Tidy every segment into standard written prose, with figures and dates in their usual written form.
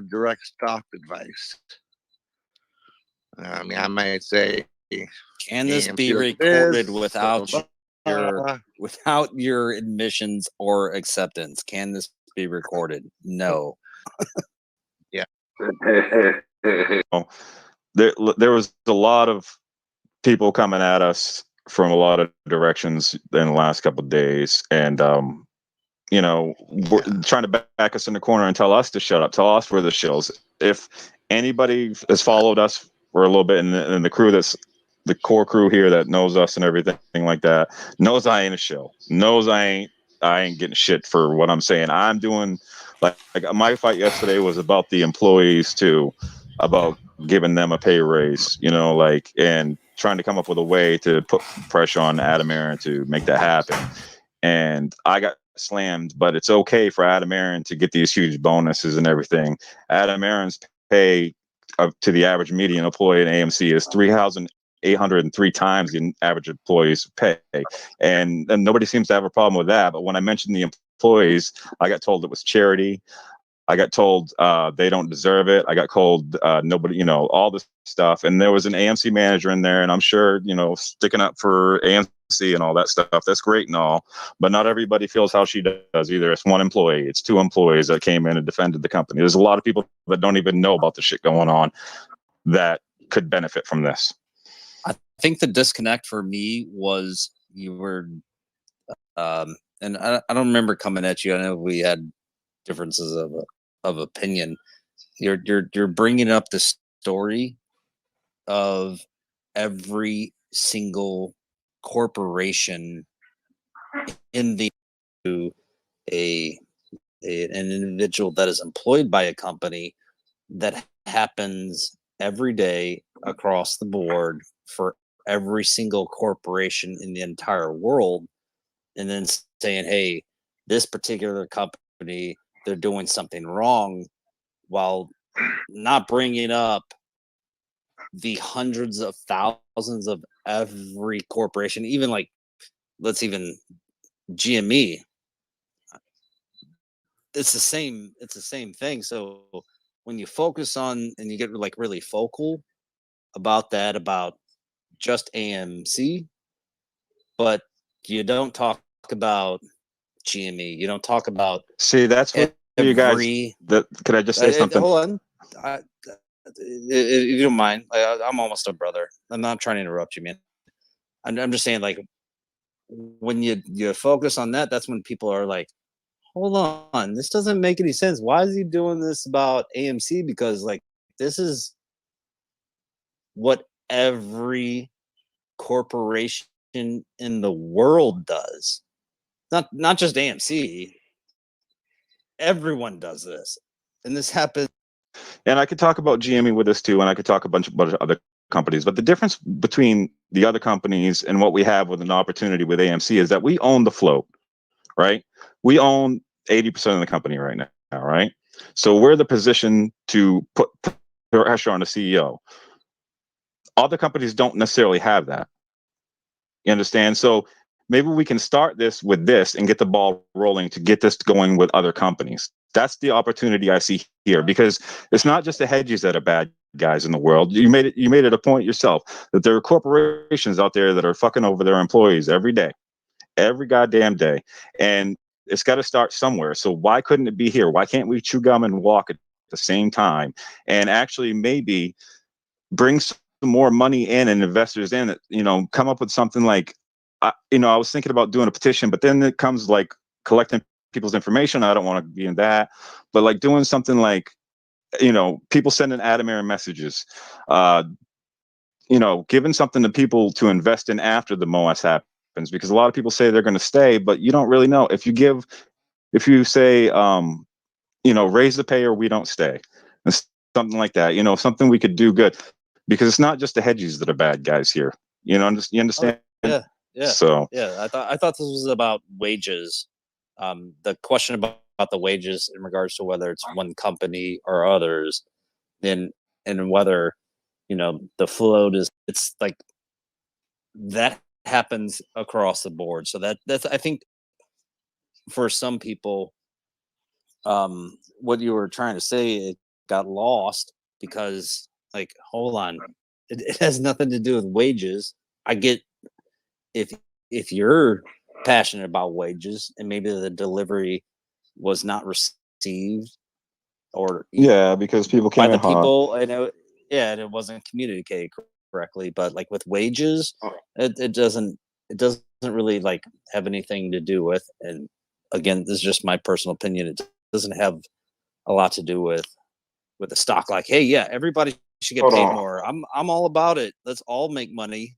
direct stock advice. I mean, I might say, can this be AMC recorded this, without blah, your blah. without your admissions or acceptance? Can this be recorded? No. Yeah. There was a lot of people coming at us from a lot of directions in the last couple of days, and we're trying to back us in the corner and tell us to shut up, tell us we're the shills. If anybody has followed us for a little bit, and the crew that's the core crew here that knows us and everything like that, knows I ain't a shill, knows I ain't getting shit for what I'm saying. I'm doing like my fight yesterday was about the employees too, about giving them a pay raise, and trying to come up with a way to put pressure on Adam Aaron to make that happen. And I got slammed, but it's okay for Adam Aaron to get these huge bonuses and everything. Adam Aaron's pay to the average median employee in AMC is 3,803 times the average employee's pay, and nobody seems to have a problem with that. But when I mentioned the employees, I got told it was charity. I got told they don't deserve it. I got told nobody, all this stuff. And there was an AMC manager in there, and I'm sure, sticking up for AMC and all that stuff. That's great and all, but not everybody feels how she does either. It's one employee, it's two employees that came in and defended the company. There's a lot of people that don't even know about the shit going on that could benefit from this. I think the disconnect for me was you were, and I don't remember coming at you. I know we had differences of opinion. You're bringing up the story of every single corporation in the an individual that is employed by a company. That happens every day across the board for every single corporation in the entire world, and then saying, hey, this particular company, they're doing something wrong, while not bringing up the hundreds of thousands of every corporation, even like, let's even GME. It's the same thing. So when you focus on and you get like really focal about that, about just AMC, but you don't talk about GME, you don't talk about. See, that's what you guys. Could I just say something? Hold on, if you don't mind, I'm almost a brother. I'm not trying to interrupt you, man. I'm just saying, like, when you focus on that, that's when people are like, hold on, this doesn't make any sense. Why is he doing this about AMC? Because like, this is what every corporation in the world does. Not just AMC. Everyone does this, and this happens. And I could talk about GME with this too, and I could talk a bunch of other companies. But the difference between the other companies and what we have with an opportunity with AMC is that we own the float, right? We own 80% of the company right now, right? So we're the position to put pressure on the CEO. Other companies don't necessarily have that. You understand? So maybe we can start this with this and get the ball rolling to get this going with other companies. That's the opportunity I see here, because it's not just the hedgies that are bad guys in the world. You made it a point yourself that there are corporations out there that are fucking over their employees every day, every goddamn day. And it's got to start somewhere. So why couldn't it be here? Why can't we chew gum and walk at the same time and actually maybe bring some more money in and investors in it, come up with something like, I was thinking about doing a petition, but then it comes like collecting people's information. I don't want to be in that, but like doing something like, people sending Adam Aaron messages, giving something to people to invest in after the MOAS happens, because a lot of people say they're going to stay, but you don't really know. If you say, raise the pay or we don't stay, and something like that, something we could do good, because it's not just the hedgies that are bad guys here. You understand? Oh, yeah. So yeah, I thought this was about wages. The question about the wages in regards to whether it's one company or others, and whether the float it's like that happens across the board. So that's, I think, for some people, what you were trying to say, got lost because, like, hold on, it has nothing to do with wages. I get if you're passionate about wages and maybe the delivery was not received or Yeah, because people by came the in hot. people, and it wasn't communicated correctly. But like with wages, it doesn't really like have anything to do with. And again, this is just my personal opinion. It doesn't have a lot to do with the stock. Like, hey, yeah, everybody should get Hold paid on. more. I'm all about it. Let's all make money.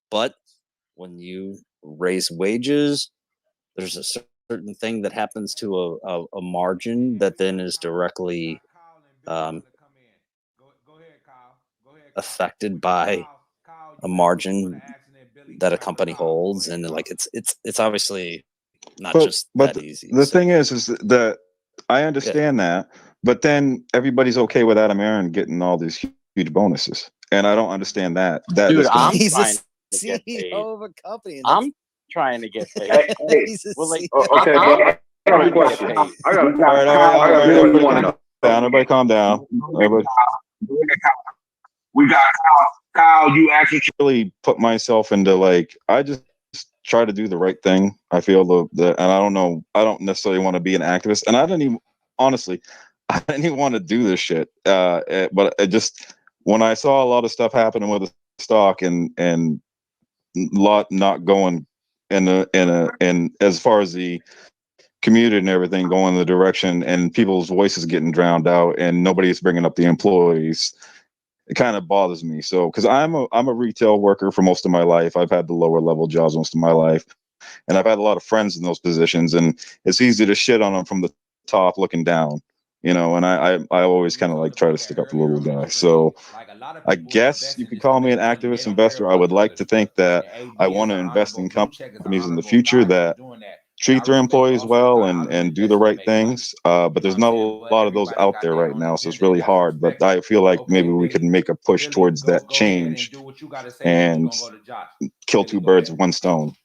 But when you raise wages, there's a certain thing that happens to a margin that then is directly affected by a margin that a company holds, and like it's obviously not just But that easy. the So, thing is that I understand that, but then everybody's okay with Adam Aaron getting all these huge bonuses, and I don't understand that. Dude, disconnect. I'm he's trying a to get paid. CEO of a company. And I'm trying to get paid. Hey, he's a Well, like, CEO. okay, I'm but I got a trying to get question. paid. I got All right, everybody calm down. Everybody calm down. Everybody We got Kyle. You actually really put myself into, like, I just try to do the right thing. I feel and I don't know. I don't necessarily want to be an activist, and I didn't even honestly. I didn't even want to do this shit. But it just when I saw a lot of stuff happening with the stock and lot not going in as far as the community and everything going the direction, and people's voices getting drowned out, and nobody's bringing up the employees. It kind of bothers me. So, because I'm a retail worker for most of my life, I've had the lower level jobs most of my life, and I've had a lot of friends in those positions, and it's easy to shit on them from the top looking down, and I always kind of like try to stick up for the little guy. So I guess you could call me an activist investor. I would like to think that I want to invest in companies in the future that treat their employees well and do the right things. But there's not a lot of those out there right now, so it's really hard. But I feel like maybe we could make a push towards that change and kill two birds with one stone.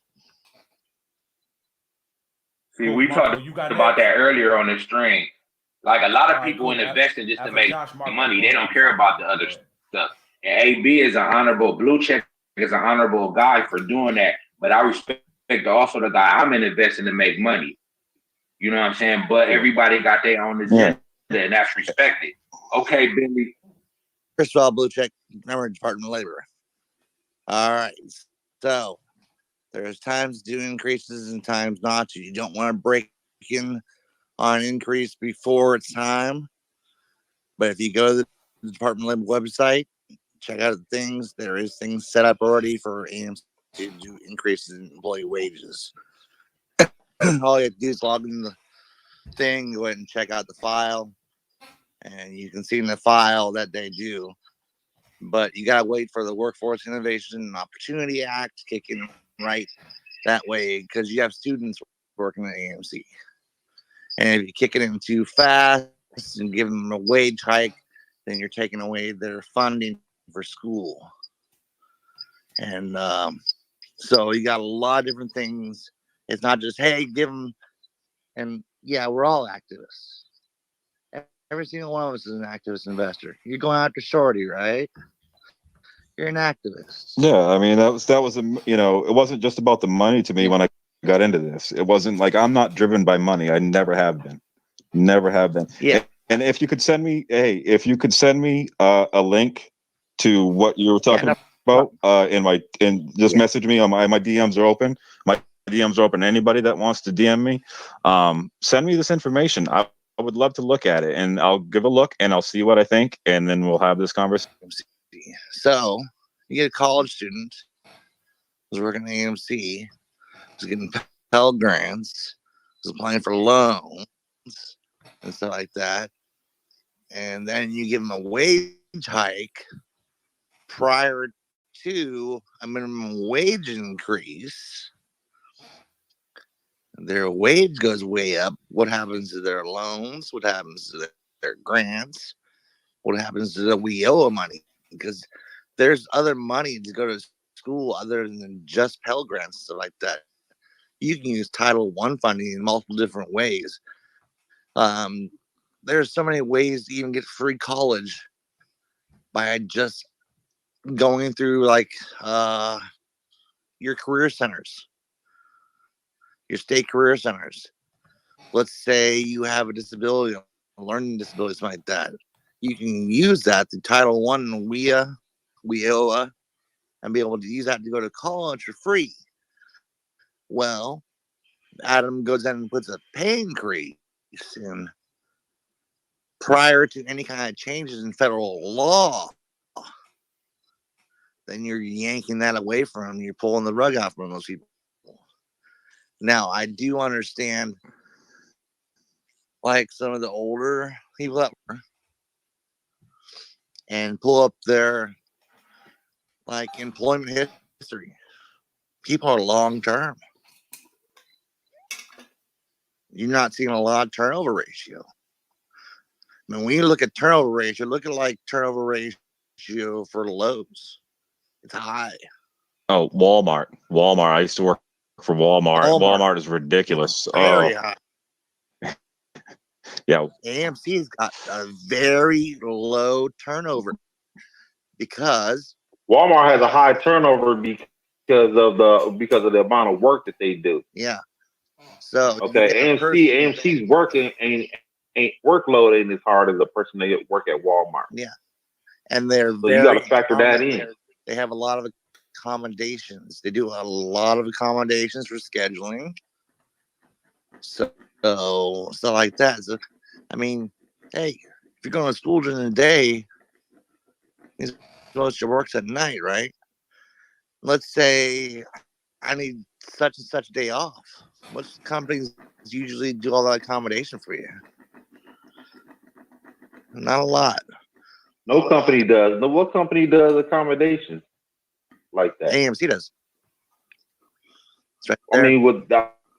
see. We talked about that earlier on the stream. Like a lot of people in investing just to make money. They don't care about the other stuff. And AB is an honorable blue check is an honorable guy for doing that. But I respect also the guy I'm investing to make money. You know what I'm saying? But everybody got their own agenda, and that's respected. Okay, Billy. First of all, blue check, member of Department of Labor. All right. So there's times to do increases and times not to. You don't want to break in on an increase before it's time. But if you go to the Department of Labor website, check out the things. There is things set up already for AMC to do increases in employee wages. All you have to do is log in the thing, go ahead and check out the file, and you can see in the file that they do. But you gotta wait for the Workforce Innovation and Opportunity Act to kick in right that way, because you have students working at AMC. And if you kick it in too fast and give them a wage hike, then you're taking away their funding for school. And so you got a lot of different things. It's not just, hey, give them. And yeah, we're all activists. Every single one of us is an activist investor. You're going after Shorty, right? You're an activist. Yeah, I mean that was it wasn't just about the money to me when I got into this. It wasn't like I'm not driven by money. I never have been. Never have been. Yeah. And if you could send me a link to what you were talking about just message me on my DMs are open. My DMs are open to anybody that wants to DM me. Send me this information. I would love to look at it, and I'll give a look and I'll see what I think, and then we'll have this conversation. So you get a college student who's working at AMC, who's getting Pell Grants, who's applying for loans and stuff like that. And then you give them a wage hike prior to a minimum wage increase. Their wage goes way up. What happens to their loans? What happens to their grants? What happens to the WIOA money? Because there's other money to go to school other than just Pell Grants and stuff like that. You can use Title I funding in multiple different ways. there's so many ways to even get free college by just going through like your career centers, your state career centers. Let's say you have a disability, a learning disability, something like that. You can use that through Title I and WIOA, and be able to use that to go to college for free. Well, Adam goes in and puts a pay increase in prior to any kind of changes in federal law. Then you're yanking that away from them. You're pulling the rug out from those people. Now, I do understand, like some of the older people that were, and pull up their like employment history. People are long term. You're not seeing a lot of turnover ratio. I mean, when you look at turnover ratio, look at like turnover ratio for Lowe's. It's high. Oh, Walmart. I used to work for Walmart. Walmart is ridiculous. Very high. Yeah. AMC's got a very low turnover because Walmart has a high turnover because of the amount of work that they do. Yeah. So okay, AMC's working ain't workload ain't as hard as the person that work at Walmart. Yeah. And they're so you got to factor that in. They have a lot of accommodations. They do a lot of accommodations for scheduling. So like that. So, I mean, hey, if you're going to school during the day, you're supposed to work at night, right? Let's say I need such and such day off. What companies usually do all that accommodation for you? Not a lot. No company does. No, what company does accommodations like that? AMC does. Right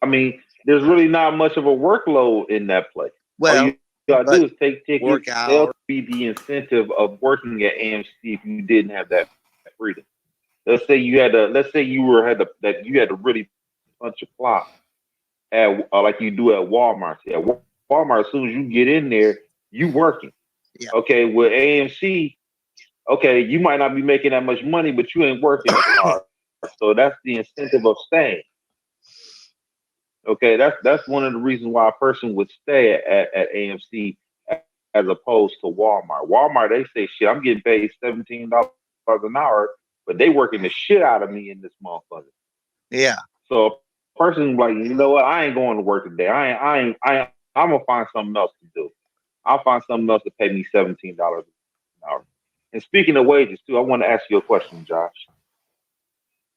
I mean, there's really not much of a workload in that place. Well, all you gotta do is take tickets. That'll be the incentive of working at AMC if you didn't have that freedom. Let's say you had to really punch a clock at like you do at Walmart. At Walmart, as soon as you get in there, you working. Yeah. Okay, with AMC, okay, you might not be making that much money, but you ain't working as hard. So that's the incentive of staying. Okay, that's one of the reasons why a person would stay at AMC as opposed to Walmart. Walmart, they say, shit, I'm getting paid $17 an hour, but they working the shit out of me in this motherfucker. Yeah. So a person like, you know what, I ain't going to work today. I'm gonna find something else to do. I'll find something else to pay me $17 an hour. And speaking of wages too, I want to ask you a question, Josh.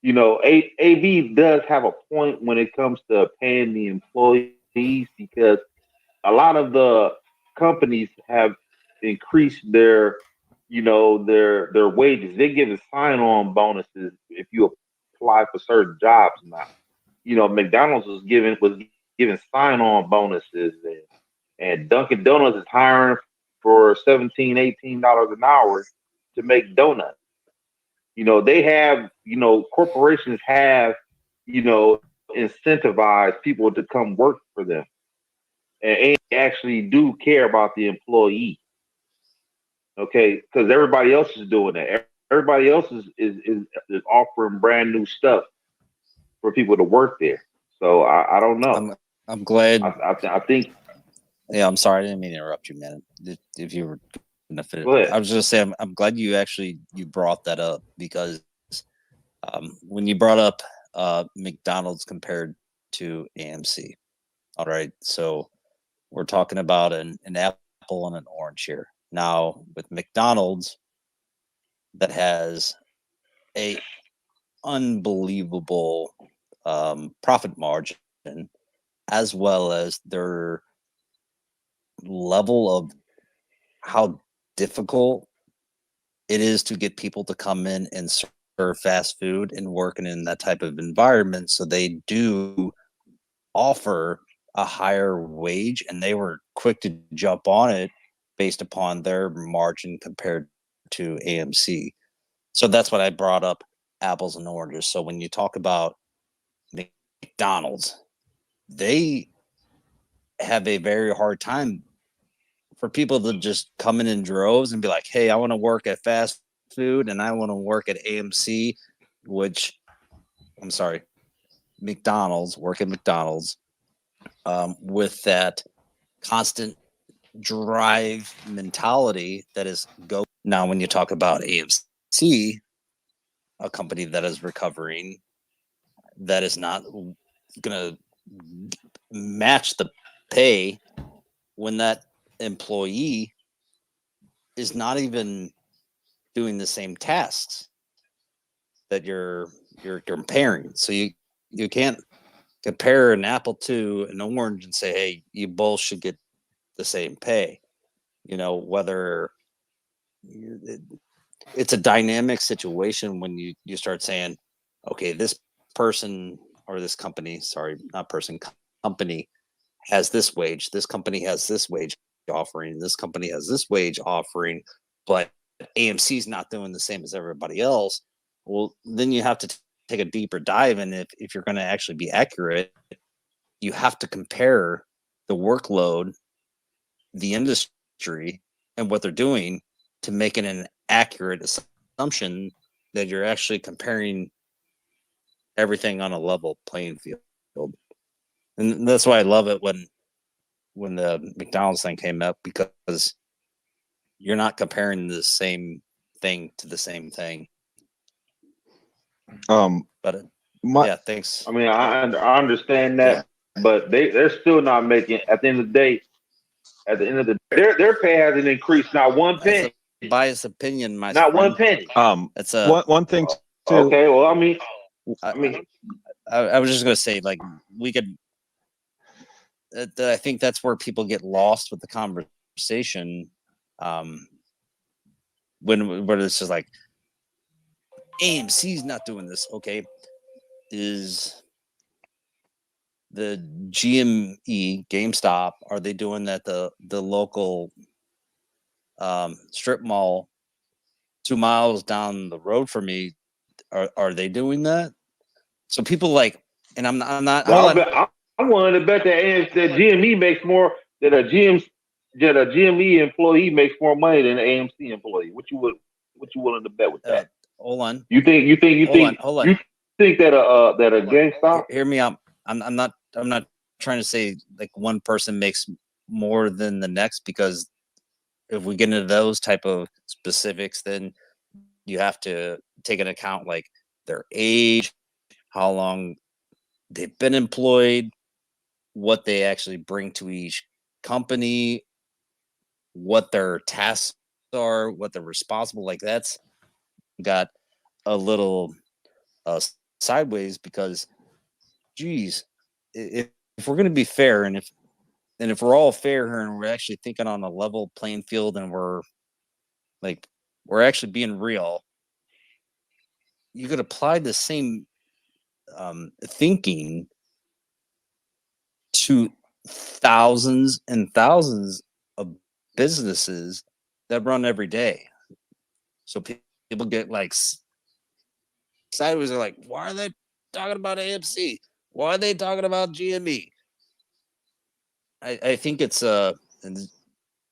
You know, AB does have a point when it comes to paying the employees because a lot of the companies have increased their wages. They give sign-on bonuses if you apply for certain jobs now. You know, McDonald's was giving sign-on bonuses, and Dunkin' Donuts is hiring for $17, $18 an hour to make donuts. You know, they have, corporations have, incentivized people to come work for them. And they actually do care about the employee. Okay, because everybody else is doing that. Everybody else is offering brand new stuff for people to work there. So I don't know. I'm glad. I think. Yeah, I'm sorry. I didn't mean to interrupt you, man. If you were gonna finish, I was just saying I'm glad you brought that up because when you brought up McDonald's compared to AMC, all right. So we're talking about an apple and an orange here. Now with McDonald's, that has a unbelievable profit margin, as well as their level of how difficult it is to get people to come in and serve fast food and working in that type of environment. So they do offer a higher wage, and they were quick to jump on it based upon their margin compared to AMC. So that's what I brought up, apples and oranges. So when you talk about McDonald's, they have a very hard time for people to just come in droves and be like, hey, I want to work at fast food and I want to work at AMC, which I'm sorry, work at McDonald's, with that constant drive mentality that is go. Now, when you talk about AMC, a company that is recovering, that is not going to match the pay when that employee is not even doing the same tasks that you're comparing. So you can't compare an apple to an orange and say, hey, you both should get the same pay. You know, whether it's a dynamic situation when you start saying, okay, this person or this company, sorry, not person, company has this wage, this company has this wage offering, this company has this wage offering, but AMC's not doing the same as everybody else. Well, then you have to take a deeper dive, and if you're going to actually be accurate, you have to compare the workload, the industry, and what they're doing to make it an accurate assumption that you're actually comparing everything on a level playing field. And that's why I love it when the McDonald's thing came up, because you're not comparing the same thing to the same thing. But yeah, thanks. I mean, I understand that, but they're still not making. At the end of the day, their pay hasn't increased not one penny. Biased opinion, my not friend. 1 penny. That's a one thing. Too. Okay, well, I mean, I was just gonna say, like, we could. I think that's where people get lost with the conversation. When it's just like AMC's not doing this, okay? Is the GME GameStop, are they doing that? The local strip mall 2 miles down the road from me, are they doing that? So people like, and I'm not. I'm willing to bet that GME makes more that a GME employee makes more money than an AMC employee. What you willing to bet with that? Hold on. You think Hold on. You think that a GameStop? Hear me out. I'm not trying to say like one person makes more than the next, because if we get into those type of specifics, then you have to take into account like their age, how long they've been employed, what they actually bring to each company, what their tasks are, what they're responsible. Like, that's got a little sideways, because geez, if we're going to be fair, and if we're all fair here and we're actually thinking on a level playing field, and we're actually being real, you could apply the same thinking to thousands and thousands of businesses that run every day. So people get like sideways. They're like, why are they talking about AMC? Why are they talking about GME? I think it's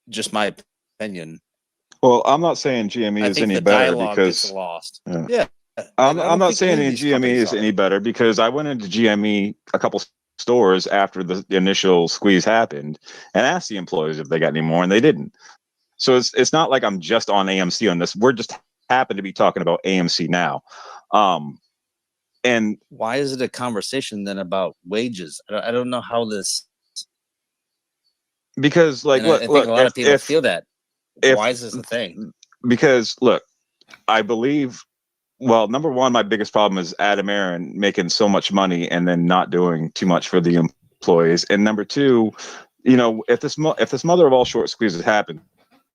just my opinion. Well, I'm not saying GME is any better because lost. Yeah. I'm not saying GME is any better, because I went into GME a couple stores after the initial squeeze happened and asked the employees if they got any more, and they didn't. So it's not like I'm just on AMC on this. We're just happen to be talking about AMC now. And why is it a conversation then about wages? I don't know how this. Because like, I think a lot of people feel that. Why is this a thing? Because look, I believe. Well, number one, my biggest problem is Adam Aaron making so much money and then not doing too much for the employees. And number two, if this mother of all short squeezes happens,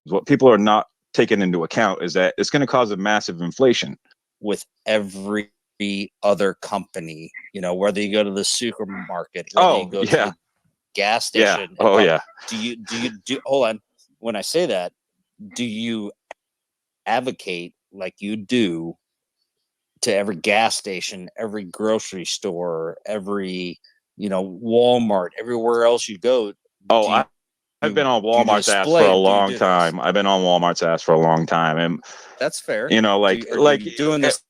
what people are not taking into account is that it's going to cause a massive inflation with every other company. Whether you go to the supermarket, to the gas station. Do you hold on? When I say that, do you advocate like you do to every gas station, every grocery store, every Walmart, everywhere else you go? I've been on do you Walmart's ass display for a it? Do you long do this? time. I've been on Walmart's ass for a long time, and That's fair. you know, Are you doing this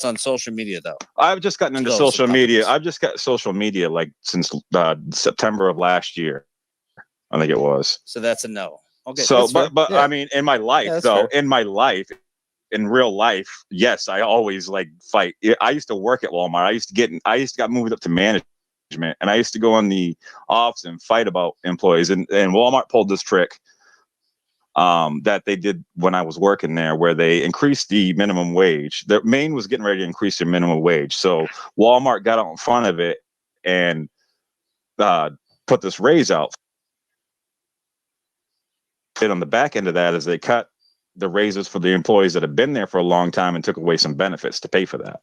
on social media though? I've just gotten into Still, some social media. companies. I've just got social media like since September of last year, I think it was. So that's a no. Okay. So, that's fair. but Yeah. I mean, in my life Yeah, that's though, fair. in real life, yes, I always like fight. I used to work at Walmart. I used to got moved up to management, and I used to go in the office and fight about employees. And Walmart pulled this trick that they did when I was working there, where they increased the minimum wage. Maine was getting ready to increase their minimum wage, so Walmart got out in front of it and put this raise out. And on the back end of that is they cut the raises for the employees that have been there for a long time and took away some benefits to pay for that.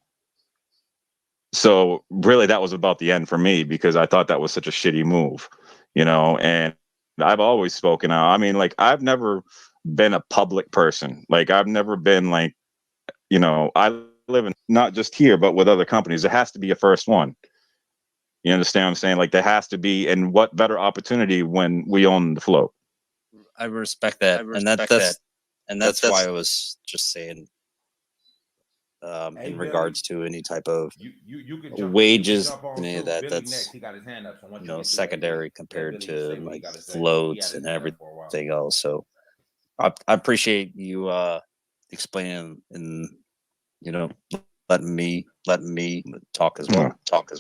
So really that was about the end for me, because I thought that was such a shitty move, you know. And I've always spoken out. I mean, like, I've never been a public person. Like, I've never been like, you know, I live in, not just here, but with other companies. There has to be a first one. You understand what I'm saying? Like, there has to be, and what better opportunity when we own the float. I respect that. That's why I was just saying in regards to any type of wages and any of that, that's secondary compared to like floats and everything else. So I appreciate you explaining and letting me talk as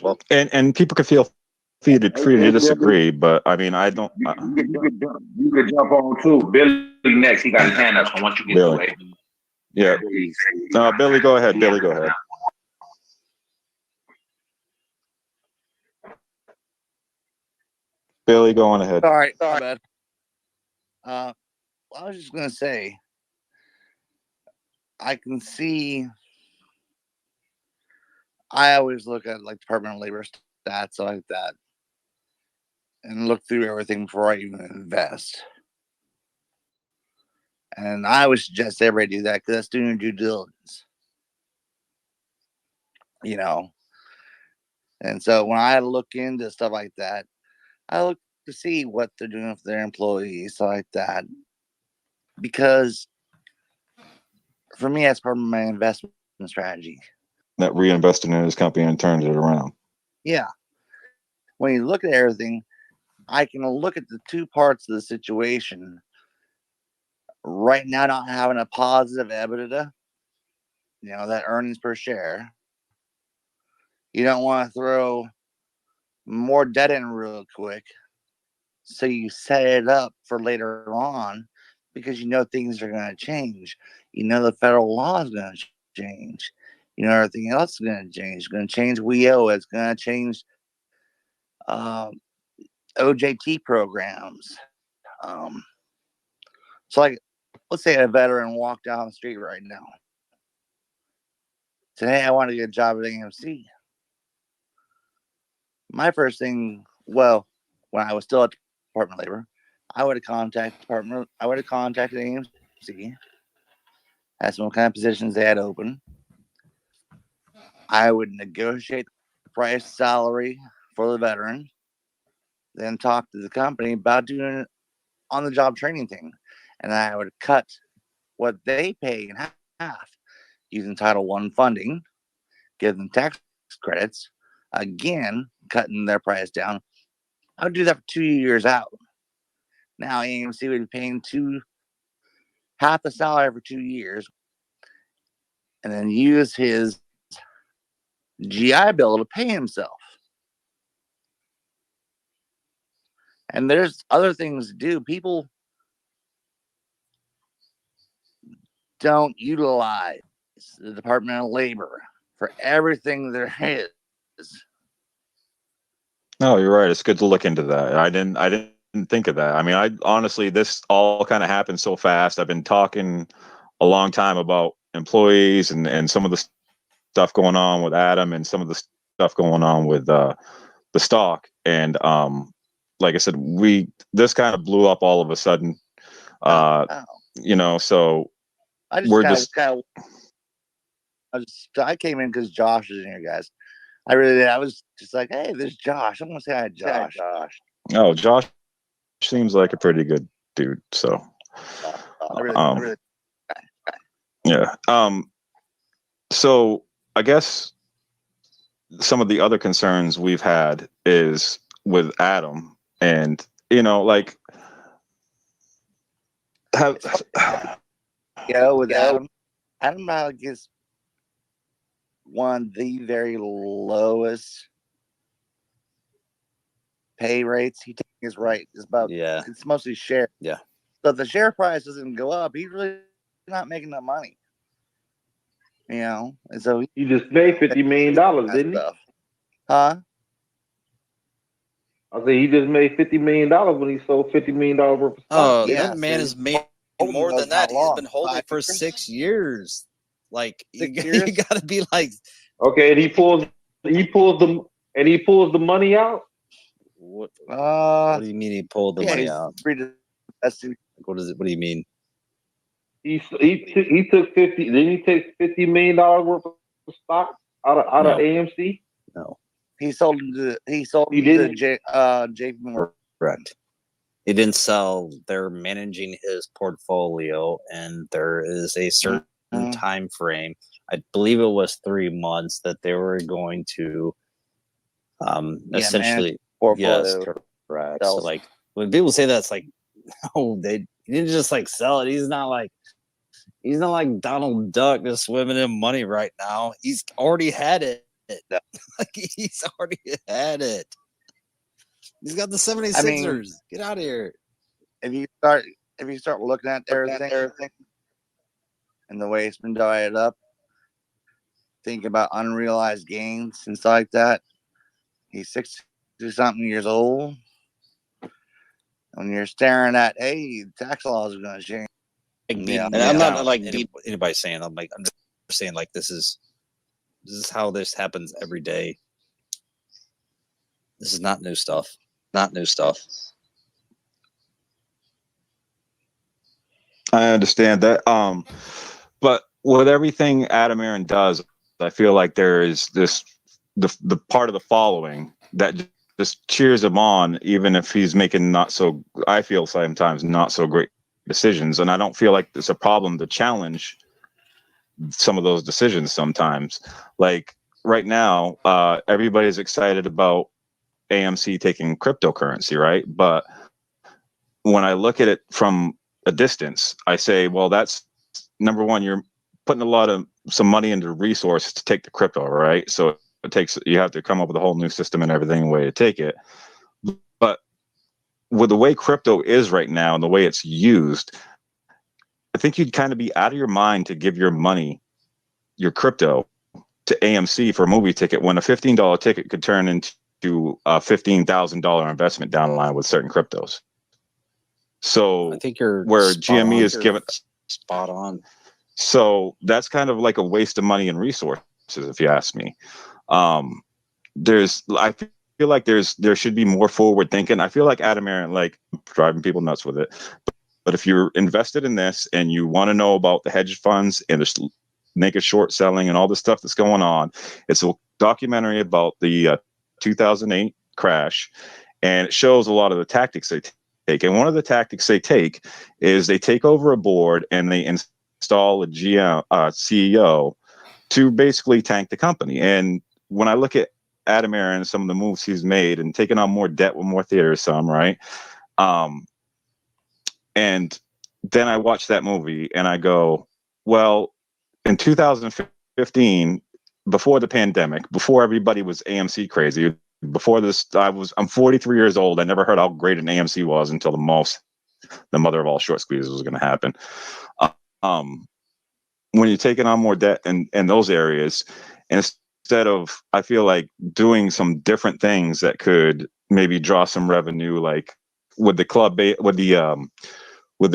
well. And people can feel free to disagree, but I mean, I don't. You could jump on too. Billy next. He got his hand up. So once you get Billy. away. Yeah. No, Billy, go ahead. Billy, go ahead. Billy, go on ahead. All right, my bad. I was just gonna say, I can see. I always look at like Department of Labor stats like that, and look through everything before I even invest. And I would suggest everybody do that, because that's doing your due diligence. You know. And so when I look into stuff like that, I look to see what they're doing for their employees, stuff like that. Because for me, that's part of my investment strategy. That reinvested in his company and turned it around. Yeah. When you look at everything, I can look at the two parts of the situation. Right now, not having a positive EBITDA, that earnings per share. You don't want to throw more debt in real quick, so you set it up for later on, because things are going to change. The federal law is going to change. Everything else is going to change. It's going to change WEO. It's going to change OJT programs. So, like, let's say a veteran walked down the street right now. Today, I want to get a job at AMC. My first thing, when I was still at Department of Labor, I would have contacted AMC, asked them what kind of positions they had open. I would negotiate the price salary for the veteran, then talk to the company about doing on-the-job training thing. And I would cut what they pay in half using Title I funding, give them tax credits, again, cutting their price down. I would do that for 2 years out. Now AMC would be paying half the salary for 2 years, and then use his GI Bill to pay himself. And there's other things to do. People don't utilize the Department of Labor for everything there is. No, you're right. It's good to look into that. I didn't think of that. I mean, I honestly, this all kind of happened so fast. I've been talking a long time about employees and some of the stuff going on with Adam and some of the stuff going on with the stock. And like I said, this kind of blew up all of a sudden. So I came in because Josh is in here, guys. I was just like, hey, there's Josh. I'm gonna say hi, Josh. Oh, Josh seems like a pretty good dude. So, Really, yeah. So I guess some of the other concerns we've had is with Adam, and like have with Adam. Adam gets one of the very lowest pay rates. He takes his right. It's about It's mostly share. Yeah. So if the share price doesn't go up, he's really not making that money. And so he just made $50 million, didn't he? Huh? I said he just made $50 million when he sold $50 million worth of stock. Oh, Yeah, that man has made more than that. He's been holding for 6 years. Like you got to be like, okay, and he pulls the money out. What do you mean he pulled the money out? What is it? What do you mean? He took 50. Didn't he take $50 million worth of stock out of AMC? No, he sold to JP Morgan. Correct. He didn't sell. They're managing his portfolio, and there is a certain time frame. I believe it was 3 months that they were going to essentially portfolio. Yes, correct. So like when people say that, it's like, no, he didn't just like sell it. He's not like Donald Duck just swimming in money right now. He's already had it. Like he's already had it. He's got the 76ers. Get out of here. If you start looking at everything and the way it's been divided up, think about unrealized gains and stuff like that. He's 60-something years old. When you're staring at, hey, tax laws are going to change. And I'm not like anybody saying. I'm just saying like this is how this happens every day. This is not new stuff. Not new stuff. I understand that. But with everything Adam Aaron does, I feel like there is the part of the following that just cheers him on, even if he's making I feel sometimes not so great decisions. And I don't feel like it's a problem to challenge some of those decisions sometimes. Like right now, everybody's excited about AMC taking cryptocurrency, right? But when I look at it from a distance, I say, well, that's number one, you're putting some money into resources to take the crypto, right? So you have to come up with a whole new system and everything way to take it. But with the way crypto is right now and the way it's used, I think you'd kind of be out of your mind to give your money, your crypto, to AMC for a movie ticket when a $15 ticket could turn into a $15,000 investment down the line with certain cryptos. So I think you're where GME is given spot on. So that's kind of like a waste of money and resources, if you ask me. I feel like there should be more forward thinking. I feel like Adam Aaron, like driving people nuts with it. But if you're invested in this and you want to know about the hedge funds and the naked short selling and all the stuff that's going on, it's a documentary about the 2008 crash, and it shows a lot of the tactics they take. And one of the tactics they take is they take over a board and they install a CEO to basically tank the company. And when I look at Adam Aaron, some of the moves he's made and taking on more debt with more theaters, right? And then I watch that movie and I go, well, in 2015, before the pandemic, before everybody was AMC crazy, before this, I'm 43 years old. I never heard how great an AMC was until the mother of all short squeezes was going to happen. When you're taking on more debt in those areas, instead of, I feel like, doing some different things that could maybe draw some revenue, like with the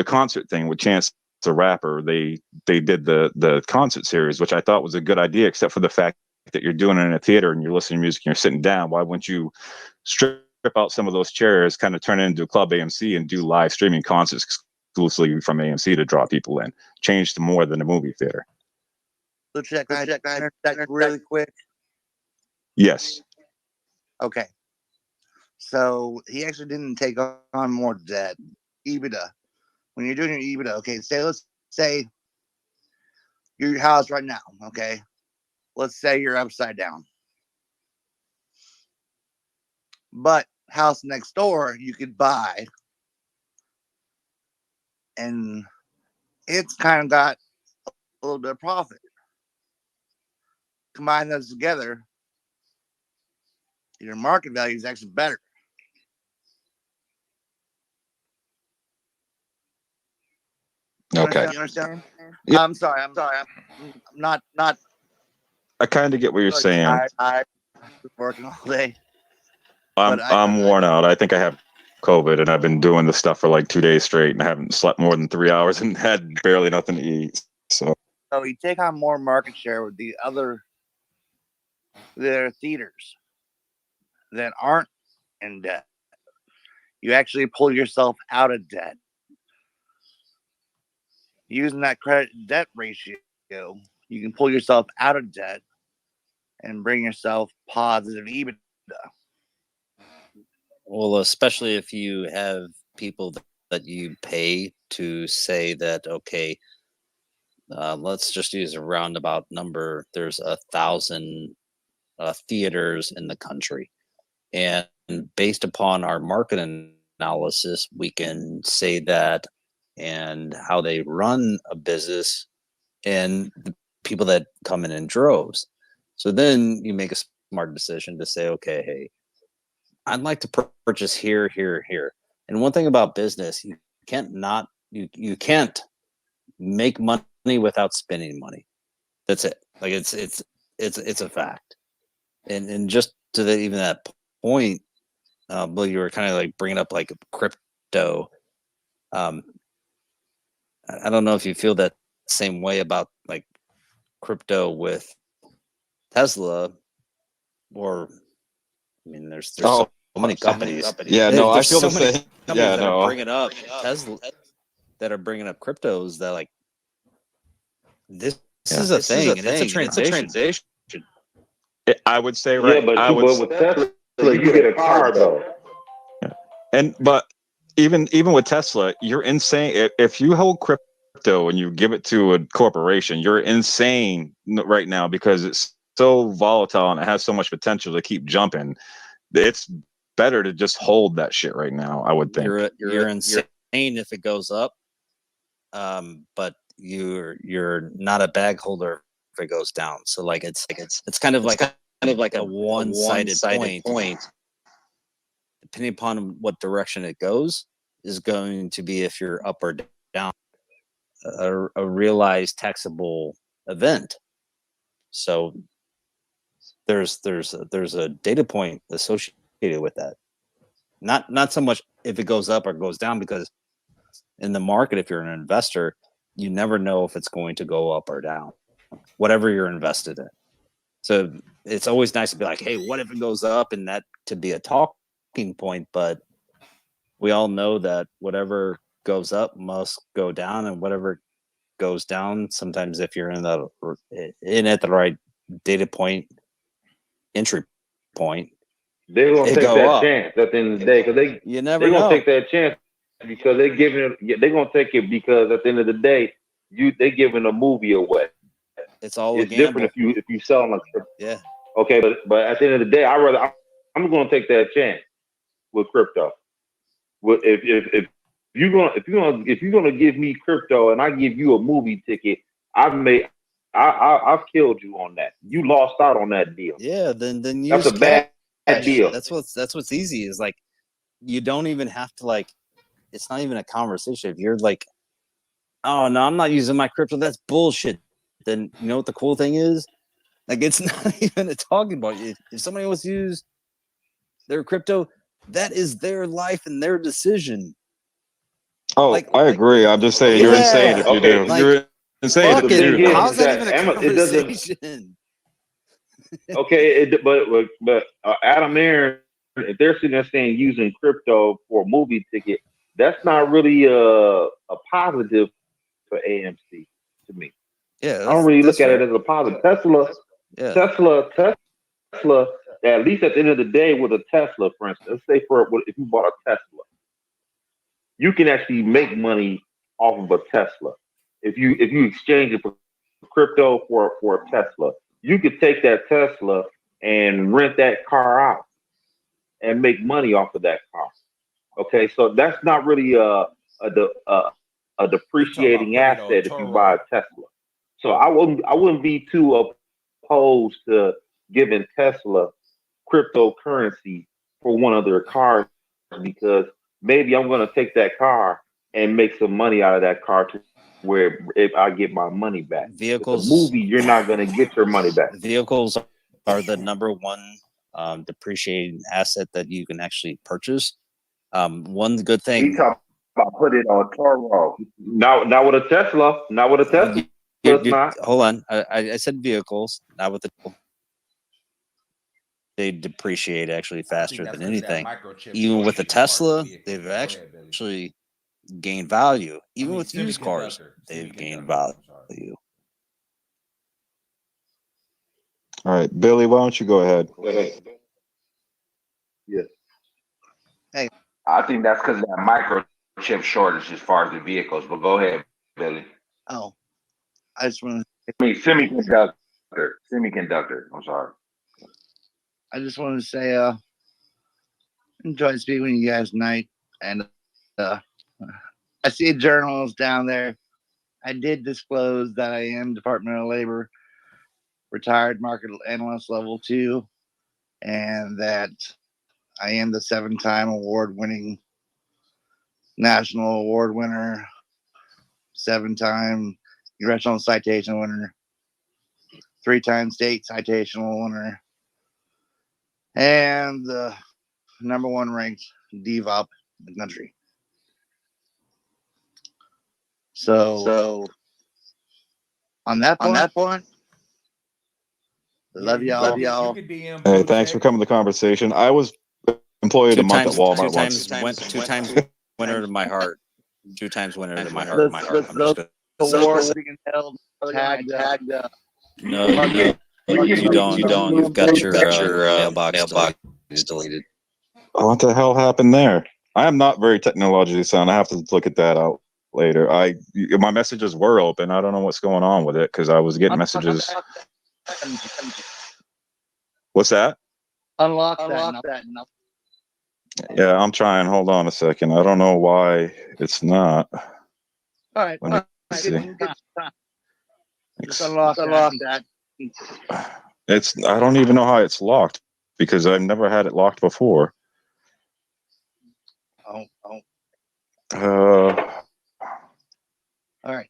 concert thing with Chance the Rapper, they did the concert series, which I thought was a good idea, except for the fact that you're doing it in a theater and you're listening to music and you're sitting down. Why wouldn't you strip out some of those chairs, kind of turn it into a Club AMC and do live streaming concerts exclusively from AMC to draw people in? Change to more than a movie theater. So check that really quick. Yes. Okay. So he actually didn't take on more debt. EBITDA. When you're doing your EBITDA, okay, let's say your house right now, okay? Let's say you're upside down. But house next door you could buy, and it's kind of got a little bit of profit. Combine those together, your market value is actually better. Okay. You understand? Yeah. I'm sorry. I'm not. I kind of get what you're saying. I working all day. I'm worn out. I think I have COVID, and I've been doing this stuff for like 2 days straight, and I haven't slept more than 3 hours and had barely nothing to eat. So you take on more market share with the other theaters that aren't in debt. You actually pull yourself out of debt using that credit debt ratio. You can pull yourself out of debt and bring yourself positive EBITDA. Well, especially if you have people that you pay to say that, okay, let's just use a roundabout number. There's 1,000 theaters in the country. And based upon our market analysis, we can say that and how they run a business and the people that come in droves. So then you make a smart decision to say, okay, hey, I'd like to purchase here, here, here. And one thing about business, you can't make money without spending money. That's it. Like it's a fact. And just to even that point, Bill, you were kind of like bringing up like crypto. I don't know if you feel that same way about like crypto with Tesla, or I mean, there's so many companies. Yeah, no, I feel the same. Yeah, no, are bringing up Tesla, that are bringing up cryptos that like this is a thing, and it's a transition. I would say but with Tesla, you get a car though. But even with Tesla, you're insane. If you hold crypto and you give it to a corporation, you're insane right now because it's so volatile and it has so much potential to keep jumping. It's better to just hold that shit right now, I would think. You're insane if it goes up, but you're not a bag holder if it goes down. So like it's kind of like a one-sided point. Depending upon what direction it goes, is going to be if you're up or down. A realized taxable event. So there's a data point associated with that. Not so much if it goes up or goes down, because in the market, if you're an investor, you never know if it's going to go up or down, whatever you're invested in. So it's always nice to be like, hey, what if it goes up, and that to be a talking point, but we all know that whatever goes up must go down, and whatever goes down, sometimes if you're in at the right data point, entry point, they're gonna take that chance at the end of the day, because they're gonna take that chance because they're gonna take it because at the end of the day, they're giving a movie away. It's all it's different if you sell them. Yeah. Okay, but at the end of the day, I'm gonna take that chance with crypto. If you're gonna give me crypto and I give you a movie ticket, I've killed you on that. You lost out on that deal. Yeah, then that's a bad deal. That's what's easy is like you don't even have to like. It's not even a conversation. If you're like, oh no, I'm not using my crypto, that's bullshit. Then you know what the cool thing is? Like it's not even a talking about. If somebody wants to use their crypto, that is their life and their decision. Oh, I agree. I'm just saying you're insane if you do. You're insane if you do. How's that even a conversation? But Adam Aaron, if they're sitting there saying using crypto for a movie ticket, that's not really a positive for AMC to me. Yeah, I don't really look at it as a positive. Tesla at least at the end of the day, with a Tesla, for instance, let's say if you bought a Tesla, you can actually make money off of a Tesla. If you exchange it for crypto for a Tesla, you could take that Tesla and rent that car out and make money off of that car. Okay, so that's not really a depreciating asset if you buy a Tesla. So I wouldn't be too opposed to giving Tesla cryptocurrency for one of their cars, because maybe I'm going to take that car and make some money out of that car to where if I get my money back. Vehicles, with the movie, you're not going to get your money back. Vehicles are the number one depreciating asset that you can actually purchase. One good thing. He talking about put it on Toro. Not with a Tesla. Not with a Tesla. Hold on. I said vehicles, not with the. They depreciate actually faster than anything. Even with the Tesla, they've actually gained value. Even with used cars, they've gained value. All right, Billy, why don't you go ahead? Yes. Hey, I think that's because of that microchip shortage as far as the vehicles. But go ahead, Billy. oh, I just want to. I mean, semiconductor. I'm sorry. I just wanted to say, enjoyed speaking with you guys tonight, and I see journals down there. I did disclose that I am Department of Labor retired market analyst level 2, and that I am the 7-time award-winning national award winner, 7-time congressional citation winner, 3-time state citational winner, and the number 1 ranked DevOps in the country. So on that point, love y'all. Hey, thanks for coming to the conversation. I was employee of the month at Walmart once. Two times winner to my heart. 2 times winner to my heart. Awards being held, tagged. No, you don't. You've got your mailbox deleted. What the hell happened there? I am not very technologically sound. I have to look at that out later. My messages were open. I don't know what's going on with it because I was getting messages. What's that? Unlock that. Yeah, I'm trying. Hold on a second. I don't know why it's not. All right. Let me see. Just unlock that. I don't even know how it's locked because I've never had it locked before. Oh. All right.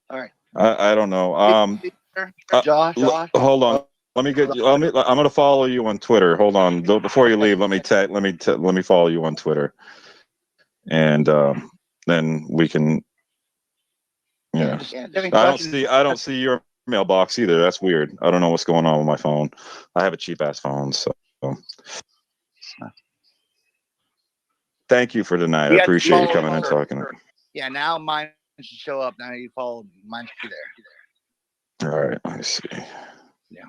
I don't know. Josh. Hold on. I'm going to follow you on Twitter. Hold on. Before you leave, let me follow you on Twitter, and then we can. Yeah. I don't see your mailbox either. That's weird. I don't know what's going on with my phone. I have a cheap ass phone, so. Thank you for tonight. I appreciate you coming and talking. Yeah, now mine should show up. Now you followed me. Mine should be there. All right, let me see. Yeah.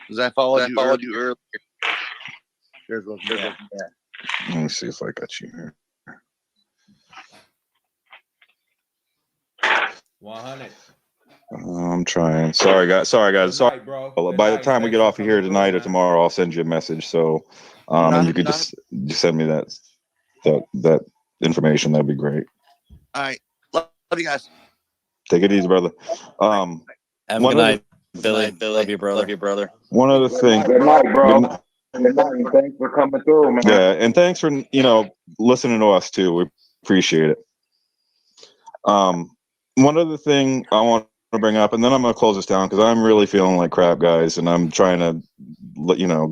Because I followed you earlier. Here's what Let me see if I got you here. 100. I'm trying. Sorry, guys. Sorry. By the time we get off of here tonight or tomorrow, I'll send you a message. So, and you could just send me that information. That'd be great. All right. Love you guys. Take it easy, brother. Have a good night, Billy. Love you, brother. One other thing. Good night, bro. Good night. Thanks for coming through, man. Yeah, and thanks for listening to us too. We appreciate it. One other thing I want to bring up, and then I'm going to close this down because I'm really feeling like crap, guys, and I'm trying to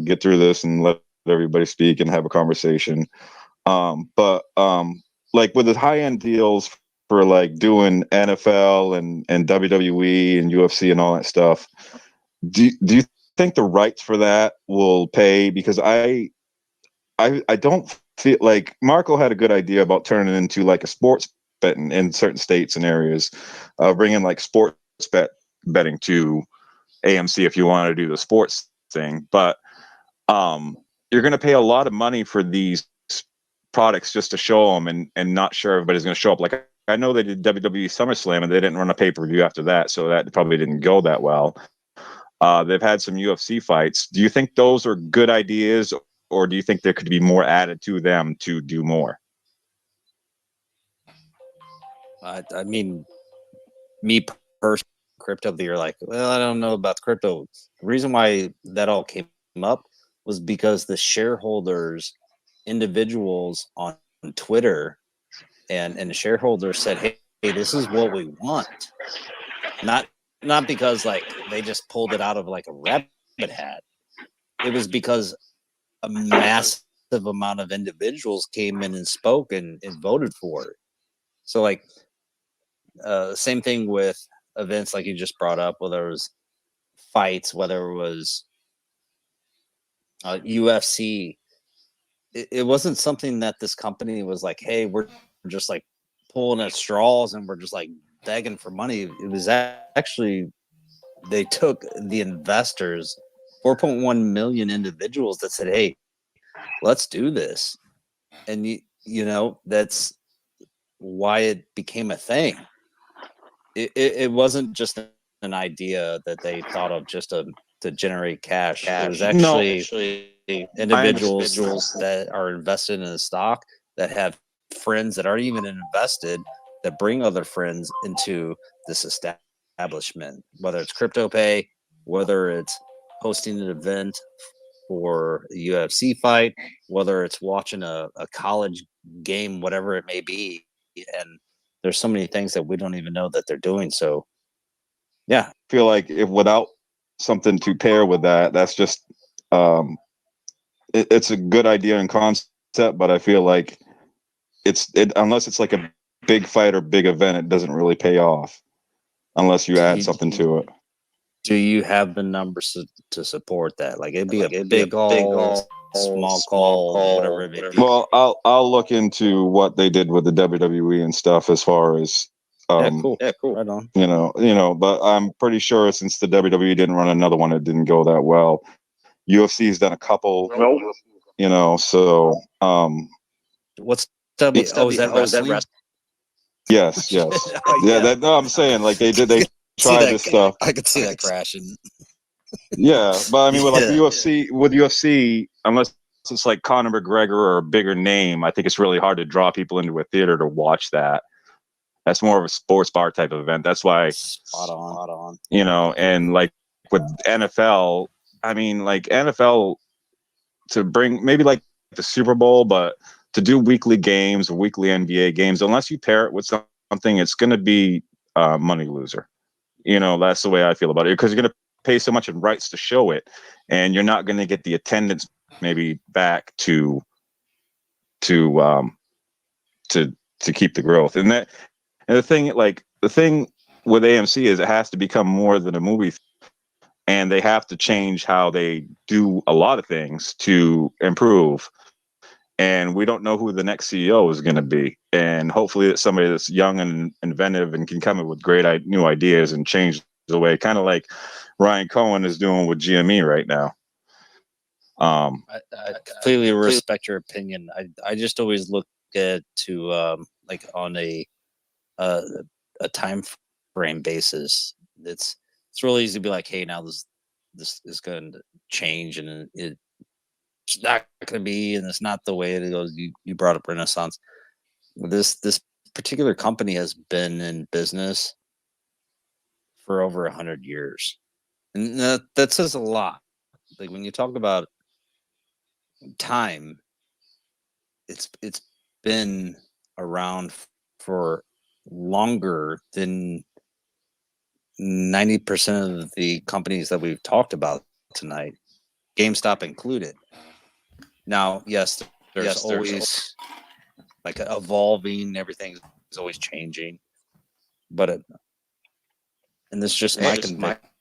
get through this and let everybody speak and have a conversation. But like with the high end deals for like doing NFL and WWE and UFC and all that stuff, do you think the rights for that will pay? Because I don't feel like Marco had a good idea about turning it into like a sports betting in certain states and areas, bringing like sports betting to AMC if you want to do the sports thing, but you're going to pay a lot of money for these products just to show them, and not sure everybody's going to show up. Like, I know they did WWE SummerSlam and they didn't run a pay-per-view after that, so that probably didn't go that well. They've had some UFC fights. Do you think those are good ideas, or do you think there could be more added to them to do more? I mean, me personally, crypto, you're like, well, I don't know about crypto. The reason why that all came up was because the shareholders, individuals on Twitter, and the shareholders said, hey, this is what we want. Not because like they just pulled it out of like a rabbit hat. It was because a massive amount of individuals came in and spoke and voted for it. So like same thing with events like you just brought up, whether it was fights, whether it was UFC. It wasn't something that this company was like, hey, we're just like pulling at straws and we're just like begging for money. It was actually, they took the investors, 4.1 million individuals that said, hey, let's do this. And you know, that's why it became a thing. It wasn't just an idea that they thought of just to generate cash. It was actually individuals that are invested in the stock, that have friends that aren't even invested, that bring other friends into this establishment, whether it's CryptoPay, whether it's hosting an event for a UFC fight, whether it's watching a college game, whatever it may be. And there's so many things that we don't even know that they're doing. So yeah, I feel like if without something to pair with that, that's just it's a good idea and concept, but I feel like unless it's like a big fight or big event, it doesn't really pay off unless you add something to it. Do you have the numbers to support that? Like it'd be a big call, small call, whatever it may be. Well, I'll look into what they did with the WWE and stuff as far as Yeah, cool. Right on. you know, but I'm pretty sure since the WWE didn't run another one, it didn't go that well. UFC's done a couple, you know, so what's W? Oh, is that wrestling? Yes. Oh, yeah. No, I'm saying like they tried this stuff. I could see that crashing. Yeah, but I mean, with like UFC, unless it's like Conor McGregor or a bigger name, I think it's really hard to draw people into a theater to watch that. That's more of a sports bar type of event. That's why, Spot on. you know, and like with NFL, I mean, like NFL to bring maybe like the Super Bowl, but to do weekly games or weekly NBA games, unless you pair it with something, it's going to be a money loser. You know, that's the way I feel about it, because you're going to pay so much in rights to show it, and you're not going to get the attendance maybe back to keep the growth. And the thing with AMC is it has to become more than a movie, and they have to change how they do a lot of things to improve. And we don't know who the next CEO is going to be. And hopefully it's somebody that's young and inventive and can come up with great new ideas and change the way, kind of like Ryan Cohen is doing with GME right now. I completely respect your opinion. I just always look at like on a time frame basis. It's really easy to be like, hey, now this is going to change, and it's not going to be, and it's not the way it goes. You brought up Renaissance. This particular company has been in business for over 100 years, and that says a lot. Like when you talk about time, it's been around for longer than 90% of the companies that we've talked about tonight, GameStop included. Now, yes, there's always like evolving, everything's always changing, but and this is just my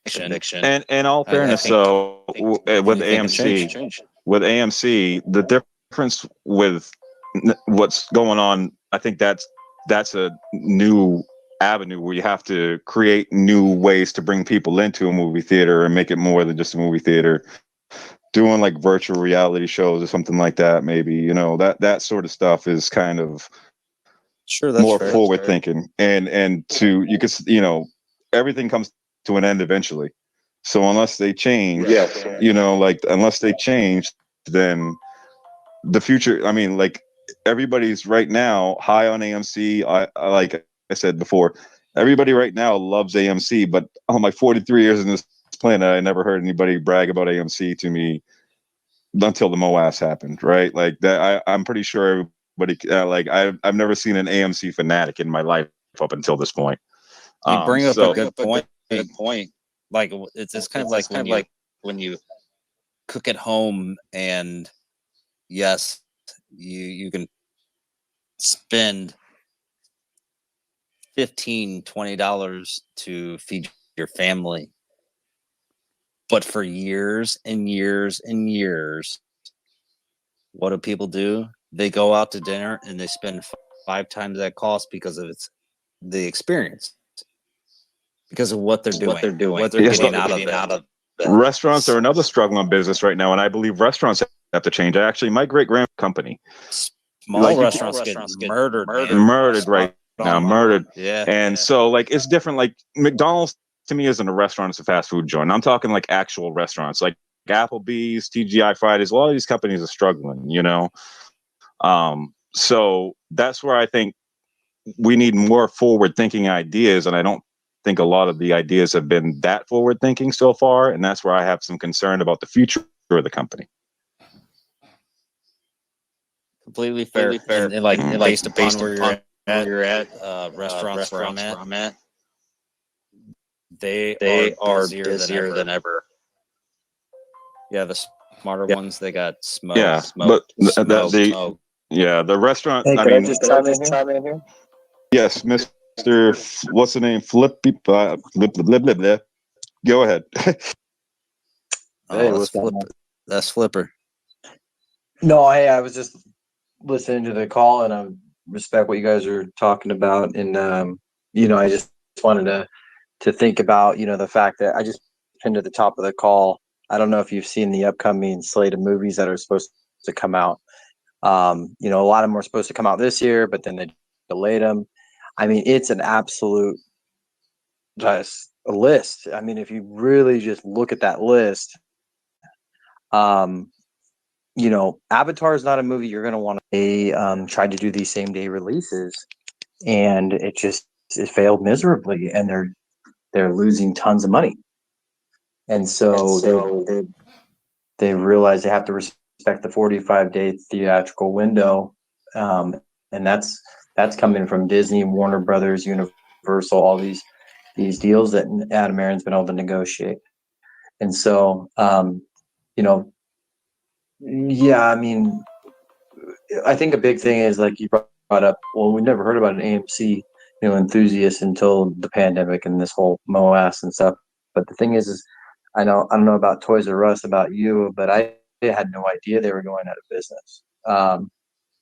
conviction. And all fairness, with AMC, the difference with what's going on, I think that's a new avenue where you have to create new ways to bring people into a movie theater and make it more than just a movie theater. Doing like virtual reality shows or something like that, maybe, you know, that sort of stuff is kind of Sure, that's more fair. forward thinking. And to, you could, you know, everything comes to an end eventually. So unless they change, you know, like unless they change, then the future, I mean, like everybody's right now high on AMC. I like I said before, everybody right now loves AMC, but on my 43 years in this planet, I never heard anybody brag about AMC to me until the MOAS happened, right? Like that, I'm pretty sure everybody, like I've never seen an AMC fanatic in my life up until this point. You bring up So a good point. Like it's kind of like when you cook at home, and yes, you can spend $15-20 to feed your family, but for years and years and years, what do people do? They go out to dinner and they spend 5 times that cost because of the experience, because of what they're doing, what they're Yes, getting out of it. Restaurants are another struggling business right now, and I believe restaurants have to change. Actually, my great grand company, Small restaurants get murdered, man. murdered right now, murdered. Yeah. And so, like, it's different. Like McDonald's to me isn't a restaurant; it's a fast food joint. I'm talking like actual restaurants, like Applebee's, TGI Fridays. A lot of these companies are struggling, you know. So that's where I think we need more forward-thinking ideas, and I don't think a lot of the ideas have been that forward-thinking so far, and that's where I have some concern about the future of the company. Completely fair. And like based upon where you're at, restaurants where I'm at, they are busier than ever. Yeah, the smarter ones, they got smoke. Yeah, smoke, but smoke. Yeah, the restaurant. Hey, I can mean, I just chime in here? yes, Mr. What's the name? Flippy. Blah, blah, blah, blah, blah. Go ahead. Hey, That's what's up, Flipper. That's Flipper. No, hey, I was just listening to the call, and I respect what you guys are talking about, and you know, I just wanted to think about, you know, the fact that I just pinned to the top of the call. I don't know if you've seen the upcoming slate of movies that are supposed to come out. You know, a lot of them were supposed to come out this year, but then they delayed them. I mean, it's an absolute just a list. I mean, if you really just look at that list, you know, Avatar is not a movie you're going to want to. They tried to do these same day releases, and it failed miserably, and they're losing tons of money. And so they realize they have to respect the 45-day theatrical window, and that's coming from Disney, Warner Brothers, Universal, all these deals that Adam Aron's been able to negotiate. And so, you know, yeah, I mean, I think a big thing is like you brought up. Well, we never heard about an AMC, you know, enthusiast until the pandemic and this whole MOAS and stuff. But the thing is I don't know about Toys R Us, about you, but I had no idea they were going out of business.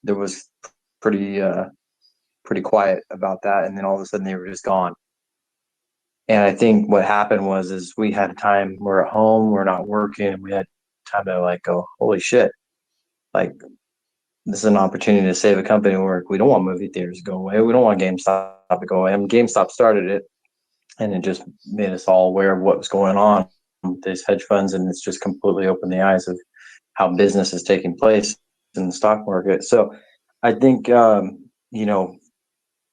There was pretty quiet about that, and then all of a sudden they were just gone. And I think what happened is we had time. We're at home. We're not working. We had time to like go, holy shit! Like, this is an opportunity to save a company where we don't want movie theaters to go away. We don't want GameStop to go away. And GameStop started it, and it just made us all aware of what was going on with these hedge funds, and it's just completely opened the eyes of how business is taking place in the stock market. So I think, you know,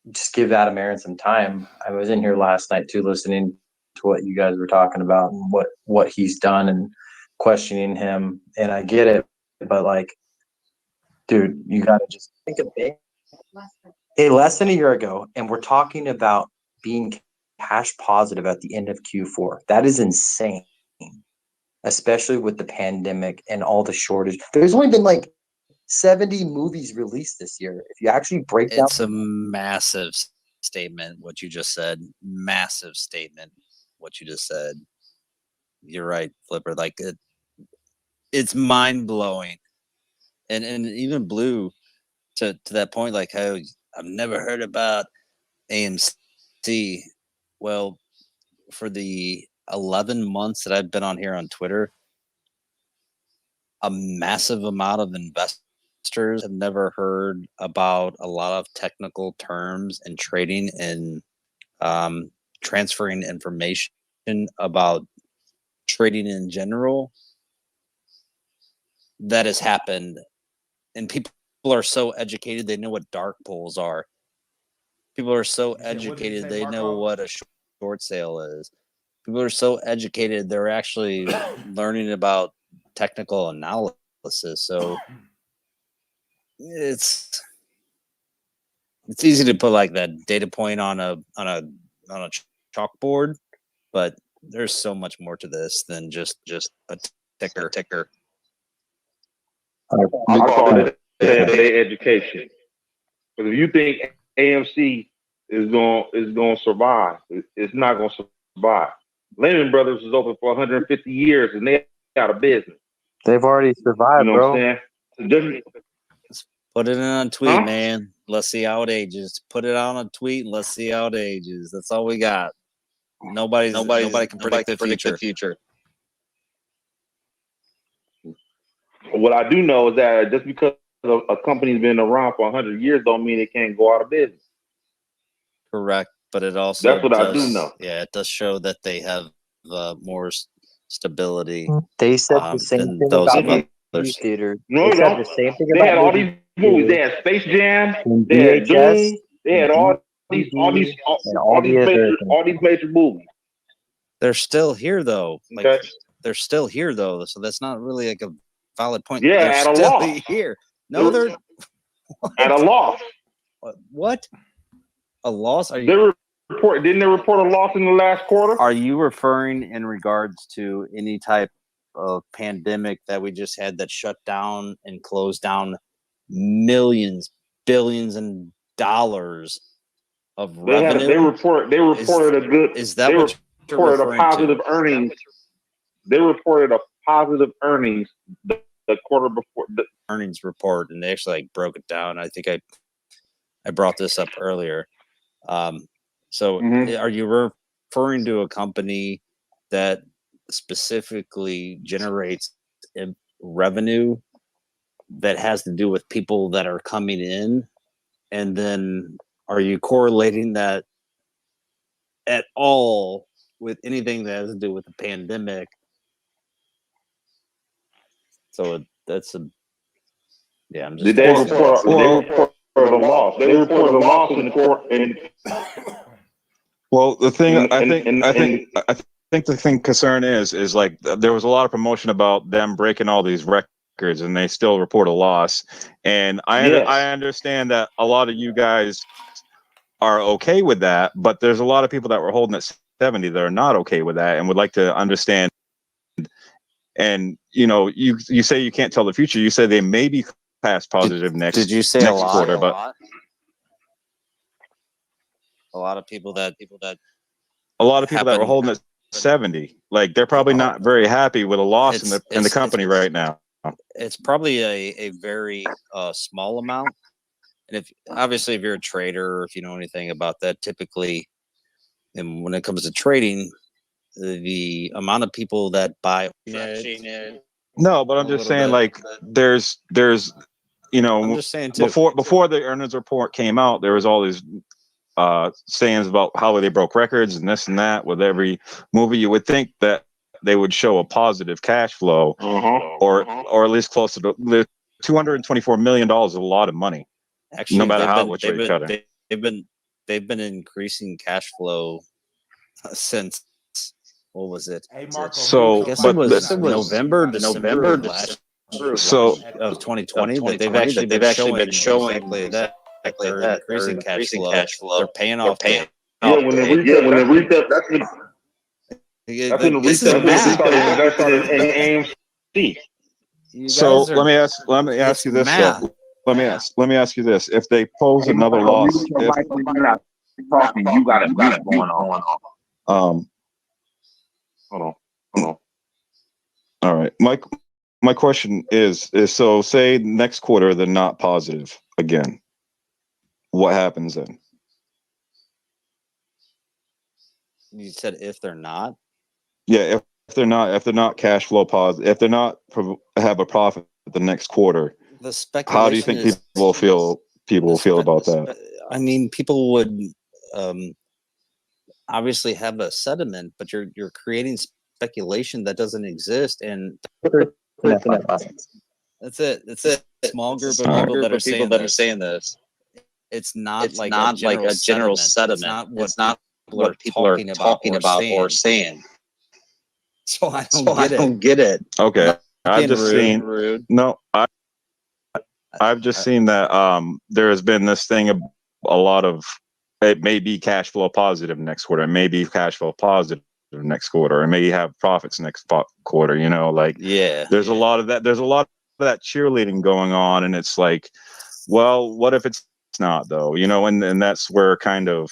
just give Adam Aron some time. I was in here last night too, listening to what you guys were talking about and what he's done and questioning him. And I get it, but like, dude, you got to just think of it. Hey, less than a year ago, and we're talking about being cash positive at the end of Q4. That is insane, especially with the pandemic and all the shortage. There's only been like 70 movies released this year. If you actually break down, It's a massive statement what you just said. Massive statement what you just said. You're right, Flipper. Like it's mind blowing, and even Blue to that point. Like, how I've never heard about AMC see. Well, for the 11 months that I've been on here on Twitter, a massive amount of investors have never heard about a lot of technical terms and trading and transferring information about trading in general that has happened. And people are so educated, they know what dark pools are. People are so educated, they know what a short sale is. People are so educated, they're actually learning about technical analysis. So it's easy to put like that data point on a chalkboard, but there's so much more to this than just a ticker. I call it day education. Because if you think AMC is going to survive, it's not going to survive. Lehman Brothers was open for 150 years and they out of business. They've already survived, You know bro. what I'm saying? Put it on a tweet, man. Let's see how it ages. Put it on a tweet and let's see how it ages. That's all we got. Nobody can predict the future. What I do know is that just because a company's been around for 100 years don't mean it can't go out of business. Correct, but it also that's what I do know. Yeah, it does show that they have more stability. They said the same thing those about of movie theaters. No, they said the same thing they about had all these movies. They had Space Jam. They had Doom. They had all these major movies. They're still here though. Like okay. They're still here though, so that's not really like a valid point. Yeah, they're at a still loss. Here. No, they're at a loss. What? A loss? Are you? Didn't they report a loss in the last quarter? Are you referring in regards to any type of pandemic that we just had that shut down and closed down millions, billions, and dollars of revenue? They reported a good. Is that what you're referring a positive to? earnings? They reported a positive earnings the quarter before the earnings report, and they actually like broke it down. I think I brought this up earlier. So are you referring to a company that specifically generates revenue that has to do with people that are coming in? And then are you correlating that at all with anything that has to do with the pandemic? So that's a, yeah, I'm just. Did they report the loss? They reported a loss in the court. Well, the thing I think the thing concern is like there was a lot of promotion about them breaking all these records, and they still report a loss. And I understand that a lot of you guys are okay with that, but there's a lot of people that were holding at 70 that are not okay with that and would like to understand. And you say you can't tell the future. You say they may be past positive next. Did you say next a lot? Quarter, but a lot of people that were holding at 70, like they're probably not very happy with a loss in the company right now. It's probably a very small amount. And if you're a trader or if you know anything about that, typically, and when it comes to trading, the amount of people that buy no, but I'm just saying like there's I'm just saying too, before the earnings report came out, there was all these sayings about how they broke records and this and that with every movie. You would think that they would show a positive cash flow, or at least close to the $224 million is a lot of money. Actually, no matter how much you're cutting. They've been increasing cash flow since, what was it? Hey, Marco, so I guess it was November, December of 2020 that they've actually been showing exactly that. They're increasing cash flow. They're paying off. When they reached up, that's when the retail started investing in AMC. So let me ask you this. Let me ask you this: if they pose another loss, you got it going on. Hold on. All right, my question is so say next quarter they're not positive again. What happens then? You said if they're not. Yeah, if they're not cash flow positive, if they're not have a profit the next quarter, The speculation. how do you think people will feel? People will feel about that. I mean, people would obviously have a sentiment, but you're creating speculation that doesn't exist, and that's it. It's a small group of people that are saying this. It's not like a general sentiment. It's not what people are talking about or saying. So I don't get it. Okay, I've just rude. seen. Rude. No, I've just seen that there has been this thing of a lot of, it may be cash flow positive next quarter, it may be cash flow positive next quarter, it may have profits next quarter. You know, like there's a lot of that. There's a lot of that cheerleading going on, and it's like, well, what if it's not though? You know, and that's where kind of,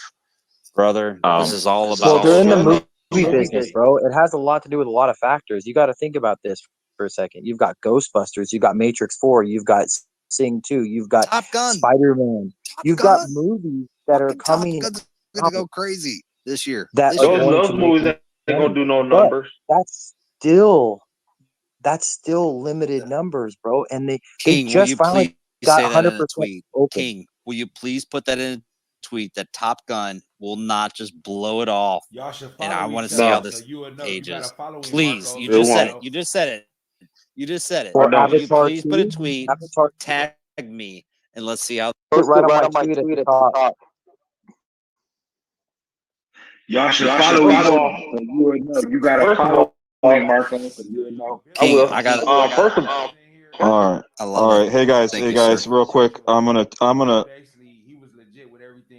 brother, this is all about. Well, they're in the movie business, bro. It has a lot to do with a lot of factors. You got to think about this for a second. You've got Ghostbusters, you've got Matrix 4, you've got Sing 2, you've got Top Gun, Spider-Man. You've got movies that are coming. Top Gun's gonna go crazy this year. That those movies ain't gonna do no numbers. That's still limited numbers, bro. And they just finally got 100% open. King, will you please put that in a tweet that Top Gun will not just blow it off? Y'all should and I want to other see how this ages. Please, you just said it. You just said it. You just said it. Or Will you please 2, put a tweet, Avatar, tag me, and let's see how. put right on my tweet at the top. Y'all should follow me. You would know. You gotta follow me, Marco. You would know. King, I got. First of all, all right. Hey guys, real quick. I'm gonna.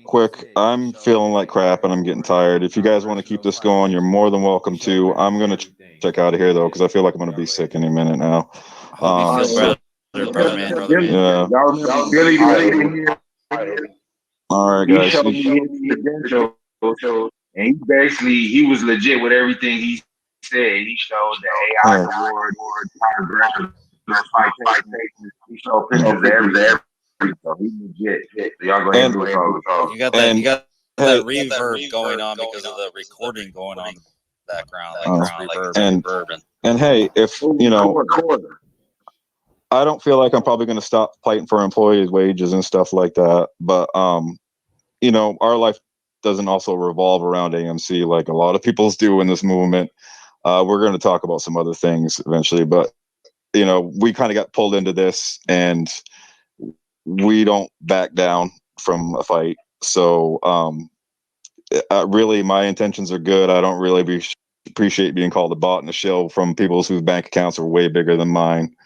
Quick, I'm feeling like crap and I'm getting tired. If you guys want to keep this going, you're more than welcome to. I'm gonna check out of here though, because I feel like I'm gonna be sick any minute now. Hope you feel better, man. Yeah. Y'all remember Billy here? All right, He guys. showed me his credentials, and he was legit with everything he said. He showed the AI award, photographer, fight takes. He showed pictures of everything. So he's legit. So y'all go ahead and do it. You got that. You got that reverb going on because of the recording going on in the background, like reverb. And hey, if you know, I don't feel like I'm probably going to stop fighting for employees' wages and stuff like that. But you know, our life doesn't also revolve around AMC like a lot of people's do in this movement. We're going to talk about some other things eventually, but you know, we kind of got pulled into this, and we don't back down from a fight. So really, my intentions are good. I don't really appreciate being called a bot and a shill from people whose bank accounts are way bigger than mine,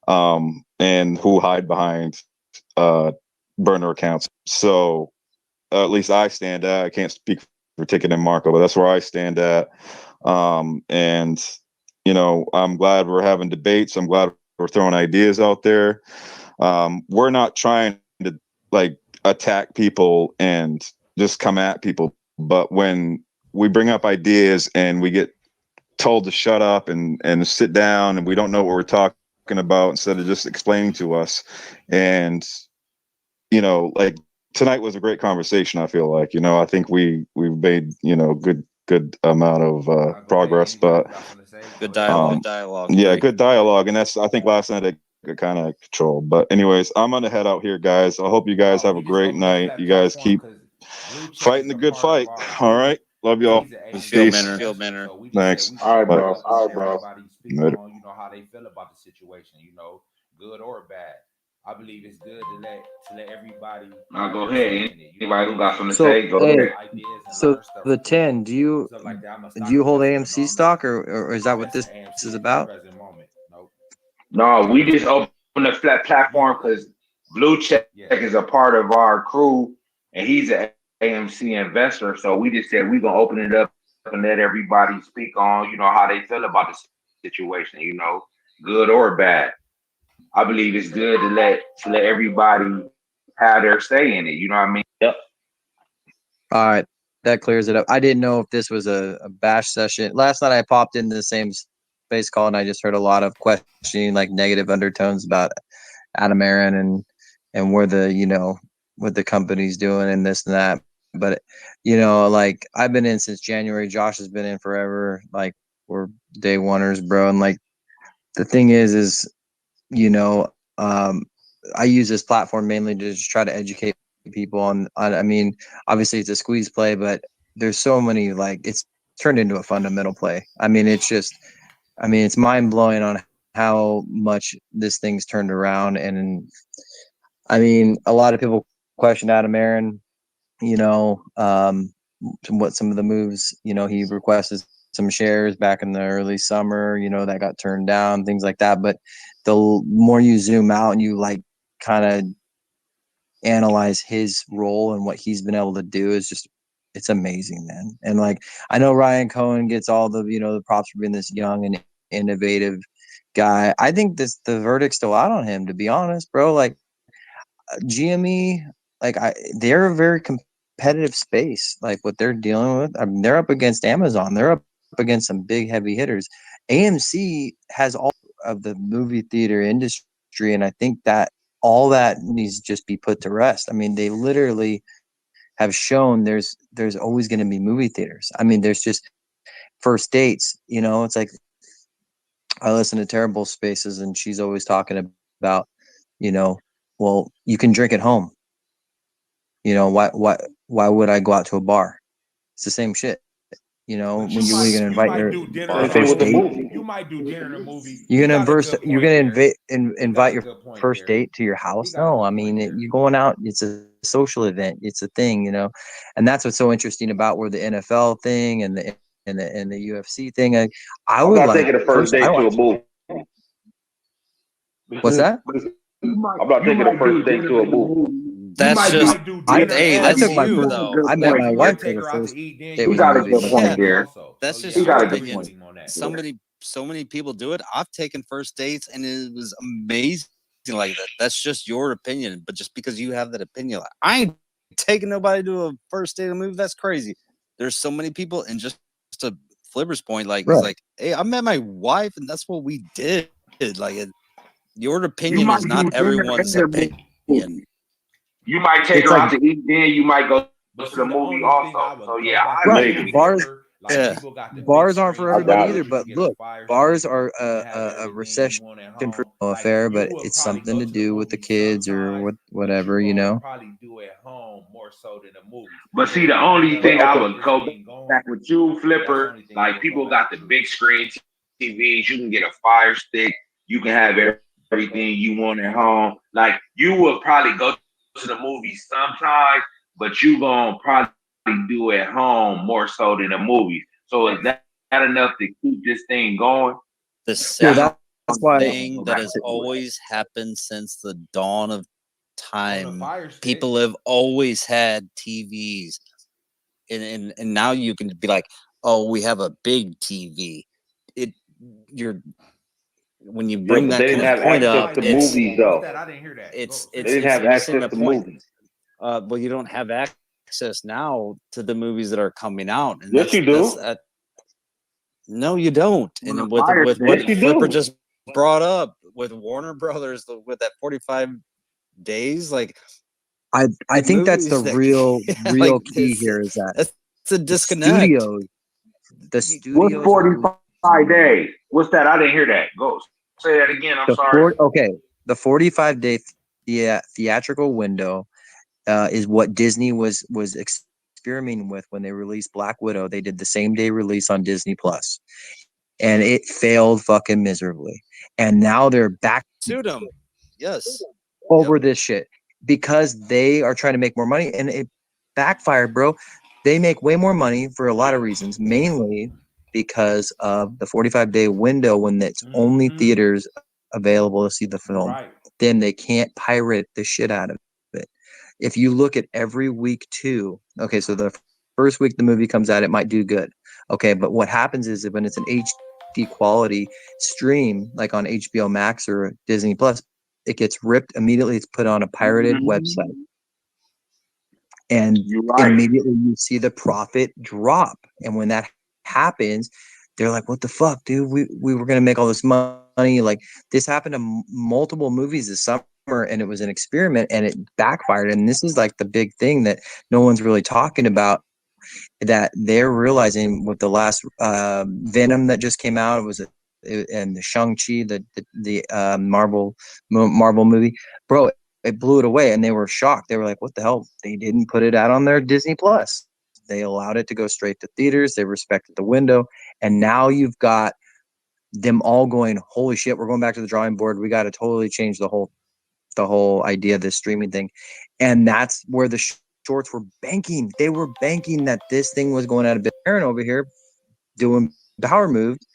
and who hide behind burner accounts. So at least I stand at. I can't speak for Ticket and Marco, but that's where I stand at. And you know, I'm glad we're having debates. I'm glad we're throwing ideas out there. We're not trying to like attack people and just come at people, but when we bring up ideas and we get told to shut up and sit down, and we don't know what we're talking about, instead of just explaining to us, and you know, like tonight was a great conversation. I feel like, you know, I think we've made, you know, good amount of progress, but good dialogue. Yeah, good dialogue, and that's, I think last night I kind of control. But anyways, I'm gonna head out here, guys. I hope you guys have a great night. You guys keep fighting the good fight. All right, love y'all. Peace. Thanks. All right, bro. All right, bro. You know how they feel about the situation. You know, good or bad. I believe it's good to let everybody. Now go ahead. Anybody who got something to say, go ahead. So the 10, do you hold AMC stock, or is that what this is about? No, we just opened a flat platform because Blue Check is a part of our crew, and he's an AMC investor. So we just said we're gonna open it up and let everybody speak on, you know, how they feel about the situation. You know, good or bad. I believe it's good to let everybody have their say in it. You know what I mean? Yep. All right, that clears it up. I didn't know if this was a bash session. Last night I popped into the same space call, and I just heard a lot of questioning, like negative undertones about Adam Aaron and where the, you know, what the company's doing and this and that. but you know, like I've been in since January. Josh has been in forever. Like we're day oneers, bro. And like the thing is you know, I use this platform mainly to just try to educate people on. I mean, obviously it's a squeeze play, but there's so many like it's turned into a fundamental play. I mean, it's just, I mean, it's mind blowing on how much this thing's turned around. And I mean, a lot of people question Adam Aaron, you know, what some of the moves, you know, he requested some shares back in the early summer, you know, that got turned down, things like that. But the more you zoom out and you like kind of analyze his role and what he's been able to do is just, it's amazing, man. And like, I know Ryan Cohen gets all the, you know, the props for being this young and innovative guy. I think the verdict's still out on him, to be honest, bro. Like GME, like they're a very competitive space. Like what they're dealing with, I mean, they're up against Amazon. They're up against some big heavy hitters. AMC has all of the movie theater industry, and I think that all that needs to just be put to rest. I mean, they literally have shown there's always going to be movie theaters. I mean, there's just first dates. You know, it's like I listen to Terrible Spaces, and she's always talking about, you know, well, you can drink at home. You know, why would I go out to a bar? It's the same shit. You know, when you're going to invite your first date, you might do dinner in a movie. you're going to invite your first date to your house. No, I mean, you're going out. It's a social event. It's a thing, you know, and that's what's so interesting about where the NFL thing and the UFC thing. I would like taking a first date to a movie. What's that? I'm not taking a first date to a movie. That's just I took my you, first, though. I met my wife for the first date. You got a good point there. That's just You your got a good opinion. point. So many people do it. I've taken first dates and it was amazing like that. That's just your opinion. But just because you have that opinion, like, I ain't taking nobody to a first date to move. That's crazy. There's so many people, and just to Flipper's point, like Right. he's like, hey, I met my wife and that's what we did. Like your opinion is not everyone's opinion. You might take her out to eat, then you might go to the movie also. So yeah, right. Bars aren't for everybody either. But look, bars are a recession-proof affair, but it's something to do with the kids or with whatever, you know. Probably do at home more so than a movie. But see, the only thing I would go back with you, Flipper, like people got the big screen TVs. You can get a Fire Stick. You can have everything you want at home. Like you will probably go to the movies sometimes, but you gonna probably do at home more so than the movies. So is that enough to keep this thing going? The same thing that has always happened since the dawn of time. People have always had TVs, and now you can be like, oh, we have a big TV. When you bring that kind of point up, to movies though. I didn't hear that. They didn't have access to movies. Well, you don't have access now to the movies that are coming out. And yes, you do. No, you don't. And with what Flipper just brought up with Warner Brothers, with that 45 days, like I think that's the real like, key here is that it's a disconnect. The studios. What's 45 days? What's that? I didn't hear that. Go say that again. I'm sorry. The 45-day theatrical window is what Disney was experimenting with when they released Black Widow. They did the same day release on Disney Plus, and it failed fucking miserably. And now they're back sued them, over this shit because they are trying to make more money, and it backfired, bro. They make way more money for a lot of reasons, mainly because of the 45-day window when it's only theaters available to see the film. Right. Then they can't pirate the shit out of it. If you look at every week too, okay, so the first week the movie comes out, it might do good. Okay, but what happens is that when it's an HD quality stream, like on HBO Max or Disney Plus, it gets ripped immediately. It's put on a pirated website. And immediately you see the profit drop. And when that happens, they're like, what the fuck, dude? We were going to make all this money. Like this happened to multiple movies this summer. and it was an experiment and it backfired. And this is like the big thing that no one's really talking about, that they're realizing with the last Venom that just came out. And the Shang-Chi, the Marvel movie, bro, it blew it away, and they were shocked. They were like, what the hell? They didn't put it out on their Disney Plus. They allowed it to go straight to theaters. They respected the window. And now you've got them all going, holy shit, we're going back to the drawing board. We got to totally change the whole idea of this streaming thing. And that's where the shorts were banking. They were banking that this thing was going out of business. Aaron over here doing power moves.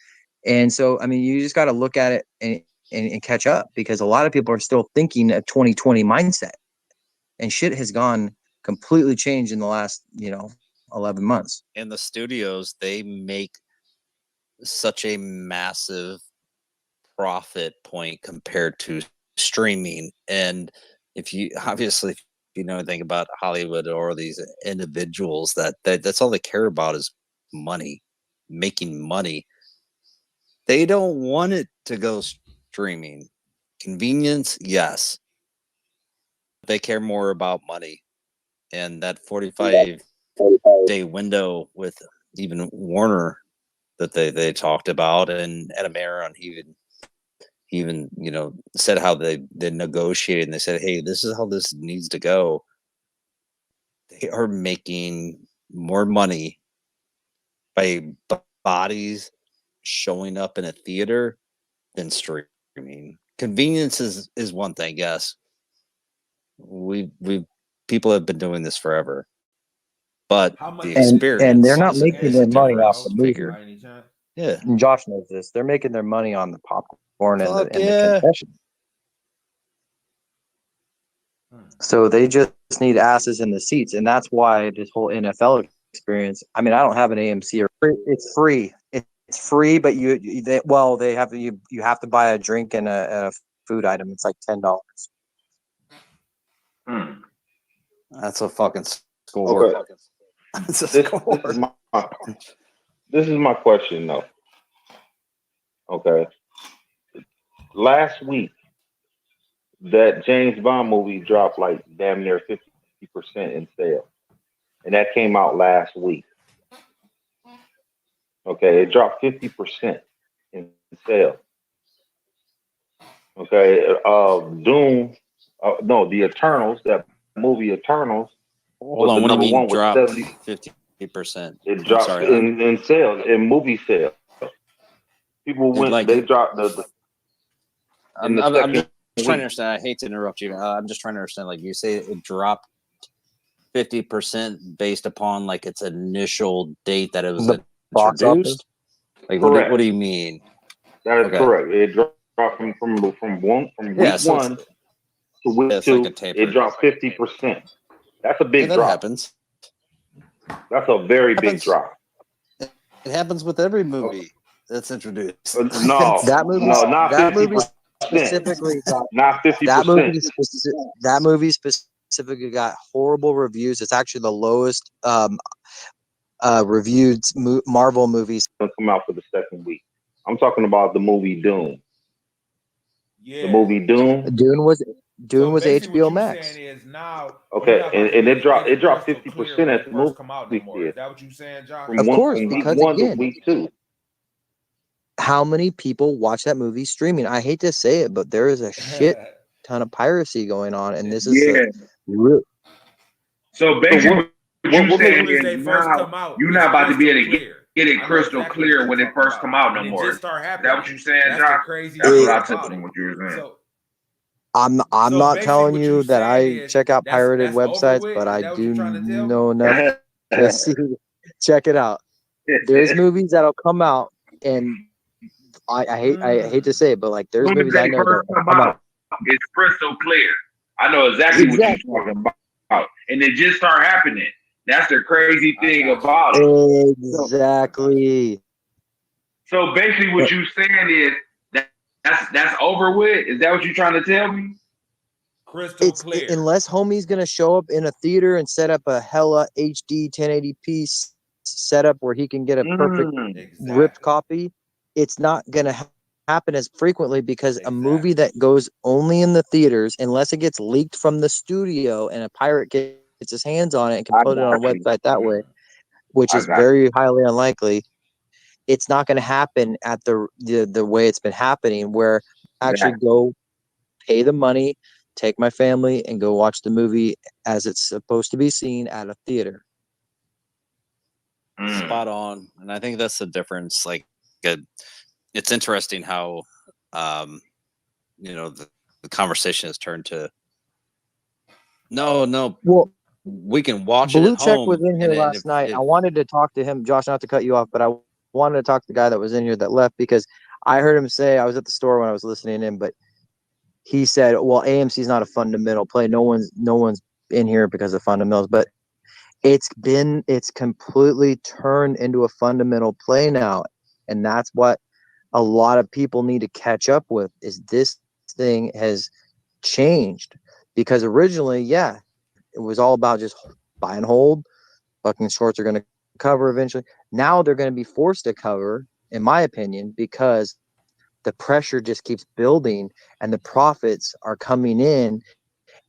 And so, I mean, you just got to look at it and catch up, because a lot of people are still thinking a 2020 mindset, and shit has gone completely changed in the last, 11 months. And the studios, they make such a massive profit point compared to streaming. And if you know anything about Hollywood or these individuals, that's all they care about is money, making money. They don't want it to go streaming. Convenience, yes. They care more about money. And that 45-day window with even Warner that they talked about, and Adam Aaron, he even said how they negotiated, and they said, hey, this is how this needs to go. They are making more money by bodies showing up in a theater than streaming. Convenience is one thing, yes. People have been doing this forever, but the experience, and they're not making their money off the movie. Yeah, and Josh knows this. They're making their money on the popcorn and the concession. So they just need asses in the seats, and that's why this whole NFL experience. I mean, I don't have an AMC, or it's free. It's free, but you have to buy a drink and a food item. It's like $10. That's a fucking score. Okay. This is my question, though. Okay. Last week, that James Bond movie dropped like damn near 50% in sales. And that came out last week. Okay, it dropped 50% in sales. Okay, Doom, the Eternals, that movie Eternals. Hold on, what do you mean dropped 50%? It dropped in sales, in movie sales. People went, they dropped I'm just trying to understand. I hate to interrupt you. I'm just trying to understand. Like you say, it dropped 50% based upon like its initial date that it was introduced. Like what do you mean? That is correct. It dropped from week one to week two. Like it dropped 50%. That's a big drop. That happens. That's a very big drop. It happens with every movie that's introduced. No, that movie. No, not that 50%. movie specifically. Not 50%. That movie specifically got horrible reviews. It's actually the lowest reviewed Marvel movies. Come out for the second week. I'm talking about the movie Doom. Yeah. The movie Doom. Dune was HBO Max. Okay, and it dropped 50% at the movie. Is that what you saying, John? Of course, from because week 1 again, to week 2. How many people watch that movie streaming? I hate to say it, but there is a shit ton of piracy going on, and this is So basically, what you're saying is now you're not about to be able to get it crystal clear when it first come out no more. Is that what you're saying, John? That's what I took from what you were saying. I'm not telling you that I check out pirated websites, but I do know enough to see. Check it out. There's movies that'll come out, and I hate to say it, but like there's movies I know that come out. It's crystal clear. I know exactly what you're talking about, and it just start happening. That's the crazy thing about it. Exactly. So basically, what you're saying is that's over with. Is that what you're trying to tell me? Crystal clear. Unless homie's gonna show up in a theater and set up a hella HD 1080p setup where he can get a perfect ripped copy, it's not gonna happen as frequently because a movie that goes only in the theaters, unless it gets leaked from the studio and a pirate gets his hands on it and can put it on a website that way, which is very highly unlikely, it's not going to happen at the way it's been happening, where I actually go pay the money, take my family, and go watch the movie as it's supposed to be seen at a theater. Spot on. And I think that's the difference. Like, it's interesting how, the conversation has turned to, no, well, we can watch Blue it at Check home. was in here last night. I wanted to talk to him, Josh, not to cut you off, but I wanted to talk to the guy that was in here that left, because I heard him say, I was at the store when I was listening in, but he said, well, AMC is not a fundamental play. No one's in here because of fundamentals, but it's completely turned into a fundamental play now. And that's what a lot of people need to catch up with, is this thing has changed. Because originally, yeah, it was all about just buy and hold. Fucking shorts are going to cover eventually. Now they're going to be forced to cover, in my opinion, because the pressure just keeps building and the profits are coming in,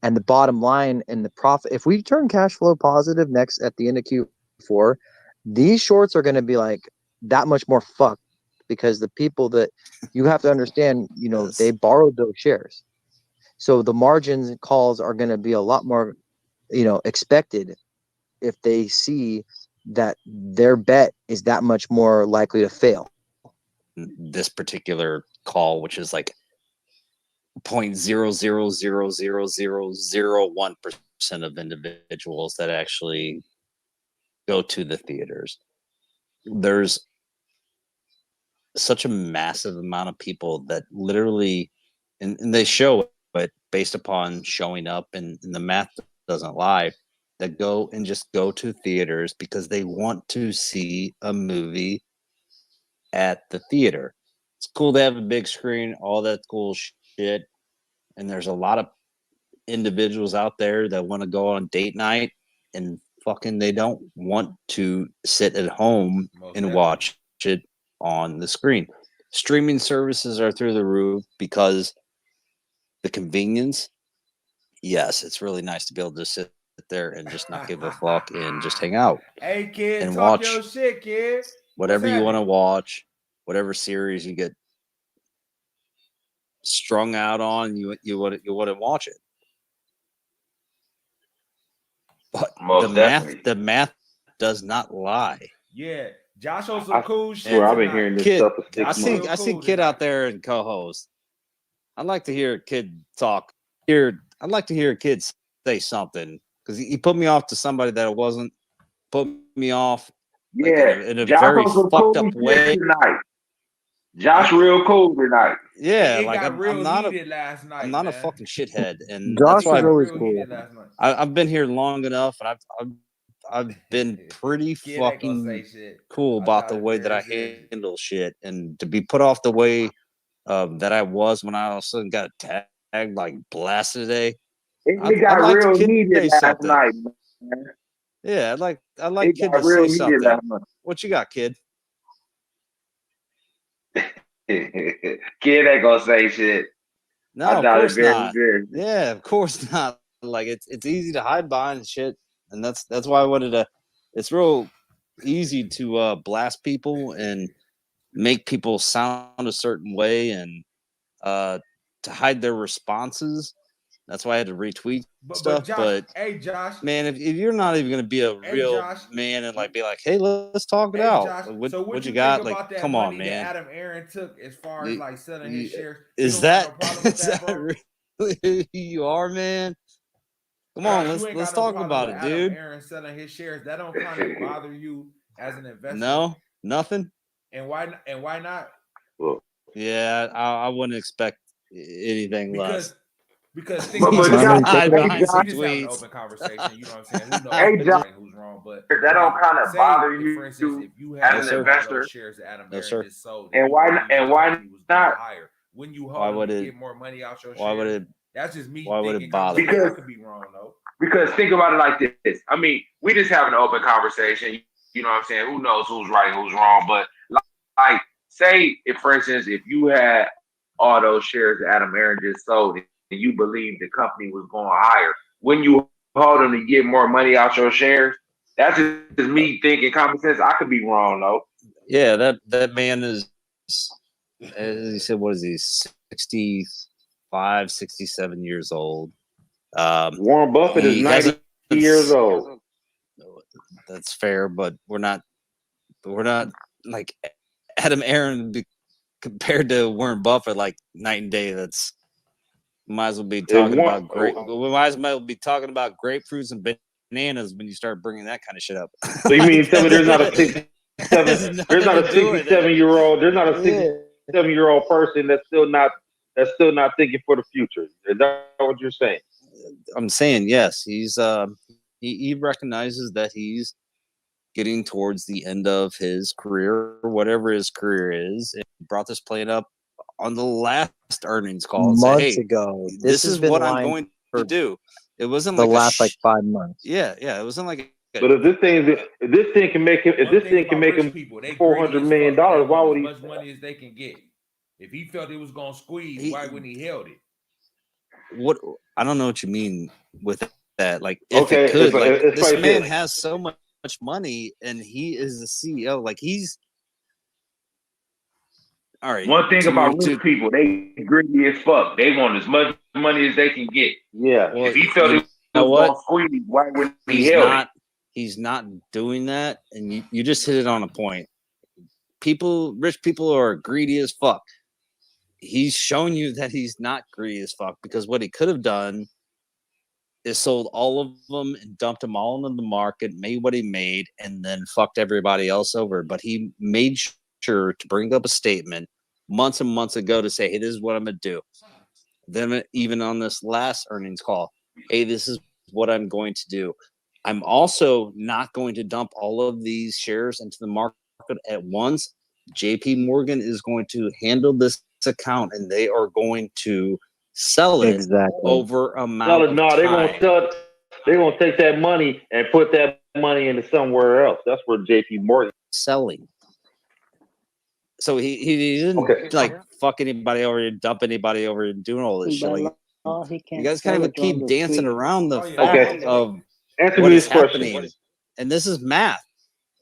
and the bottom line and the profit. If we turn cash flow positive at the end of Q4, these shorts are going to be like that much more fucked, because the people that you have to understand, they borrowed those shares. So the margins and calls are going to be a lot more, expected, if they see that their bet is that much more likely to fail. This particular call, which is like 0.0000001% of individuals that actually go to the theaters. There's such a massive amount of people that literally, and they show it based upon showing up, and the math doesn't lie, that go to theaters because they want to see a movie at the theater. It's cool to have a big screen, all that cool shit. And there's a lot of individuals out there that want to go on date night, and fucking they don't want to sit at home and watch it on the screen. Streaming services are through the roof because the convenience. Yes, it's really nice to be able to sit there and just not give a fuck and just hang out. Hey kid, and talk watch your shit, kid. whatever you want to watch, whatever series you get strung out on, you want to watch it. But the math does not lie. Yeah, Josh on some cool shit. I've been hearing this stuff for 6 months. I see Kid out there and co-host. I'd like to hear a kid talk. I'd like to hear a kid say something, because he put me off to somebody that wasn't. Put me off. In a very fucked up way. Tonight. Josh real cool tonight. Yeah, like I'm not a fucking shithead, and Josh that's why is always cool. I've been here long enough, and I've been pretty fucking cool about the way that I handle shit, and to be put off the way that I was when I all of a sudden got tagged like blasted today. It got real heated last night, man. Yeah, I'd like Kid to say something. What you got, Kid? Kid ain't gonna say shit. No, of course not. Yeah, of course not. Like it's easy to hide behind shit, and that's why I wanted to. It's real easy to blast people and make people sound a certain way, and to hide their responses. That's why I had to retweet stuff. But hey, Josh, man, if you're not even going to be a real man and like be like, hey, let's talk it out. Josh, what you got? Like, come on, man. That Adam Aaron took as far as like selling his shares. Is that really who you are, man? Come on, let's talk about it, dude. Adam Aaron selling his shares, that don't kind of bother you as an investor? No, nothing. And why not? Well, yeah, I wouldn't expect anything less. Because think about it. We just have an open conversation. You know what I'm saying? Who knows who's right, who's wrong? But that don't kind of bother you. For instance, if you have as an investor, shares that Adam Aaron just sold, and why not? Higher. When you hold them, get more money out your shares. That's just me. Why would it bother? Because I could be wrong though. Because think about it like this. I mean, we just have an open conversation. You know what I'm saying? Who knows who's right and who's wrong? But like, say if, for instance, if you had all those shares that Adam Aaron just sold and you believe the company was going higher, wouldn't you hold them to get more money out your shares? That's just me thinking common sense. I could be wrong though. Yeah, that man is, as he said, what is he, 65, 67 years old. Warren Buffett is 90 years old. That's fair, but we're not like Adam Aaron compared to Warren Buffett, like night and day. That's might as well be talking about we might as well be talking about grapefruits and bananas when you start bringing that kind of shit up. So you mean tell me there's not a 67-year-old person that's still not thinking for the future? Is that what you're saying? I'm saying yes. He's he recognizes that he's getting towards the end of his career, whatever his career is, and brought this plan up on the last earnings call and months said, "Hey, ago. this is what I'm going to do." It wasn't the like last like 5 months. Yeah, it wasn't like. But if this thing can make him $400 million, why would he? As much money as they can get. If he felt it was gonna squeeze, why wouldn't he held it? What I don't know what you mean with that. Like, if it could, this man has so much money, and he is the CEO. Like, he's all right. One thing about rich people, they greedy as fuck. They want as much money as they can get. Yeah. If he felt it was going to squeeze, why wouldn't he held it? He's not doing that, and you just hit it on a point. Rich people are greedy as fuck. He's shown you that he's not greedy as fuck, because what he could have done is sold all of them and dumped them all into the market, made what he made, and then fucked everybody else over. But he made sure to bring up a statement months and months ago to say, "Hey, this is what I'm gonna do." Then even on this last earnings call, "Hey, this is what I'm going to do. I'm also not going to dump all of these shares into the market at once. JP Morgan is going to handle this account, and they are going to sell it over amount of time." They're going to sell it. They're going to take that money and put that money into somewhere else. That's where JP Morgan selling. So he didn't like fuck anybody over and dump anybody over and doing all this shit. Like, you guys kind of keep dancing around the fact of what is happening, and this is math.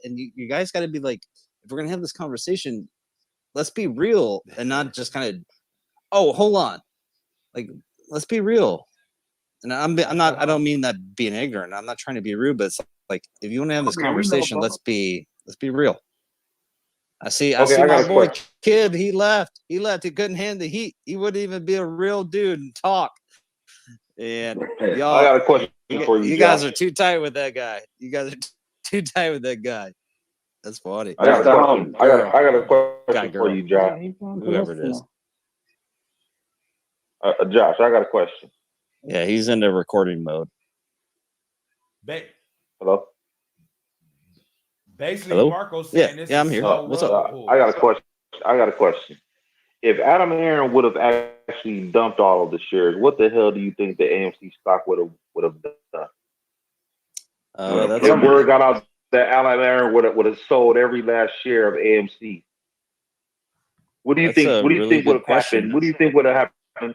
And you guys got to be like, if we're gonna have this conversation, let's be real and not just kind of, oh, hold on, like, let's be real. And I don't mean that being ignorant. I'm not trying to be rude, but it's like, if you want to have this conversation, let's be real. I see my boy Kid. He left. He couldn't handle the heat. He wouldn't even be a real dude and talk. And y'all, I got a question for you. You guys are too tight with that guy. You guys are too tight with that guy. That's funny. I got a question for you, Josh. Whoever it is. Josh, I got a question. Yeah, he's in the recording mode. Hello? Basically, hello? Marco's saying this. Yeah, I'm here. What's up? I got a question. If Adam Aaron would have actually dumped all of the shares, what the hell do you think the AMC stock would have done? If word got out that Adam Aaron would have sold every last share of AMC, what do you think? What do you think would have happened? What do you think would have happened?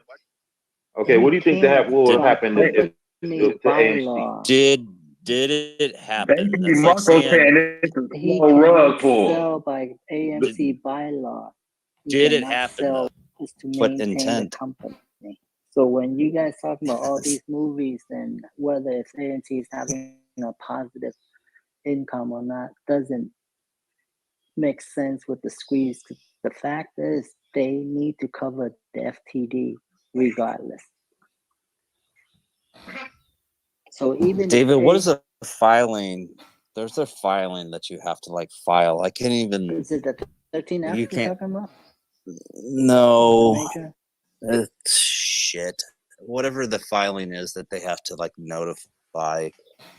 Okay, what do you think would have happened if AMC? Did it happen? Basically, Marco's saying this is he a rug can pull. sell by AMC bylaw. Did it happen? Is to What maintain intent? the company. So when you guys talk about all these movies and whether if AMC is having a positive income or not doesn't make sense with the squeeze. The fact is they need to cover the FTD regardless. So even David, what is a filing? There's a filing that you have to like file. I can't even. Is it the 13F you you're can't. talking about? No. Shit. Whatever the filing is that they have to like notify.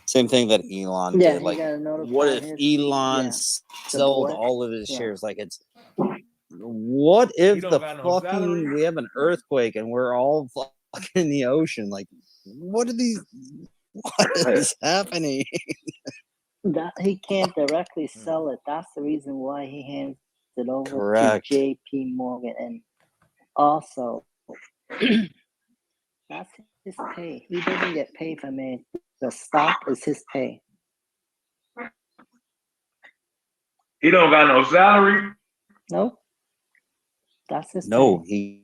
Same thing that Elon did. Like, what if Elon sold all of his shares? Like, it's. What if the fucking we have an earthquake and we're all fucking in the ocean? Like, what are these? What is happening? That he can't directly sell it. That's the reason why he hands it over Correct. to JP Morgan. And also, that's his pay. He doesn't get paid from it. The stock is his pay. He don't got no salary. No, that's his No, pay.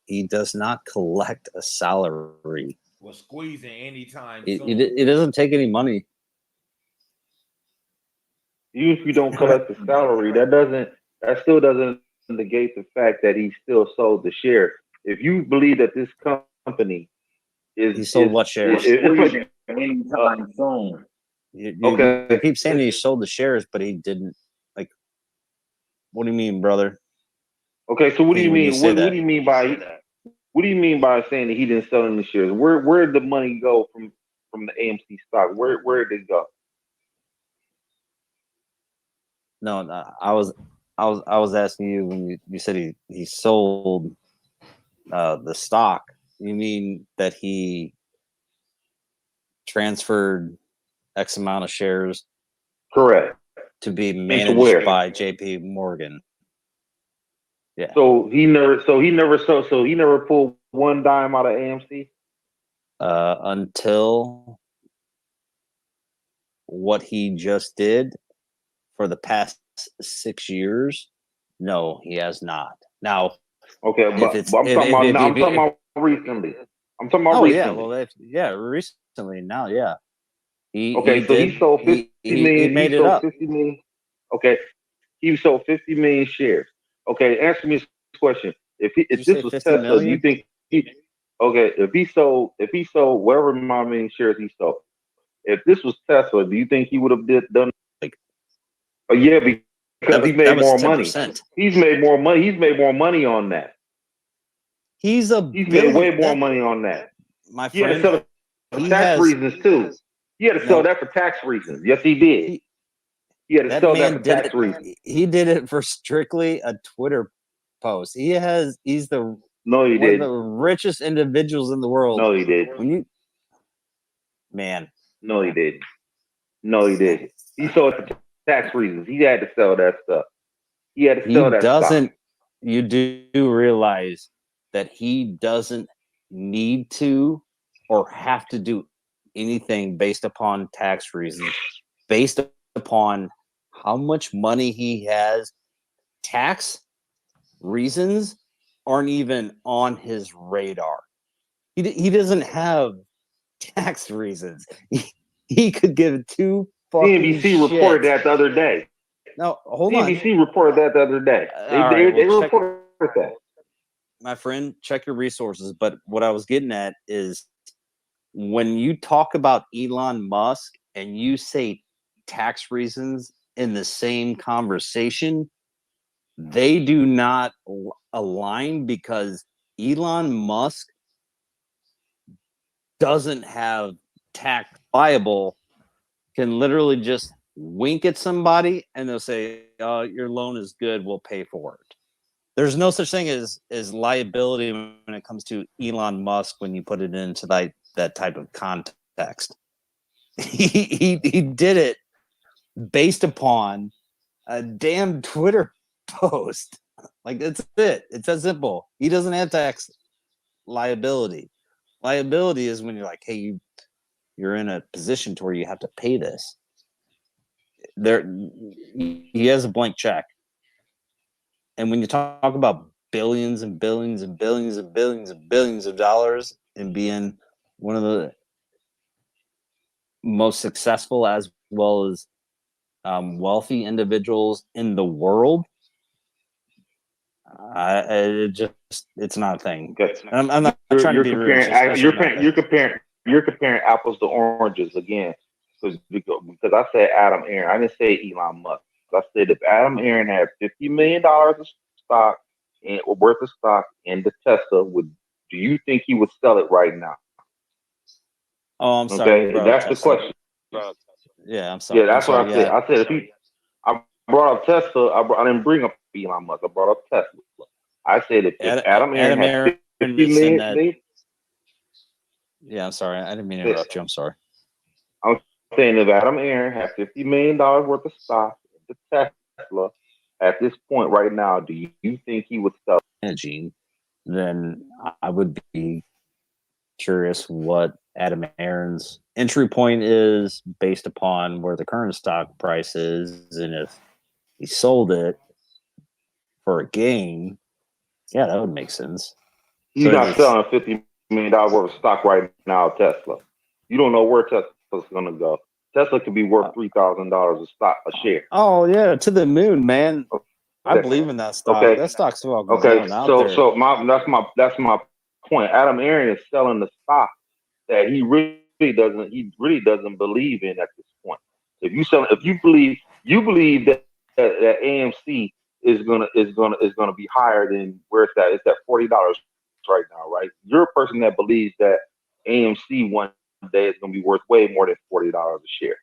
he does not collect a salary. Was squeezing anytime It, soon. it doesn't take any money. Even if you don't collect the salary, that still doesn't negate the fact that he still sold the share. If you believe that this company is, He sold what shares? it's like anytime soon. You keep saying he sold the shares, but he didn't. Like, what do you mean, brother? Okay, so what do you When you mean? say What that. do you mean by saying that he didn't sell any shares? Where did the money go from the AMC stock? Where did it go? No, I was asking you when you said he sold the stock. You mean that he transferred X amount of shares? Correct. To be Into managed where? by JP Morgan. Yeah. So he never pulled one dime out of AMC? Until what he just did for the past 6 years, no, he has not. Now, okay, but I'm talking about recently. I'm talking about recently. Yeah, recently. Now, yeah. He sold 50 million. He made he it sold up. 50 million. Okay, he sold 50 million shares. Okay, answer me this question: if this was Tesla, do you think if he sold whatever amount of million shares he sold, if this was Tesla, do you think he would have done? Yeah, because he made more money. He's made more money. He's made more money on that. He's made way more money on that. My friend, he had to sell it for tax reasons too. He had to sell that for tax reasons. Yes, he did. He had to sell that for tax reasons. He did it for strictly a Twitter post. He's the one of the richest individuals in the world. No, he didn't. No, he didn't. No, he didn't. He sold it for tax reasons. He had to sell that stuff. He had to sell that stock. You do realize that he doesn't need to or have to do anything based upon tax reasons, based upon how much money he has. Tax reasons aren't even on his radar. He doesn't have tax reasons. He could give two fucking CNBC reported that the other day. No, hold on. CNBC reported that the other day. They reported that. My friend, check your resources. But what I was getting at is when you talk about Elon Musk and you say tax reasons in the same conversation, they do not align because Elon Musk doesn't have tax liable, can literally just wink at somebody and they'll say, your loan is good, we'll pay for it. There's no such thing as liability when it comes to Elon Musk when you put it into that type of context. He did it based upon a damn Twitter post. Like, that's it. It's that simple. He doesn't have tax liability. Liability is when you're like, hey, you're in a position to where you have to pay this. He has a blank check. And when you talk about billions and billions and billions and billions and billions of dollars and being one of the most successful as well as wealthy individuals in the world, it's not a thing. I'm not trying to be rude. You're comparing apples to oranges again, because I said Adam Aaron. I didn't say Elon Musk. I said if Adam Aaron had $50 million of stock or worth of stock in the Tesla, do you think he would sell it right now? Oh, I'm sorry. Okay, that's the question. Yeah, I'm sorry. Yeah, that's what I said. I said I brought up Tesla. I didn't bring up Elon Musk. I brought up Tesla. I said if Adam Aaron had 50 million. Yeah, I'm sorry. I didn't mean to interrupt you. I'm sorry. I'm saying if Adam Aaron had $50 million worth of stock in the Tesla, at this point right now, do you think he would sell? Managing, then I would be curious what Adam Aaron's entry point is based upon where the current stock price is, and if he sold it for a gain, yeah, that would make sense. He's not selling $50 million worth of stock right now, Tesla. You don't know where Tesla's going to go. Tesla could be worth $3,000 a stock a share. Oh yeah, to the moon, man. I believe in that stock. Okay. That stock's well Okay, out so there. that's my point. Adam Aaron is selling the stock that he really doesn't believe in at this point. If you believe that AMC is gonna be higher than where it's at. It's at $40 right now, right? You're a person that believes that AMC one day is gonna be worth way more than $40 a share.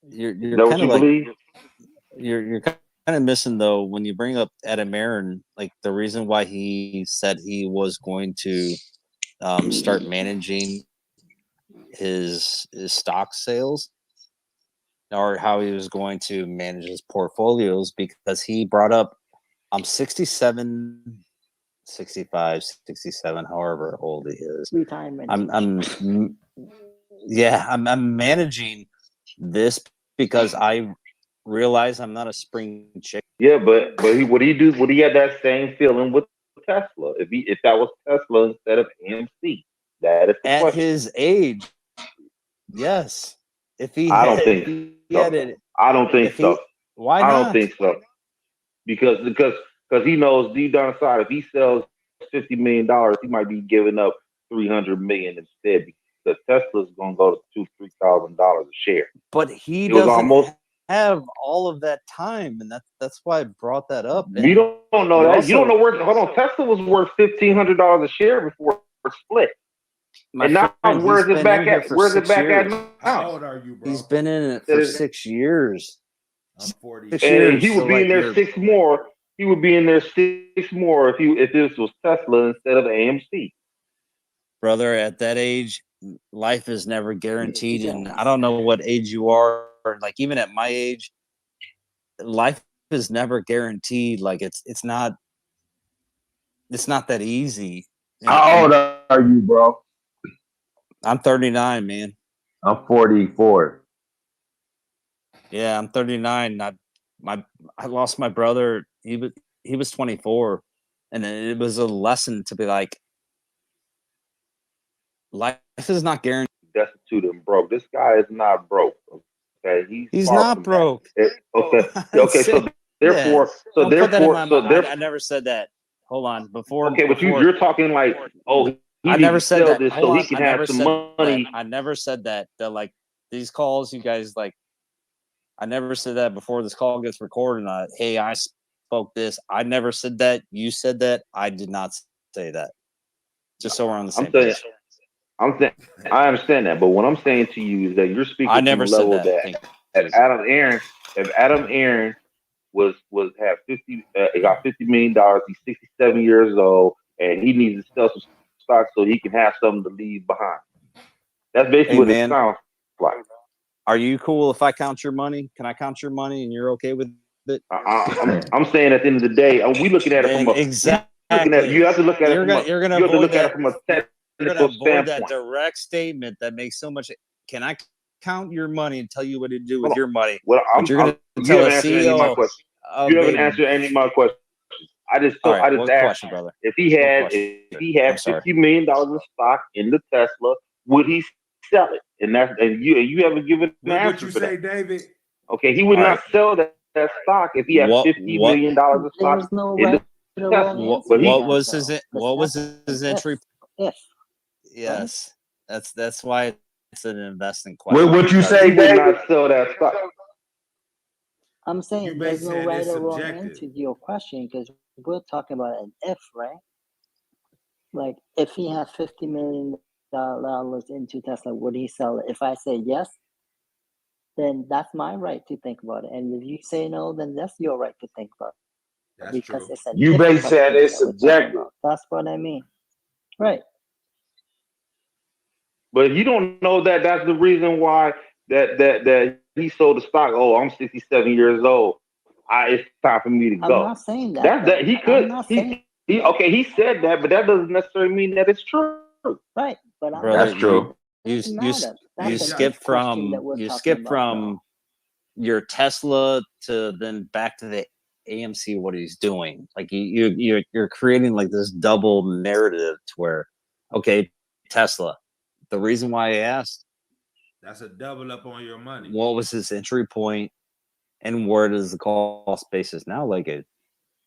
You're that kind what you of like believe? you're kind of missing though when you bring up Adam Aaron. Like the reason why he said he was going to start managing his stock sales, or how he was going to manage his portfolios, because he brought up, I'm 67, 65, 67, however old he is. Retirement. I'm managing this because I realize I'm not a spring chicken. Yeah, but would he have that same feeling with Tesla if that was Tesla instead of AMC? That is the At question. his age, yes. If he I had, don't think so. I don't think so. Why I not? don't think so. Because he knows deep down inside if he sells $50 million, he might be giving up $300 million instead, because Tesla's gonna go to $2,000-$3,000 a share. But he It was doesn't almost have all of that time, and that's why I brought that up. we don't know that. You don't know where. Hold on, Tesla was worth $1,500 a share before it split. And now where's it back at? Where's it back at now? How old are you, bro? He's been in it for 6 years. I'm 40. 6 And years. he would be in there 6 more. He would be in there 6 more if this was Tesla instead of AMC. Brother, at that age, life is never guaranteed, and I don't know what age you are. Like even at my age, life is never guaranteed. Like it's not that easy. How old are you, bro? I'm 39, man. I'm 44. Yeah, I'm 39. I lost my brother. He was 24, and it was a lesson to be like, life is not guaranteed. Destitute and broke. This guy is not broke. Okay, he's not broke. Okay. So therefore, I never said that. Hold on. Before. Okay, but you're talking like, oh, I never said that. This so he can have some money. I never said that. That like these calls, you guys like. I never said that before this call gets recorded. Hey, I spoke this. I never said that. You said that. I did not say that. Just so we're on the same page. I understand that, but what I'm saying to you is that you're speaking I never from the level said that if Adam Aaron was have 50, he got $50 million. He's 67 years old, and he needs to sell some stock so he can have something to leave behind. That's basically what it sounds like. Are you cool if I count your money? Can I count your money and you're okay with it? I'm saying at the end of the day, we looking at it from you have to look at it from a technical standpoint. That direct statement that makes so much. Can I count your money and tell you what to do with your money? Well, you're going to tell a CEO. You haven't answered any of my questions. I just asked, brother. If he had $50 million of stock in the Tesla, would he sell it? And you haven't given an answer. What you say, David? Okay, he would not sell that stock if he had $50 million of stock in the Tesla. What was his entry? Yes, that's why it's an investing question. What you say, David? He would not sell that stock. I'm saying there's no right or wrong answer to your question, because we're talking about an if, right? Like if he had $50 million into Tesla, would he sell it? If I say yes, then that's my right to think about it. And if you say no, then that's your right to think about it. That's because true. It's an you basically said it's subjective. That's what I mean. Right. But you don't know that that's the reason why that he sold the stock. Oh, I'm 67 years old. it's time for me to I'm go. not saying that. That's that he I'm could not saying he okay, he said that, but that doesn't necessarily mean that it's true. right, but I'm Brother, That's true. you doesn't you matter. you That's a skip if question that from we're you talking skip about, from your Tesla to then back to the AMC. What he's doing, like you're creating like this double narrative to where, okay, Tesla. The reason why I asked, That's a double up on your money. what was his entry point, and where does the cost basis now? Like it,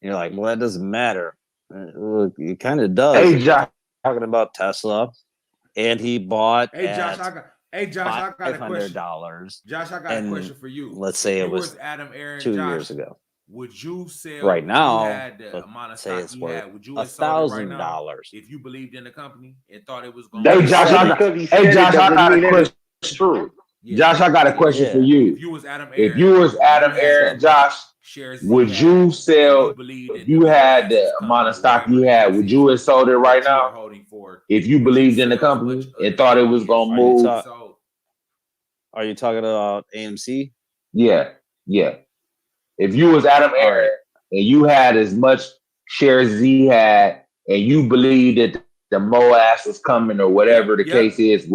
you're like, well, that doesn't matter. Look, it kind of does. Hey, Josh. Talking about Tesla, and he bought Hey Josh, at I got a question. $500. Josh, I got a And question for you. let's say If it you was Adam Aaron 2 Josh, years ago. would you sell Right if now, you had the amount of let's say stock it's you worth had? Would you have sold it right now $1,000. if you believed in the company and thought it was going to Hey, go Josh, up? I got, hey, Josh, I got a question. True. Yeah. Josh, I got a question for Yeah. you. If you was Adam If Aaron, you was Adam you had Aaron, as much Josh, shares as would he you had, sell and believed if in you the had the Molasses amount of Company, stock whatever you the had? case Would is, you have sold it right that you were now holding for? if you Would you believed in the sell as much company of and the thought it company was as gonna Are you move? talking? sold? Are you talking about AMC? Yeah, yeah. If you was Adam All Aaron right. and you had as much shares as he had, and you believed that the Moash was coming or whatever the Yep, case is,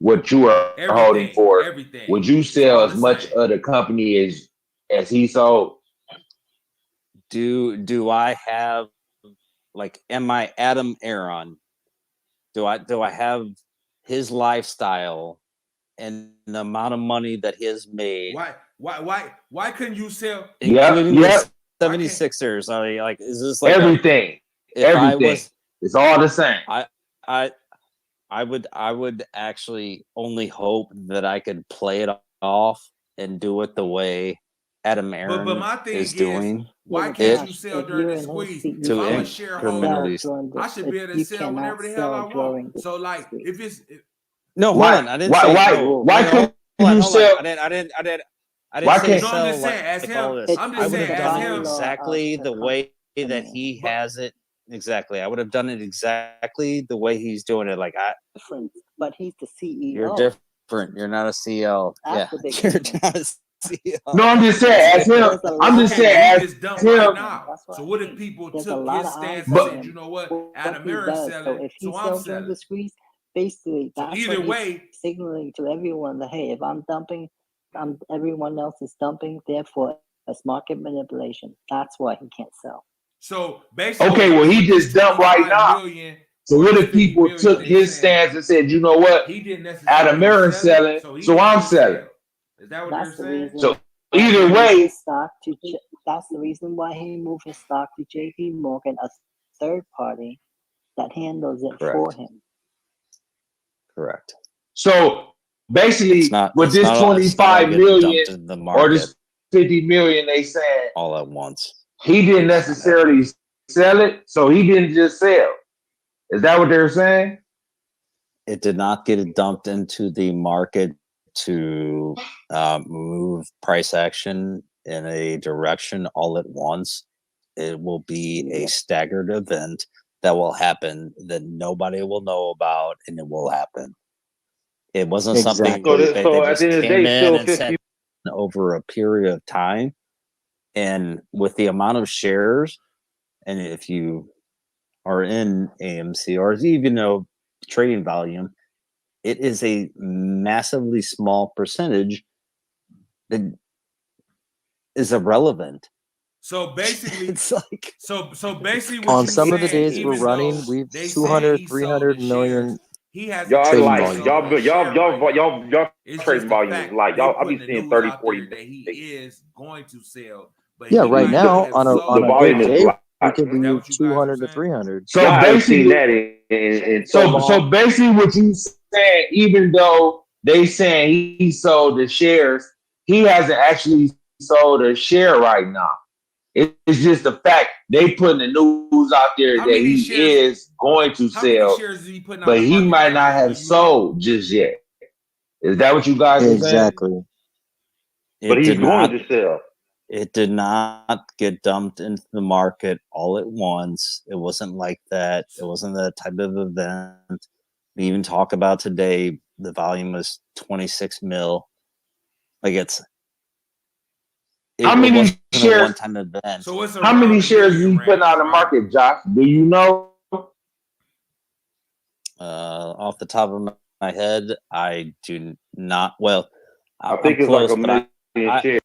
what you are holding for, everything. would you It's sell all as the much same. of the company as he sold? Do I have, like, am I Adam Aaron? Do I have his lifestyle and the amount of money that he has made, Why couldn't you sell? Yep, including the yep. 76ers? I mean, like, is this like Everything, if I everything. was It's all the same. I would actually only hope that I could play it off and do it the way Adam But Aaron my thing is doing. why Yeah, can't Josh, you sell if during you're the in squeeze? OC, If you To I'm a can't shareholder, sell during I the. should be able to You sell cannot whenever the hell I sell during want. the So like, squeeze. if it's No, hold Why? on. I didn't say no. Why Wait, couldn't hold you on. sell? I didn't Why say can't? no, I'm sell just saying, as like him, all this. I'm I just would saying, have as done it him. exactly the way that company. he has it. Exactly. I would have done it exactly the way he's doing it. Like Different, but he's the CEO. you're different. You're not a CEO. That's the Yeah. big You're difference. not a CEO. No, I'm just saying, as him. There's a I'm lot just of Okay, but saying, he as just dumped him. right now. That's what So I what if mean. people There's a took lot his of eyes stance on and said, him. you know what, What Adam he Aaron's does. So selling, if he so I'm sells during selling. the squeeze, basically So that's either what way, he's signaling to everyone that hey, if I'm dumping, everyone else is dumping. Therefore, it's market manipulation. That's why he can't sell. so basically, Okay, well, he just dumped right now. So or what this if people 50 million took they his saying stance and said, you know what, he didn't Adam necessarily Aaron's sell selling, it, so he so needed I'm to selling. sell. Is that what That's they're the saying? reason. So why either he moved way, his stock to. That's the reason why he moved his stock to J.P. Morgan, a third party that handles it for Correct. him. Correct. so basically, It's not. with It's this not. It's not 25 gonna get million dumped in the or market this 50 million, they said all at once. he didn't necessarily sell it, so he didn't just sell. Is that what they're saying? It did not get dumped into the market to move price action in a direction all at once. It will be a staggered event that will happen that nobody will know about, and it will happen. It wasn't something Exactly. they So at just the end of the came day, in still and 50. said over a period of time. And with the amount of shares, and if you are in AMC or even though trading volume, it is a massively small percentage that is irrelevant. So basically, It's like so basically, what On you some of the saying, days we're even running, though we've they 200, saying he sold 300 his million shares, he hasn't Y'all trading like actually volume. sold his share right now. y'all It's trading just the volume is fact like they y'all. I be putting the seeing news 30, out 40 there that he is going to sell, but Yeah, he right might not now have on sold a it good volume is all. day, we like. could Is that be what you guys are 200 to saying? 300. So Y'all haven't seen basically, that in so long. so basically, what you saying, even though they saying he sold the shares, he hasn't actually sold a share right now. It's just the fact they putting the news out there How that many he shares? is going to How many sell, shares is he putting out but in the he market might right not now? Do have you know? sold just yet. Is that what you guys are saying? Exactly. But it he's did going not. to sell. It did not get dumped into the market all at once. It wasn't like that. It wasn't that type of event. We even talk about today. The volume was 26 mil. Like How many wasn't a shares? one-time event. So it's How many around shares is $1 he million putting out range, in the right? market, Josh? Do you know? Off the top of my head, I do not. Well, I I'm think it's close, like a but million shares.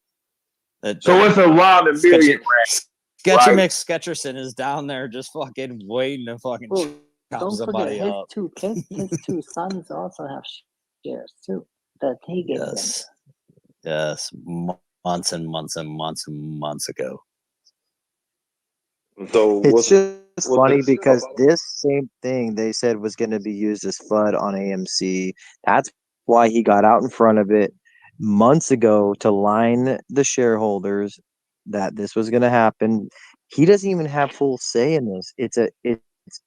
So it's around $1 million range, Sketchy right? Sketcherson is down there just fucking waiting to fucking Well, chop don't forget somebody his up. two sons also have shares too that he gives them. Yes, yes, months and months and months and months ago. So It's just what's funny this because about? this same thing they said was going to be used as FUD on AMC. That's why he got out in front of it months ago to line the shareholders that this was going to happen. He doesn't even have full say in this. It's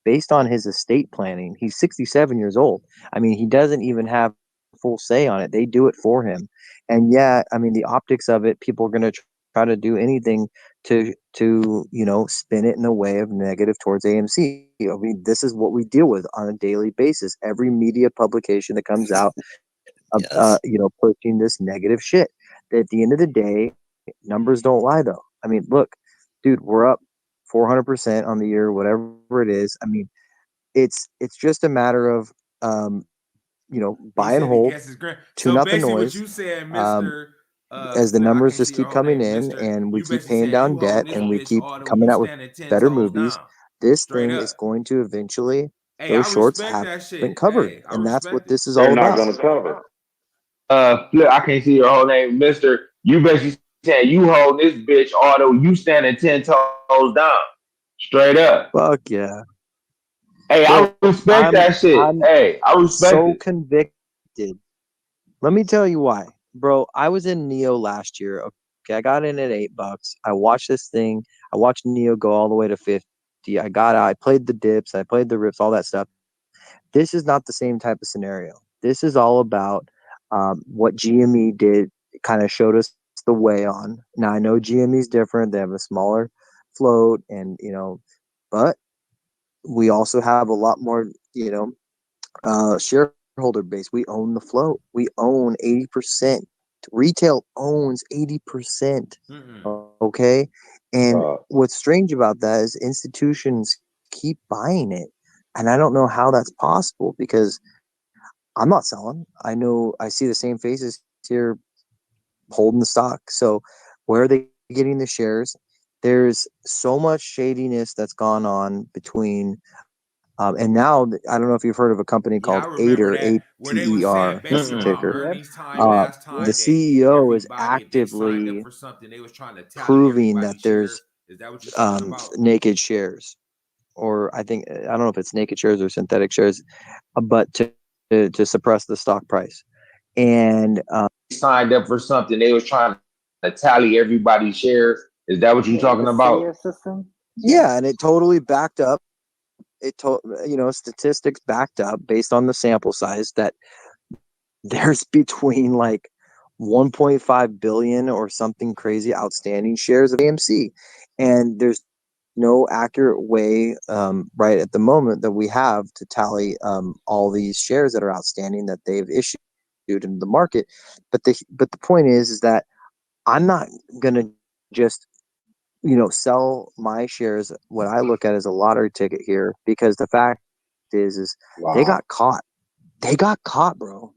based on his estate planning. He's 67 years old. I mean, he doesn't even have full say on it. They do it for him. And yeah, I mean, the optics of it, people are going to try to do anything to spin it in a way of negative towards AMC. I mean, this is what we deal with on a daily basis. Every media publication that comes out, Yes. pushing this negative shit. At the end of the day, numbers don't lie, though. I mean, look, dude, we're up 400% on the year, whatever it is. I mean, it's just a matter of buy and hold, tune So out the basically, what noise. you saying, Mister? As the I numbers can't just see your keep whole coming name, in Mister. and we You keep basically paying saying down you debt holding this and we bitch keep all the way, coming you out with standing 10 better toes movies, down, this straight thing is up. going to eventually, Hey, I those shorts respect have that been shit. covered. Hey, I And that's what respect it. this is They're all not about. going to cover. Flip, I can't see your whole name, Mister. You basically saying you hold this bitch, although you standing 10 toes down, straight up. Fuck yeah. Hey, Bro, I respect that shit. I'm Hey, I respect so it. convicted. Let me tell you why. Bro, I was in Neo last year. Okay, I got in at $8. I watched this thing. I watched Neo go all the way to 50. I got out. I played the dips. I played the rips, all that stuff. This is not the same type of scenario. This is all about what GME did, kind of showed us the way on. Now, I know GME is different. They have a smaller float and, but we also have a lot more, shareholder base. We own the float. We own 80%. Retail owns 80%. Okay. And what's strange about that is institutions keep buying it. And I don't know how that's possible because I'm not selling. I know I see the same faces here holding the stock. So where are they getting the shares? There's so much shadiness that's gone on between and now I don't know if you've heard of a company called Ater, ATER, that's the ticker. The CEO is actively proving that there's naked shares, or I don't know if it's naked shares or synthetic shares, but to suppress the stock price. And signed up for something. They was trying to tally everybody's shares. Is that what you're talking about? System? Yeah, and it totally backed up. Statistics backed up based on the sample size that there's between like 1.5 billion or something crazy outstanding shares of AMC, and there's no accurate way right at the moment that we have to tally all these shares that are outstanding that they've issued into the market. But the point is that I'm not gonna just sell my shares. What I look at as a lottery ticket here, because the fact is they got caught. They got caught, bro.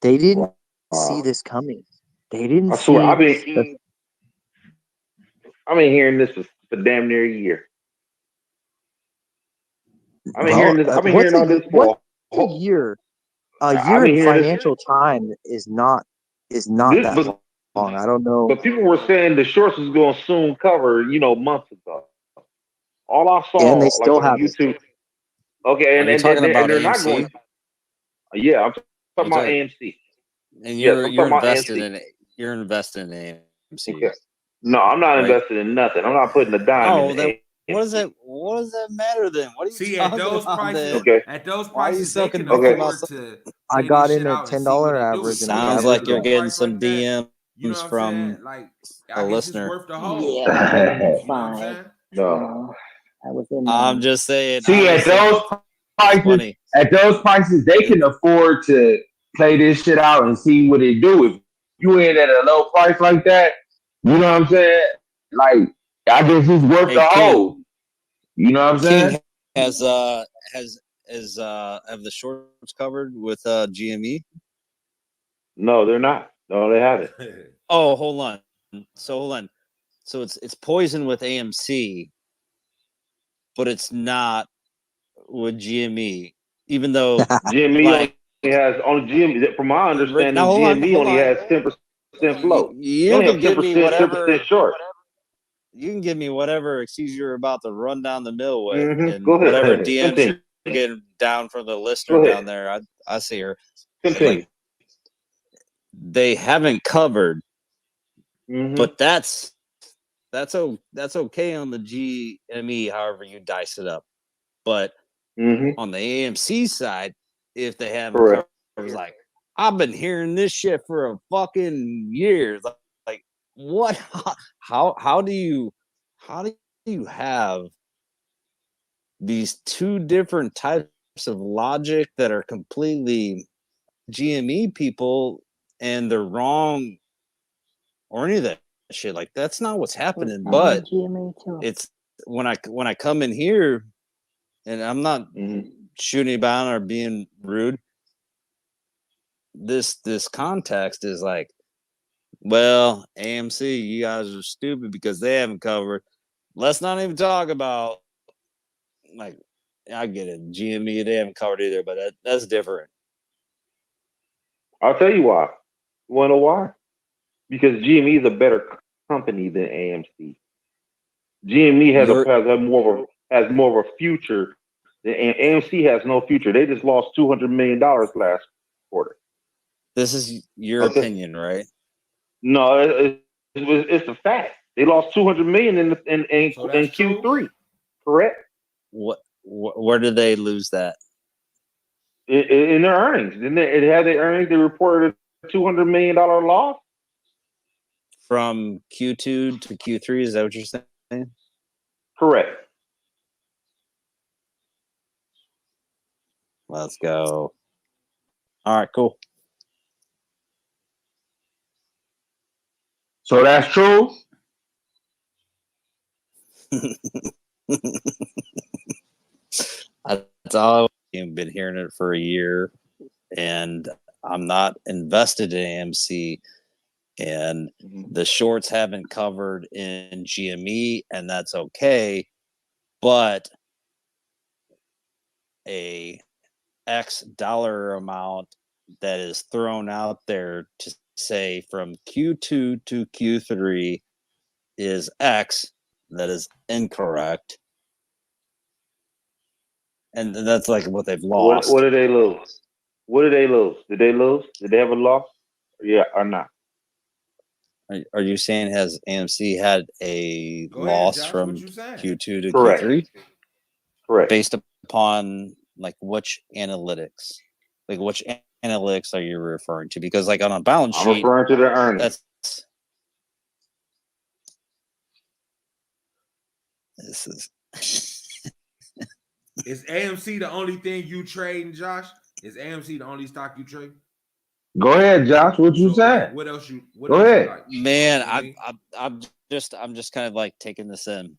They didn't see this coming. They didn't I swear, see. I've been hearing this for damn near a year. I've been hearing this. I've been hearing all this for a year. A year in financial time is not that long. I don't know. But people were saying the shorts was going to soon cover, months ago. All I saw, and they still like on haven't. YouTube. Okay, and they're not going. Yeah, I'm talking about AMC. And you're invested in it. You're invested in AMC. Okay. No, I'm not invested in nothing. I'm not putting a dime in AMC. What does that matter then? What are you See, talking at those about prices? then? Okay. At those Why are you prices, so they can convicted afford about to. I got in at $10 average. Sounds like you're getting some DMs you know from like a listener. It's worth the hold. Yeah, you know what I'm saying? No. I was in. I'm just saying. See, at those prices, they can afford to play this shit out and see what it do. If you in at a low price like that, You know what I'm saying? Like, I guess it's worth the hold. You know what I'm saying? King have the shorts covered with GME? No, they're not. No, they haven't. Oh, hold on. So it's Poison with AMC, but it's not with GME. Even though GME only has GME. From my understanding, GME only has 10% float. You only can give me whatever 10% short. You can give me whatever excuse you're about to run down the mill with, and Go ahead. whatever DMs you're getting down from the listener down there. I see her. Continue. They haven't covered, but that's okay on the GME. However you dice it up, but on the AMC side, if they haven't covered, it's like I've been hearing this shit for a fucking years. Like what? How do you have these two different types of logic that are completely GME people and they're wrong or any of that shit? Like that's not what's happening. But it's when I come in here, and I'm not shooting about or being rude. This context is like, well, AMC, you guys are stupid because they haven't covered. Let's not even talk about, like, I get it, GME, they haven't covered either, but that's different. I'll tell you why. You want to know why? Because GME is a better company than AMC. GME has more of a future, and AMC has no future. They just lost $200 million last quarter. This is your opinion, right? No, it's a fact. They lost $200 million in Q3. Correct? Where did they lose that? In their earnings. Didn't it have their earnings? They reported a $200 million loss from Q2 to Q3. Is that what you're saying? Correct. Let's go. All right, cool. So that's true. That's all. I've been hearing it for a year, and I'm not invested in AMC, and the shorts haven't covered in GME, and that's okay. But a X dollar amount that is thrown out there to say from Q2 to Q3 is X, that is incorrect. And that's like what they've lost. What did they lose? What did they lose? Did they lose? Did they have a loss? Yeah or not? Are you saying has AMC had a loss from Q2 to Correct. Q3? Correct. Based upon like which analytics? Like which analytics are you referring to? Because like on a balance sheet, I'm referring to the earnings. This is Is AMC the only thing you trading, Josh? Is AMC the only stock you trade? Go ahead, Josh. What you saying? What else you? Go ahead, like? Man. I'm just kind of like taking this in,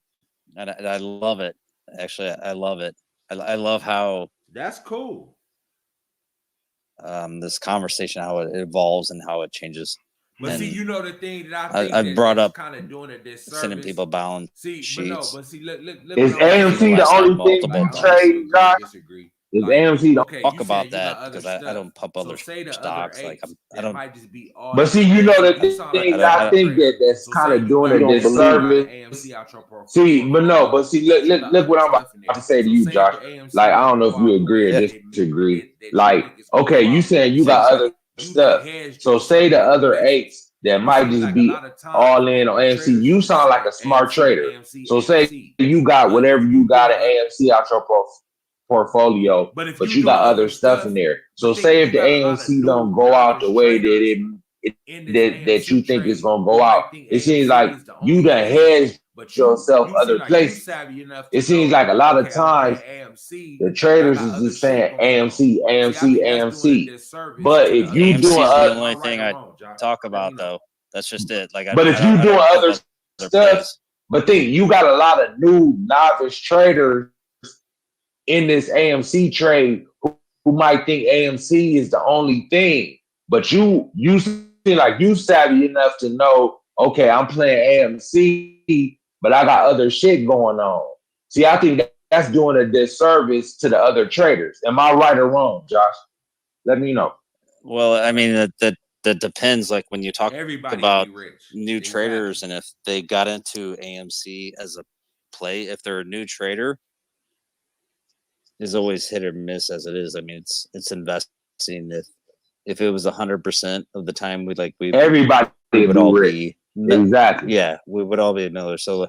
and I love it. Actually, I love it. I love how that's cool. This conversation, how it evolves and how it changes. But and see, you know the thing that I think I brought up kind of doing it this sending people balance sheets. But see, look, is AMC the only thing you trade, Josh? Is AMC the talk about that because I don't pump other stocks like I don't. But see, you know the thing I think that's kind of doing a disservice. See, but see, look what I'm about to say to you, Josh. Like I don't know if you agree or disagree. Like, okay, you saying you got other stuff. So say the other eights that might just be all in on AMC. You sound like a smart trader. So say you got whatever you got at AMC out your portfolio, but you got other stuff in there. So say if the AMC don't go out the way that you think it's gonna go out, it seems like you done hedged yourself other places. It seems like a lot of times the traders is just saying AMC. But if you doing the only thing I talk about though, That's just it. Like, But if you doing other stuff, plays. but think you got a lot of new novice traders in this AMC trade who might think AMC is the only thing. But you seem like you savvy enough to know, okay, I'm playing AMC, but I got other shit going on. See, I think that's doing a disservice to the other traders. Am I right or wrong, Josh? Let me know. Well, I mean, that depends. Like when you talk Everybody about can be rich. new traders, and if they got into AMC as a play, if they're a new trader, is always hit or miss as it is. I mean, it's investing. If it was 100% of the time, everybody would all be exactly. Yeah, we would all be Miller. So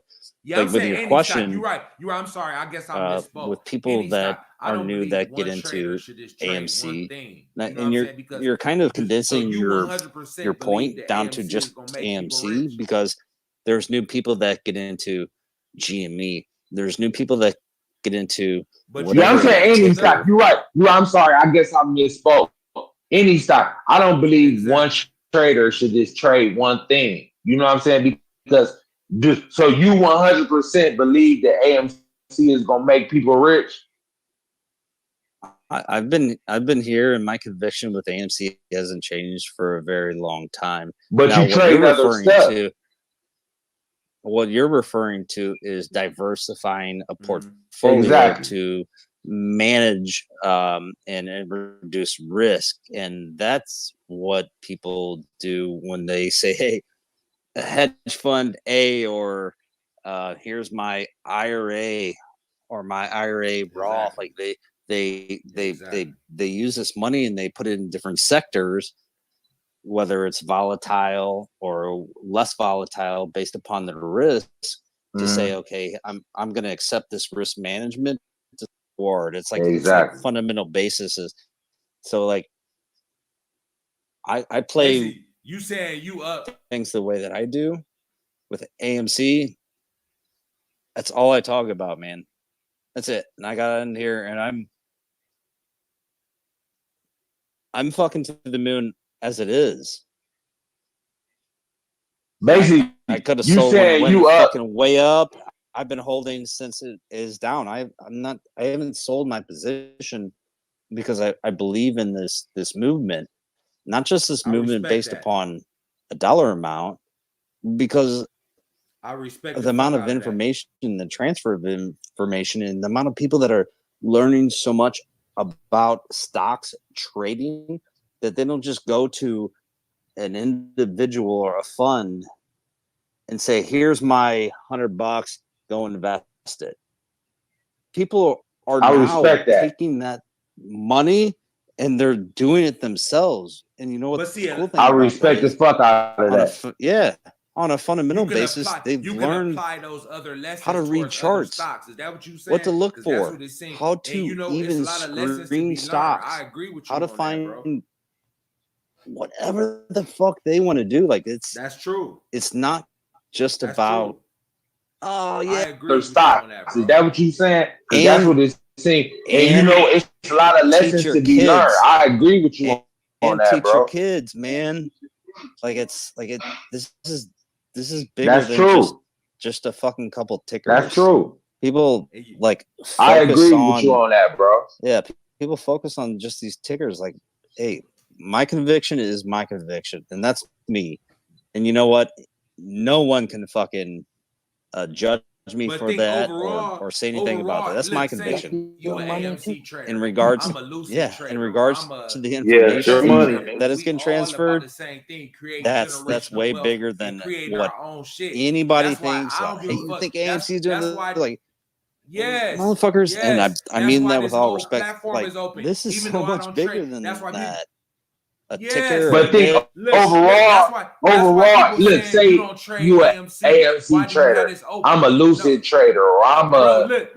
Yeah, like with your question, you're right. I'm sorry. I guess I misspoke. with people that are new that get into AMC, and you're kind of condensing your point down to just AMC, because there's new people that get into GME. There's new people that get into. Yeah, I'm saying any stock. You're right. I'm sorry. I guess I misspoke. Any stock. I don't believe one trader should just trade one thing. You know what I'm saying? Because so you 100% believe that AMC is gonna make people rich? I've been here, and my conviction with AMC hasn't changed for a very long time. But now, you trade other stuff. What you're referring to is diversifying a portfolio to manage and reduce risk, and that's what people do when they say, "Hey, a hedge fund A," or "Here's my IRA," or "My IRA Roth." Like they use this money and they put it in different sectors, whether it's volatile or less volatile based upon the risk, to say, okay, I'm going to accept this risk management forward. It's like, it's like fundamental basis. So like I play you saying you up things the way that I do with AMC. That's all I talk about, man. That's it. And I got in here and I'm fucking to the moon as it is. Basically, I could have sold when it went fucking way up. I've been holding since it is down. I haven't sold my position because I believe in this movement, not just this movement based upon a dollar amount, because I respect the amount of information, the transfer of information, and the amount of people that are learning so much about stocks trading that they don't just go to an individual or a fund and say, "Here's my $100, go invest it." People are now taking that money and they're doing it themselves. And you know what? The cool thing I respect the fuck out of that. On a fundamental basis, they've learned how to read charts, is that what you saying? what to look for, how to even screen stocks, I agree with you. how to find whatever the fuck they want to do. Like that's true. It's not just about true. Oh yeah, their stocks. Is that what you saying? That's what it's saying. And you know, it's a lot of lessons to be learned. I agree with you on that, teach bro. your kids, man. This is bigger than just a fucking couple tickers. That's true. People like I agree with you on that, bro. Yeah, people focus on just these tickers. Like, hey, my conviction is my conviction, and that's me. And you know what? No one can fucking judge me for that or say anything about that. That's my conviction. In regards, in regards to the information that is getting transferred, that's way bigger than what anybody thinks. Like, hey, you think AMC is doing this? Like, motherfuckers, and I mean that with all respect. Like, this is so much bigger than that. A ticker, but think overall, look, say you an AMC trader, I'm a Lucid trader, or I'm a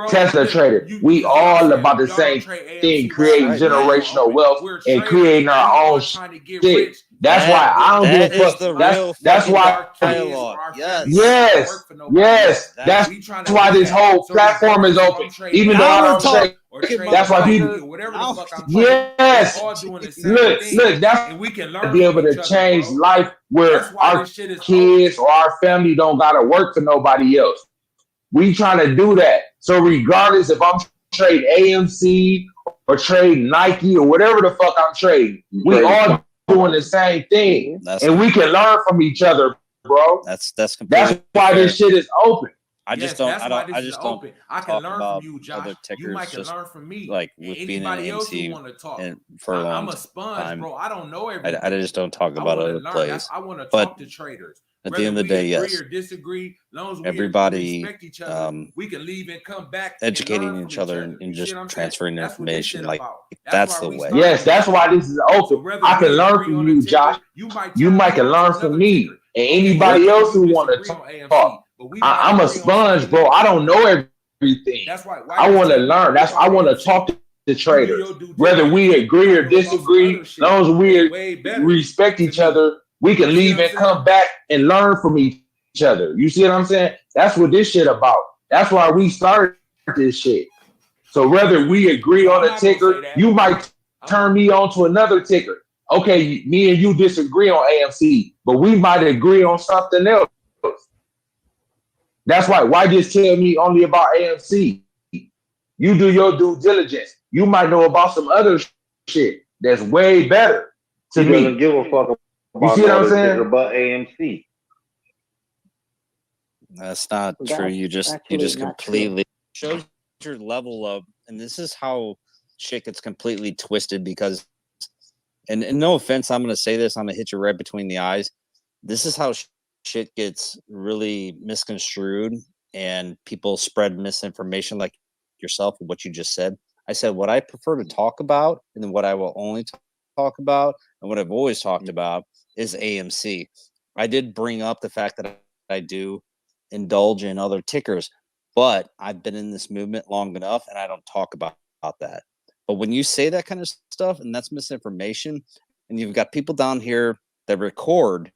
Tesla trader. We all about the same thing, creating generational wealth and creating our own shit. That's why I don't give a fuck. That's why. Yes. That's why this whole platform is open. Even though I don't say or trade That's why Nike people. or whatever the fuck I'm Yes. all doing the same Look, thing. look. That's And we can to learn be from able each to other, change bro. life where That's why our this shit is kids or our family don't gotta work for nobody else. We trying to do that. So regardless if I'm trading AMC or trading Nike or whatever the fuck I'm trading, we all doing the same thing, and we can learn from each other, bro. That's That's completely why fair. this shit is open. I just don't. I don't. I just don't open. I can talk learn about from you, other Josh. You tickers. might can Just learn from me. like And with being in anybody else who AMC want to talk. and for a long I'm a sponge, time, bro. I don't know everything. I just don't talk I about wanna other learn. plays. I want to But talk to traders. at the Whether end of the we day, agree yes, or disagree, as long as we everybody respect each other, we can leave and come back and educating learn from each other and You see just what I'm saying? transferring That's what this information. shit Like about. that's why the we way. started Yes, that's why this is open. whether I can we learn agree from on a you, ticker, Josh. you might You turn might me can on to learn from another me ticker. and Okay, anybody you else who want to disagree on AMC, talk. but we might I'm a agree on sponge, something bro. I else. don't know everything. That's why. I want to tell me learn. That's I about want to AMC? talk to the You do traders. your due Whether diligence. we You agree might or know about some disagree, other as shit long as that's we way better respect to each me. other, we can You see leave what I'm and come saying? back and learn from each other. You see what I'm saying? That's what this shit about. That's why we started this shit. So whether we agree No, on I'm a not gonna say ticker, that. you might turn me on to another ticker. Okay, me and you disagree on AMC, but we might agree on something else. That's why. Why just tell me only about AMC? You do your due diligence. You might know about some other shit that's way better to He doesn't me. give a fuck You about see no what I'm other ticker saying? but AMC. That's not true. That's You just actually not true. completely shows your level of, and this is how shit gets completely twisted because, and no offense, I'm gonna say this, I'm gonna hit you right between the eyes. This is how shit gets really misconstrued, and people spread misinformation like yourself and what you just said. I said what I prefer to talk about, and then what I will only talk about, and what I've always talked about is AMC. I did bring up the fact that I do indulge in other tickers, but I've been in this movement long enough and I don't talk about that. But when you say that kind of stuff and that's misinformation, and you've got people down here that record,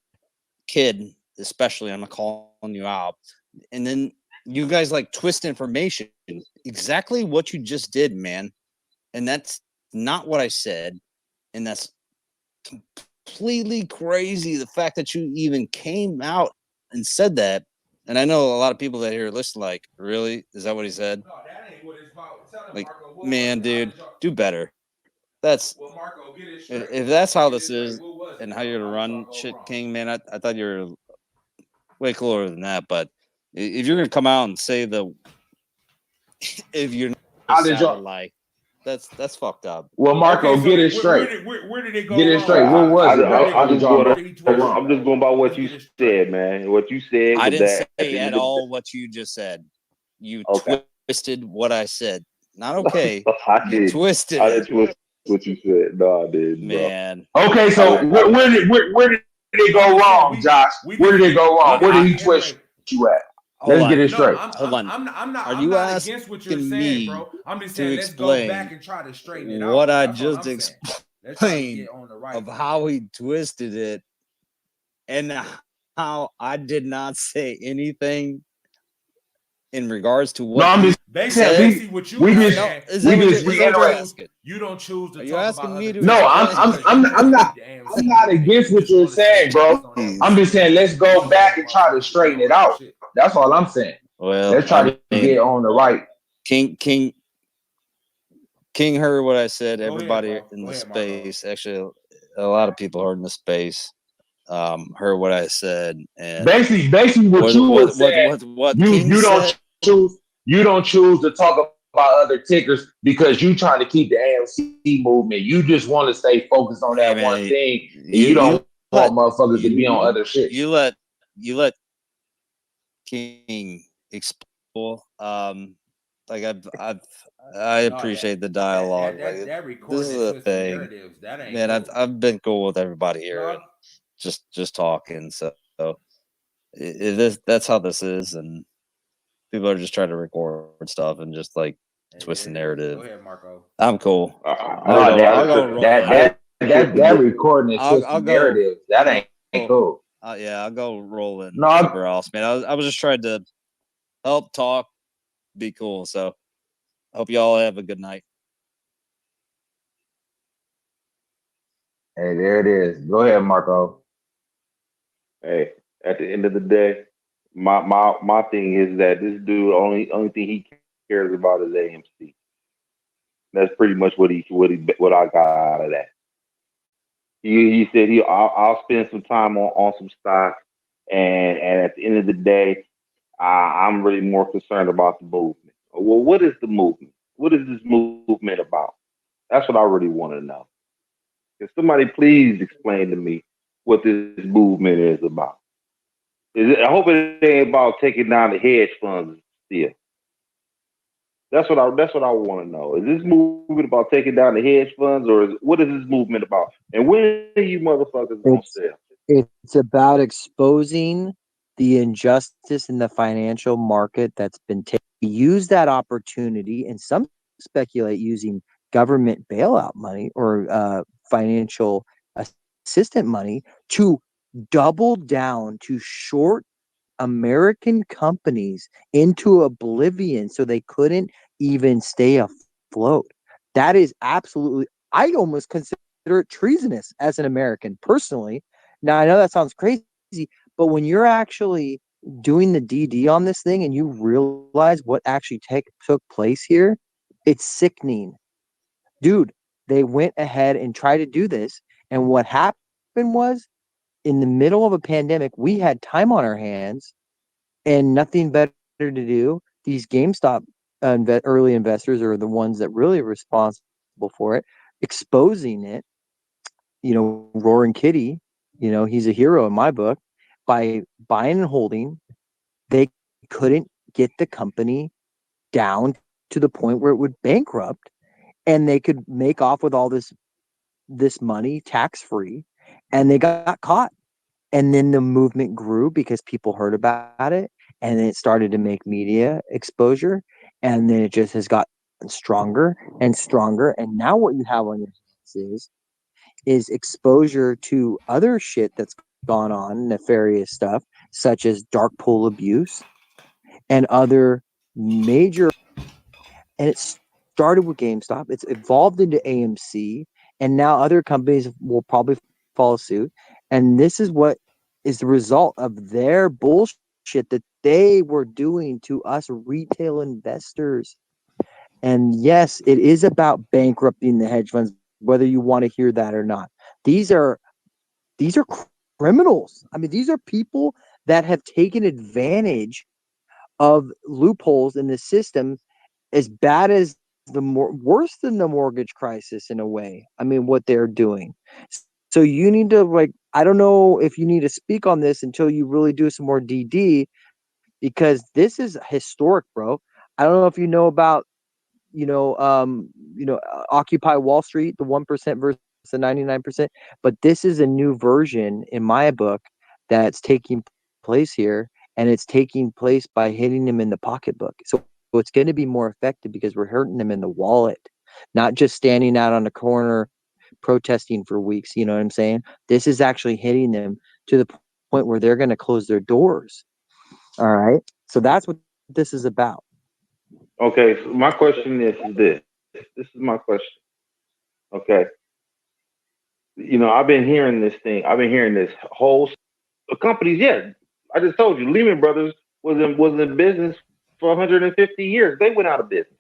kid, especially, I'm not calling you out, and then you guys like twist information, exactly what you just did, man. And that's not what I said. And that's completely crazy. The fact that you even came out and said that. And I know a lot of people that here listen, like, really? Is that what he said? No, that ain't what it's about. Tell him, Like, Marco, what man, was it? How dude, did y'all- do better. That's Well, Marco, get it straight. if that's how Get it this straight. is What was it, and how bro? you're to How did run y'all go shit, wrong? King, man. I thought you were way cooler than that. But if you're gonna come out and say the if you're How not did sounded y'all? like that's fucked up. Well, Marco, Okay, so get it straight. where did it go Get it wrong, straight. What Josh? was it, bro? How I'm did just y'all going. go He twisted wrong? I'm just going by Let's what you get it straight. said, man. What you said I was didn't that at say the at end of all what you just said. You okay. twisted what I said. Not okay. I You did. twisted I it, didn't twist what you said. No, I didn't, bro. man. Okay, I so didn't. where did it I'm go just saying wrong, Josh? Where did it go I, wrong? Where did he I twist you at? hold Let's get on, it No, straight. hold on. I'm not Are I'm you not against what you're asking saying, me bro. I'm just to saying let's go back explain and try to straighten it what out. I That's all just I'm saying. Let's try to explained get on the right of one. how he twisted it and how I did not say anything in regards to No, what I'm he just said? Basically, what you we were just saying, Is we that what just is that what you're reiterate. asking? you don't choose to Are you talk asking about me other to No, tickers explain? because you want I'm to not keep the I'm AMC not moving and against you what just you're want to stay saying, bro. focused on I'm just AMC. saying let's You go don't back know and about try some to of the straighten it other out. shit. That's all I'm saying. Well, Let's try I to mean, get on the right. King heard what I said. Go ahead, Everybody bro. in Go the ahead, Marco. space, actually, a lot of people heard in the space, heard what I said, and Basically what you were saying, what King you said. don't choose to talk about other tickers because you trying to keep the AMC movement. You just want to stay focused on Hey that one man, thing, and you don't want motherfuckers to be on other shit. you let King explore. Like I appreciate the dialogue. Like That this recording is is a twisting thing, narratives. That ain't man. cool. I've been cool with everybody here, No, and just talking. So that's how this is, and people are just trying to record stuff and just like twist the narrative. Go ahead, Marco. I'm cool. No, I'll go roll. that recording is I'll twisting go. narratives. That ain't cool. Yeah, I'll go rolling No, somewhere else, man. I was just trying to help talk, be cool. So, hope y'all have a good night. Hey, there it is. Go ahead, Marco. Hey, at the end of the day, my thing is that this dude only thing he cares about is AMC. That's pretty much what I got out of that. He said I'll spend some time on some stocks, and at the end of the day, I'm really more concerned about the movement. Well, what is the movement? What is this movement about? That's what I really want to know. Can somebody please explain to me what this movement is about? I hope it ain't about taking down the hedge funds still. That's what I want to know. Is this movement about taking down the hedge funds, or what is this movement about? And when are you motherfuckers gonna sell? It's about exposing the injustice in the financial market that's been taken. Use that opportunity, and some speculate using government bailout money or financial assistant money to double down to short American companies into oblivion so they couldn't even stay afloat. That is absolutely, I almost consider it treasonous as an American personally. Now, I know that sounds crazy, but when you're actually doing the DD on this thing and you realize what actually took place here, it's sickening. Dude, they went ahead and tried to do this. And what happened was, in the middle of a pandemic, we had time on our hands and nothing better to do. These GameStop early investors are the ones that really are responsible for it, exposing it. Roaring Kitty, he's a hero in my book. By buying and holding, they couldn't get the company down to the point where it would bankrupt, and they could make off with all this money tax free, and they got caught. And then the movement grew because people heard about it, and then it started to make media exposure, and then it just has gotten stronger and stronger. And now what you have on your hands is exposure to other shit that's gone on, nefarious stuff, such as dark pool abuse and other major. And it started with GameStop. It's evolved into AMC, and now other companies will probably follow suit. And this is what is the result of their bullshit that they were doing to us retail investors. And yes, it is about bankrupting the hedge funds, whether you want to hear that or not. These are criminals. I mean, these are people that have taken advantage of loopholes in the system as bad as worse than the mortgage crisis in a way. I mean, what they're doing. So you need to, I don't know if you need to speak on this until you really do some more DD, because this is historic, bro. I don't know if you know about, Occupy Wall Street, the 1% versus the 99%, but this is a new version in my book that's taking place here, and it's taking place by hitting them in the pocketbook. So it's going to be more effective because we're hurting them in the wallet, not just standing out on the corner protesting for weeks. You know what I'm saying? This is actually hitting them to the point where they're going to close their doors. All right. So that's what this is about. Okay. So my question is this. This is my question. Okay. I've been hearing this thing. I've been hearing this whole companies. Yeah, I just told you, Lehman Brothers was in business for 150 years. They went out of business.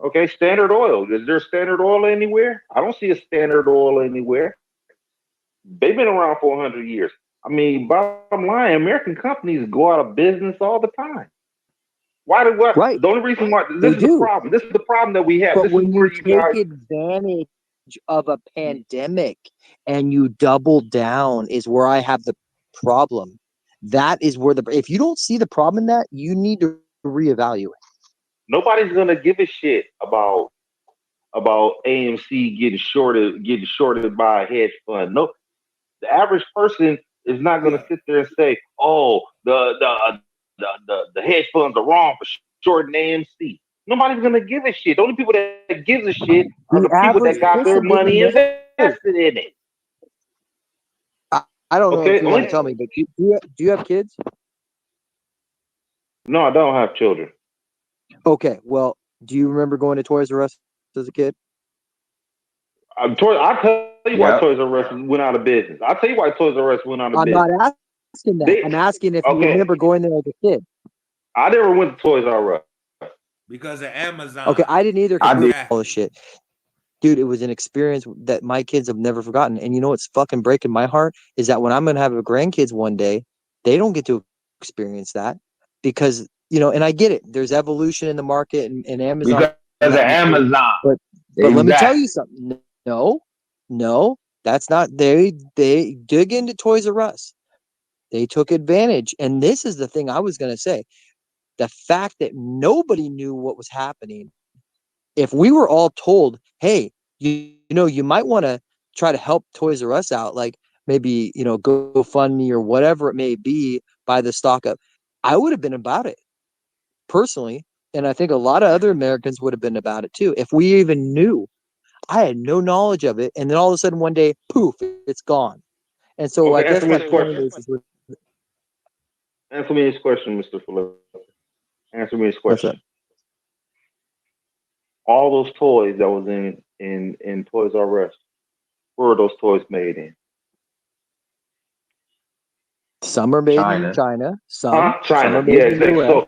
Okay, Standard Oil. Is there Standard Oil anywhere? I don't see a Standard Oil anywhere. They've been around for 100 years. I mean, bottom line, American companies go out of business all the time. Why do what? Right. The only reason why this is the problem. This is the problem that we have. But this when is where you take advantage of a pandemic and you double down is where I have the problem. That is where if you don't see the problem in that, you need to reevaluate. Nobody's gonna give a shit about AMC getting shorted by a hedge fund. No, the average person is not gonna sit there and say, "Oh, the hedge funds are wrong for shorting AMC." Nobody's gonna give a shit. The only people that gives a shit are the people that got their money invested in it. I don't know if you want to tell me, but do you have kids? No, I don't have children. Okay, well, do you remember going to Toys R Us as a kid? I you why Yep. Toys R Us went out of business. I'll tell you why Toys R Us went out of I'm business. not asking that. They- I'm asking if you okay. remember going there as a kid. I never went to Toys R Us. Because of Amazon. Okay, I didn't either. I did. All the shit. Dude, it was an experience that my kids have never forgotten. And you know what's fucking breaking my heart is that when I'm gonna have a grandkids one day, they don't get to experience that because and I get it. There's evolution in the market and Amazon. Because of Amazon. But let me tell you something. No, that's not. They dig into Toys R Us. They took advantage, and this is the thing I was gonna say. The fact that nobody knew what was happening. If we were all told, hey, you might want to try to help Toys R Us out, like maybe, GoFundMe or whatever it may be, buy the stock up, I would have been about it personally. And I think a lot of other Americans would have been about it too. If we even knew, I had no knowledge of it. And then all of a sudden one day, poof, it's gone. And so I guess my point is answer me this question, Mr. Philip. Answer me this question. All those toys that was in Toys R Us, where were those toys made in? Some are made in China. Some China. are made in the US.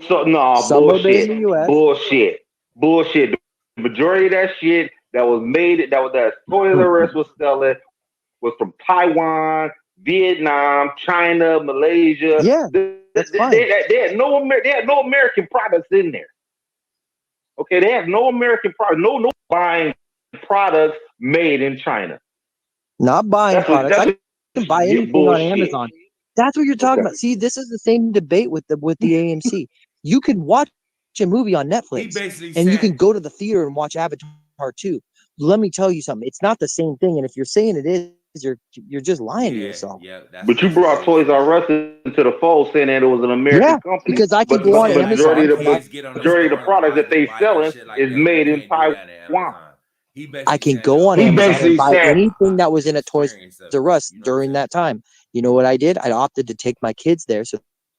So no, some bullshit. Are made in the US. Bullshit. The majority of that shit that was made, that Toys R Us was selling, was from Taiwan, Vietnam, China, Malaysia. Yeah, that's fine. They had no American products in there. Okay, they have no American product, no buying products made in China. Not buying products. I can buy anything on Amazon. That's what you're talking about. See, this is the same debate with the AMC. You can watch a movie on Netflix, and you can go to the theater and watch Avatar 2. Let me tell you something. It's not the same thing. And if you're saying it is, you're just lying to yourself. But you brought Toys R Us into the fold, saying that it was an American company. Because I can go on Amazon. Majority of the products that they selling is made in Taiwan. I can go on Amazon and buy anything that was in a Toys R Us during that time. You know what I did? I opted to take my kids there so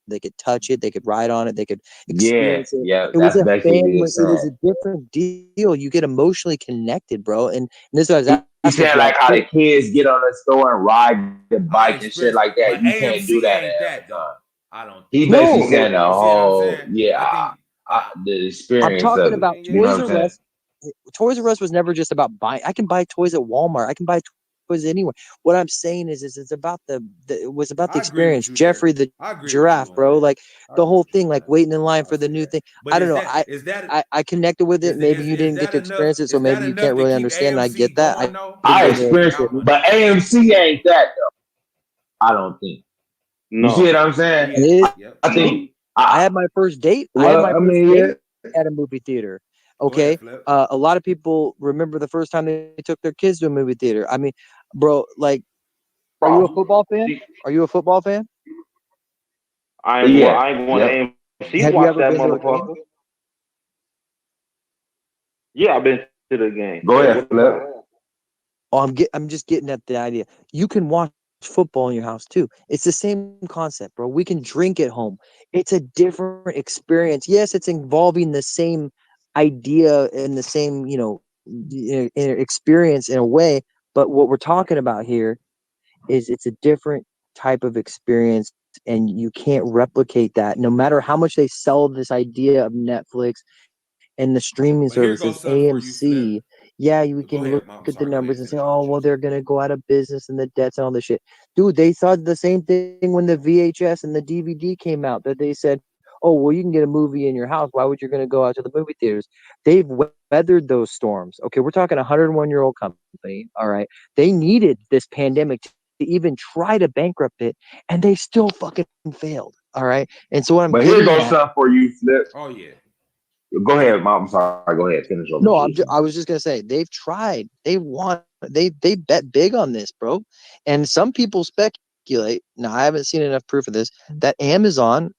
they could touch it, they could ride on it, they could experience it. Yeah, it was a family. It was a different deal. You get emotionally connected, bro. And this was you saying like how the kids get on the store and ride the bike and shit like that. You can't do that at Amazon. I don't. He basically saying the whole the experience. I'm talking of about it, Toys R Us. Toys R Us was never just about buying. I can buy toys at Walmart. I can buy toys anywhere. What I'm saying is it's about the experience. Jeffrey the giraffe, bro. Like the whole thing, like waiting in line for the new thing. I don't know. I connected with it. Maybe you didn't get to experience it, so maybe you can't really understand. And I get that. I experienced it, but AMC ain't that though. I don't think. No. You see what I'm saying? I think I had my first date. I had my first date at a movie theater. Okay. A lot of people remember the first time they took their kids to a movie theater. I mean, bro, like, are you a football fan? Are you a football fan? I ain't going to AMC watch that motherfucker. Yeah, I've been to the game. Go ahead, Flip. Oh, I'm just getting at the idea. You can watch football in your house too. It's the same concept, bro. We can drink at home. It's a different experience. Yes, it's involving the same idea and the same, experience in a way. But what we're talking about here is it's a different type of experience, and you can't replicate that. No matter how much they sell this idea of Netflix and the streaming services, AMC. Yeah, we can look at the numbers and say, oh, well, they're going to go out of business and the debts and all this shit. Dude, they saw the same thing when the VHS and the DVD came out, that they said, oh, well, you can get a movie in your house. Why would you going to go out to the movie theaters? They've weathered those storms. Okay, we're talking a 101-year-old company. All right. They needed this pandemic to even try to bankrupt it, and they still fucking failed. All right. And so what I'm here goes something for you, Flip. Oh, yeah. Go ahead, Mom. I'm sorry. Go ahead. Finish over. No, I was just gonna say they've tried. They bet big on this, bro. And some people speculate. Now I haven't seen enough proof of this that Amazon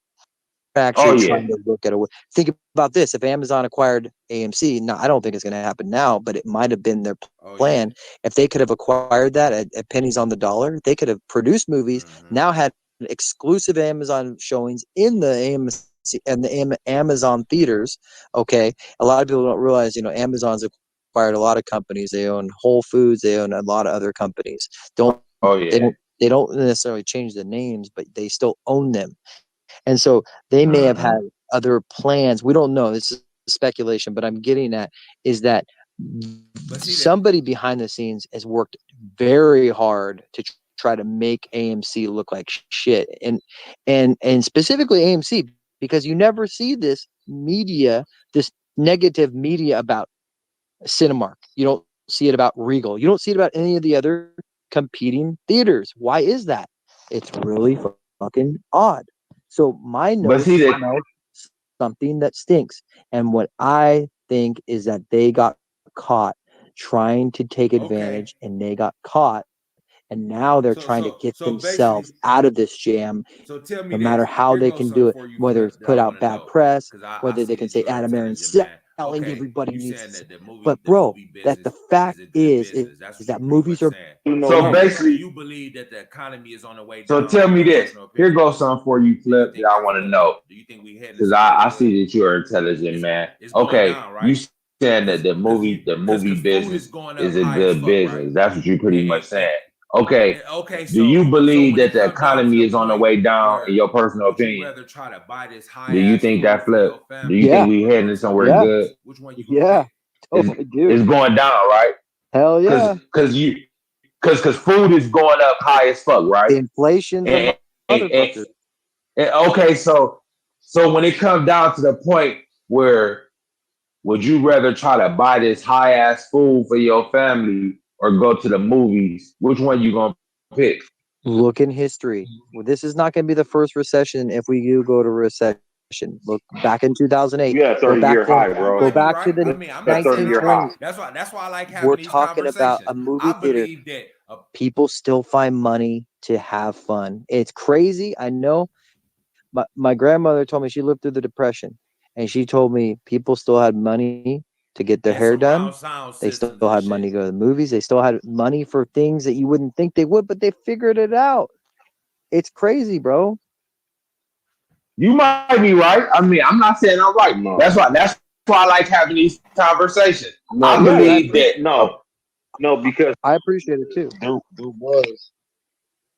actually trying to look at a way. Think about this: if Amazon acquired AMC, now I don't think it's gonna happen now, but it might have been their plan. If they could have acquired that at pennies on the dollar, they could have produced movies. Now had exclusive Amazon showings in the AMC and the Amazon theaters. Okay, a lot of people don't realize, Amazon's acquired a lot of companies. They own Whole Foods. They own a lot of other companies. Oh They yeah. don't necessarily change the names, but they still own them. And so they may have had other plans. We don't know. This is speculation, but I'm getting at is that somebody behind the scenes has worked very hard to try to make AMC look like shit, and specifically AMC, because you never see this media, this negative media about Cinemark. You don't see it about Regal. You don't see it about any of the other competing theaters. Why is that? It's really fucking odd. So my But notes see that smell something that stinks. And what I think is that they got caught trying to take advantage, and they got caught, and now they're trying to get themselves out of this jam. So tell me No matter this. how Here they goes can do something it, for you, whether Flip, it's that put I out want to bad know. press, Because I whether see they can that say you're Adam Aaron's intelligent, man. selling, Okay, everybody you needs saying to. that But bro, that the fact is a good business. That's is what that you pretty movies much are saying. so no. basically You believe that the economy is on the way so down, tell in me your this. personal Here opinion. goes something for you, Do you Flip, that think I that's want to know. do you think we heading Because somewhere I good? see that you're intelligent, man. It's going Okay, down, you right? saying that the Because movie food is business going up is a high as good fuck, right? business. That's what you pretty And, much and, and, saying. Okay, okay, do you so believe when that it the comes down to economy the is on the point way down, in where your personal would you opinion? rather try to buy this high Do you ass think food that, for Flip? your Do you family think Yeah, we or heading go to the somewhere yeah, good? movies? Which one you gonna yeah, pick? totally, dude. It's going down, right? Hell yeah. Because food is going up high as fuck, right? Inflation's a And, motherfucker. okay, so when it comes down to the point where would you rather try to buy this high ass food for your family or go to the movies? Which one you gonna pick? Look in history. Well, this is not going to be the first recession if we do go to recession. Look back in 2008. You got a Go 30-year back then. high, You bro. Go might be back to right. I the mean, I'm That not saying 30-year I'm 1920s. high. wrong. That's why I like We're having these talking about conversations. a movie I theater. believe that People still find money to have fun. It's crazy. I know. My grandmother told me she lived through the Depression, and she told me people still had money to get their and hair done. surround sound They systems still and had money shit. to go to the movies. They still had money for things that you wouldn't think they would, but they figured it out. It's crazy, bro. You might be right. I mean, I'm not saying I'm right. No, That's why I like having these conversations. no, I Yeah, and I believe that. no, because I appreciate it too.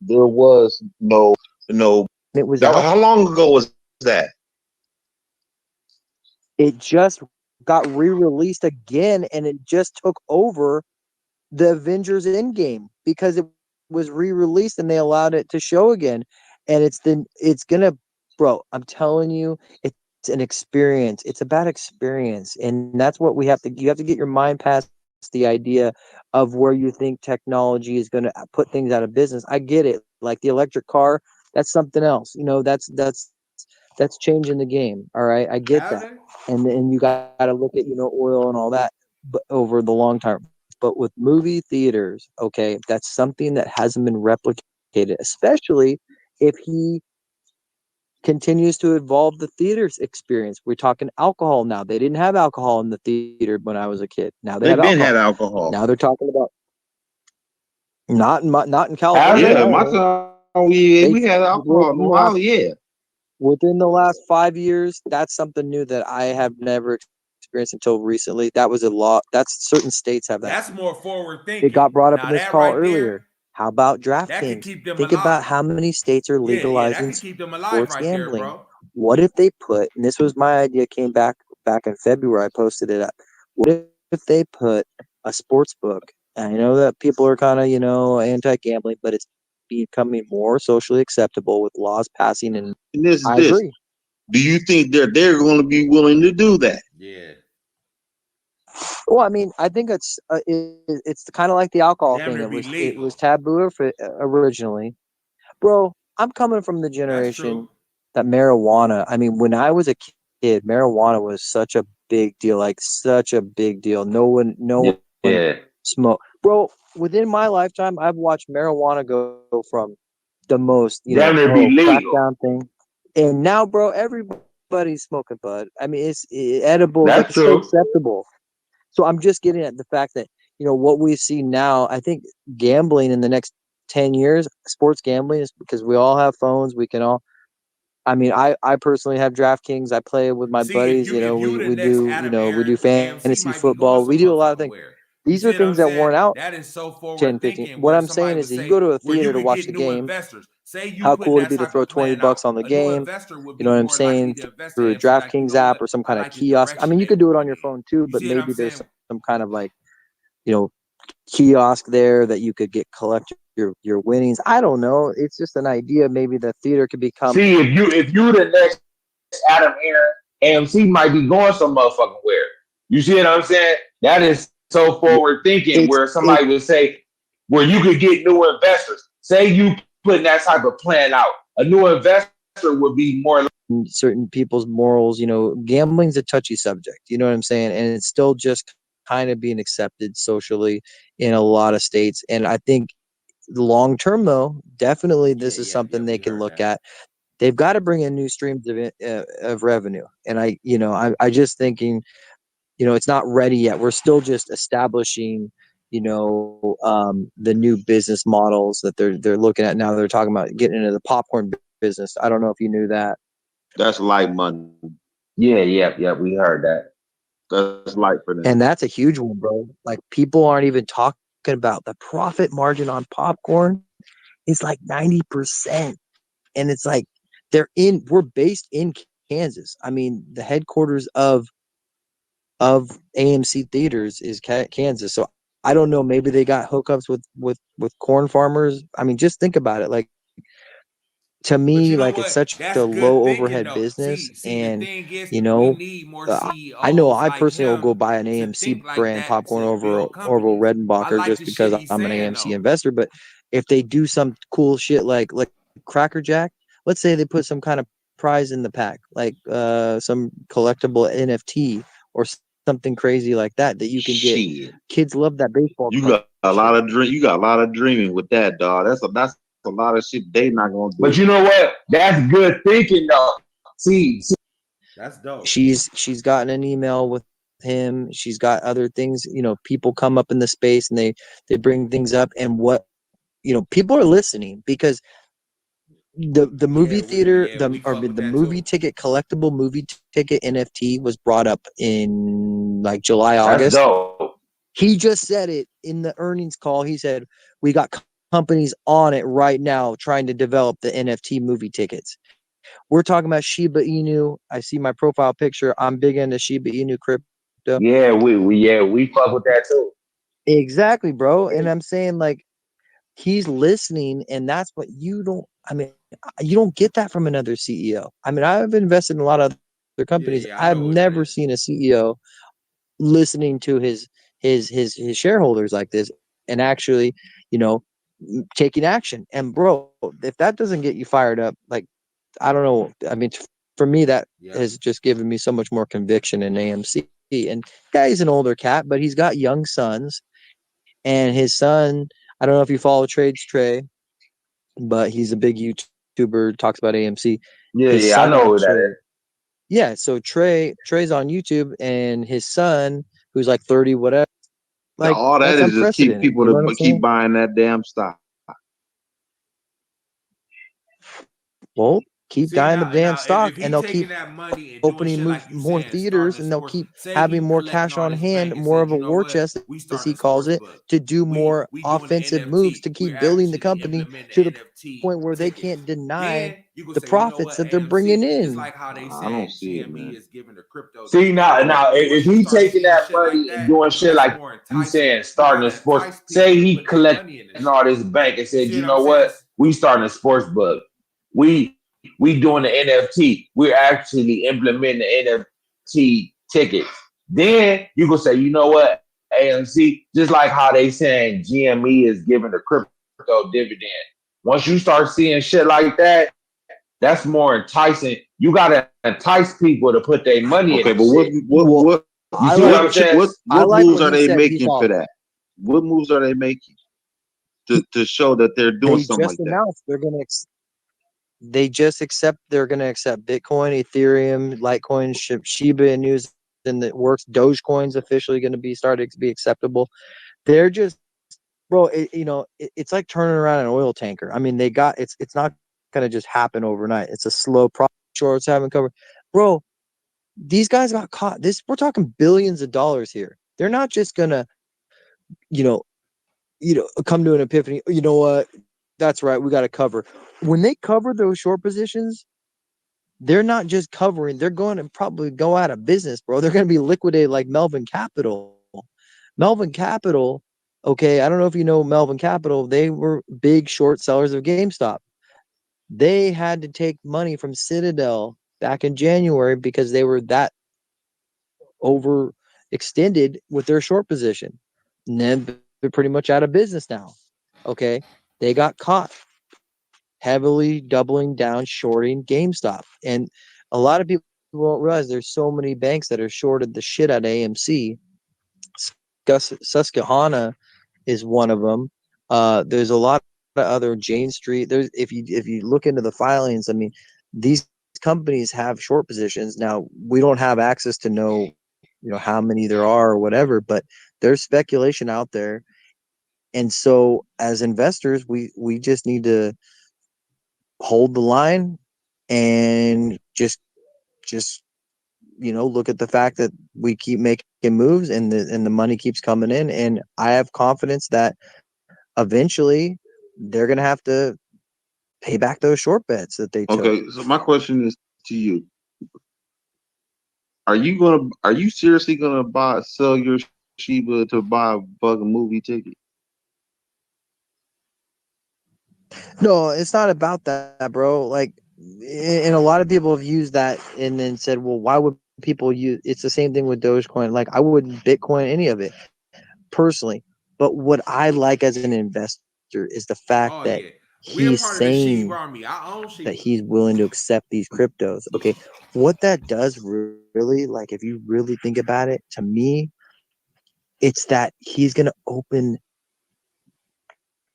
There was no. It was That, out. how long ago was that? It just got re-released again, and it just took over the Avengers Endgame because it was re-released and they allowed it to show again. And it's gonna, bro. I'm telling you, it's an experience. It's about experience, and that's what we have to. You have to get your mind past the idea of where you think technology is going to put things out of business. I get it. Like the electric car, that's something else. You know, that's changing the game. All right, I get that. And you got to look at oil and all that, but over the long term. But with movie theaters, okay, that's something that hasn't been replicated, especially if he continues to evolve the theater's experience. We're talking alcohol now. They didn't have alcohol in the theater when I was a kid. Now they They have been alcohol. had alcohol. Now they're talking about not in California. Yeah, my time we had alcohol in a while. Yeah. Within the last 5 years, that's something new that I have never experienced until recently. That was a law. That's certain states have that. That's more forward thinking. It got brought up Now in this that call right earlier. there, How about that could DraftKings? keep them Think alive. about how many states are that legalizing could keep them alive sports right there, gambling. bro. What if they put, and this was my idea, came back in February, I posted it up. What if they put a sports book? And I know that people are kind of, anti-gambling, but it's becoming more socially acceptable with laws passing, and this is I this. agree. Do you think they're going to be willing to do that? Yeah. Well, I mean, I think it's kind of like the alcohol Damn thing. near It be was legal. taboo originally, bro. I'm coming from the That's generation true. that marijuana. I mean, when I was a kid, marijuana was such a big deal, like such a big deal. No one smoked, bro. Within my lifetime, I've watched marijuana go from the most, Damn near be legal. crackdown thing, and now, bro, everybody's smoking bud. I mean, it's edible. That's Like, it's so true. acceptable. So I'm just getting at the fact that, what we see now, I think gambling in the next 10 years, sports gambling, is because we all have phones. We can all, I mean, I personally have DraftKings. I play with my buddies. You know, we do, you know, we do fantasy football. We do a lot of things. These are things that weren't out That is so 10, forward 15. thinking. What Where I'm somebody saying would is that you say, go to a where you theater to could watch get the new game. investors. Say you How putting cool would it that be to type throw of plan $20 out. on the A new game? investor would You be know what I'm more likely saying? to invest in Through a it and be like, you DraftKings know app what? or some I kind of like the kiosk. I direction mean, you they could do it on going your in. phone too, You but see what I'm maybe there's saying? some kind of like, you know, kiosk there that you could collect your winnings. I don't know. It's just an idea. Maybe the theater could become. See, if you the next Adam Aaron, AMC might be going some motherfucking where. You see what I'm saying? That is so forward thinking. Where somebody would say, where you could get new investors. Say you putting that type of plan out, a new investor would be more. Certain people's morals. You know, gambling's a touchy subject. You know what I'm saying? And it's still just kind of being accepted socially in a lot of states. And I think long term, though, definitely this is something they can look at. They've got to bring in new streams of revenue. And I just thinking, you know, it's not ready yet. We're still just establishing, you know, the new business models that they're looking at now. They're talking about getting into the popcorn business. I don't know if you knew that. That's light money. Yeah. We heard that. That's light for them. And that's a huge one, bro. Like people aren't even talking about the profit margin on popcorn. It's like 90%. And it's like we're based in Kansas. I mean, the headquarters of AMC Theaters is Kansas. So I don't know. Maybe they got hookups with corn farmers. I mean, just think about it. Like to me, like it's such a low overhead business, and you know, I know I personally will go buy an AMC brand popcorn over Orville Redenbacher just because I'm an AMC investor. But if they do some cool shit like Cracker Jack, let's say they put some kind of prize in the pack, like some collectible NFT or something crazy like that you can get. Shit. Kids love that baseball. You got a lot of You got a lot of dreaming with that, dog. That's a lot of shit they not gonna do. But you know what? That's good thinking, though. See, that's dope. She's gotten an email with him. She's got other things. You know, people come up in the space and they bring things up, and what, you know, people are listening because the movie theater, the movie ticket, collectible movie ticket NFT was brought up in like July, August. That's dope. He just said it in the earnings call. He said, we got companies on it right now trying to develop the NFT movie tickets. We're talking about Shiba Inu. I see my profile picture. I'm big into Shiba Inu crypto. Yeah, we fuck with that too. Exactly, bro. And I'm saying, like, he's listening, and that's what you don't. I mean, you don't get that from another CEO. I mean, I've invested in a lot of other companies. I've never seen a CEO listening to his shareholders like this, and actually, you know, taking action. And bro, if that doesn't get you fired up, like, I don't know. I mean, for me, that has just given me so much more conviction in AMC. And guy's an older cat, but he's got young sons, and his son, I don't know if you follow Trades Trey, but he's a big YouTuber, talks about AMC. Yeah, I know who that is. Yeah, so Trey's on YouTube, and his son, who's like 30, whatever. Like, all that is just keep people to keep buying that damn stock. Well, keep buying the damn stock, and they'll keep opening more theaters, and they'll keep having more cash on hand, more of a war chest, as he calls it, to do more offensive moves to keep building the company to the point where they can't deny the profits that they're bringing in. I don't see it, man. See, now, if he taking that money and doing shit like you saying, starting a sports, say he collecting all this bank and said, you know what, we starting a sports book. We doing the NFT. We're actually implementing the NFT tickets. Then you can say, you know what, AMC, just like how they saying GME is giving the crypto dividend. Once you start seeing shit like that, that's more enticing. You gotta entice people to put their money in. Okay, but what moves are they making for that? What moves are they making to show that they're doing something like that? They just announced they're gonna accept Bitcoin, Ethereum, Litecoin, Shiba Inu, and it works. Dogecoin's officially going to be started to be acceptable. They're just, bro, it's like turning around an oil tanker. I mean, it's not going to just happen overnight. It's a slow process. shorts, haven't covered. Bro, these guys got caught. We're talking billions of dollars here. They're not just gonna, you know, come to an epiphany. You know what? That's right. We got to cover. When they cover those short positions, they're not just covering. They're going to probably go out of business, bro. They're going to be liquidated like Melvin Capital. Melvin Capital, okay, I don't know if you know Melvin Capital. They were big short sellers of GameStop. They had to take money from Citadel back in January because they were that overextended with their short position. And then they're pretty much out of business now. Okay. They got caught heavily doubling down, shorting GameStop. And a lot of people won't realize there's so many banks that are shorted the shit out of AMC. Susquehanna is one of them. There's a lot of other Jane Street. There's if you look into the filings, I mean, these companies have short positions. Now we don't have access to know, how many there are or whatever, but there's speculation out there. And so as investors, we just need to hold the line and just look at the fact that we keep making moves and the money keeps coming in. And I have confidence that eventually they're going to have to pay back those short bets that they took. Okay. So my question is to you. Are you seriously going to sell your Shiba to buy a fucking movie ticket? No, it's not about that, bro. Like, and a lot of people have used that and then said, well, why would people use it's the same thing with Dogecoin. Like, I wouldn't Bitcoin any of it personally. But what I like as an investor is the fact that he's saying that he's willing to accept these cryptos. Okay. What that does really, like, if you really think about it, to me, it's that he's going to open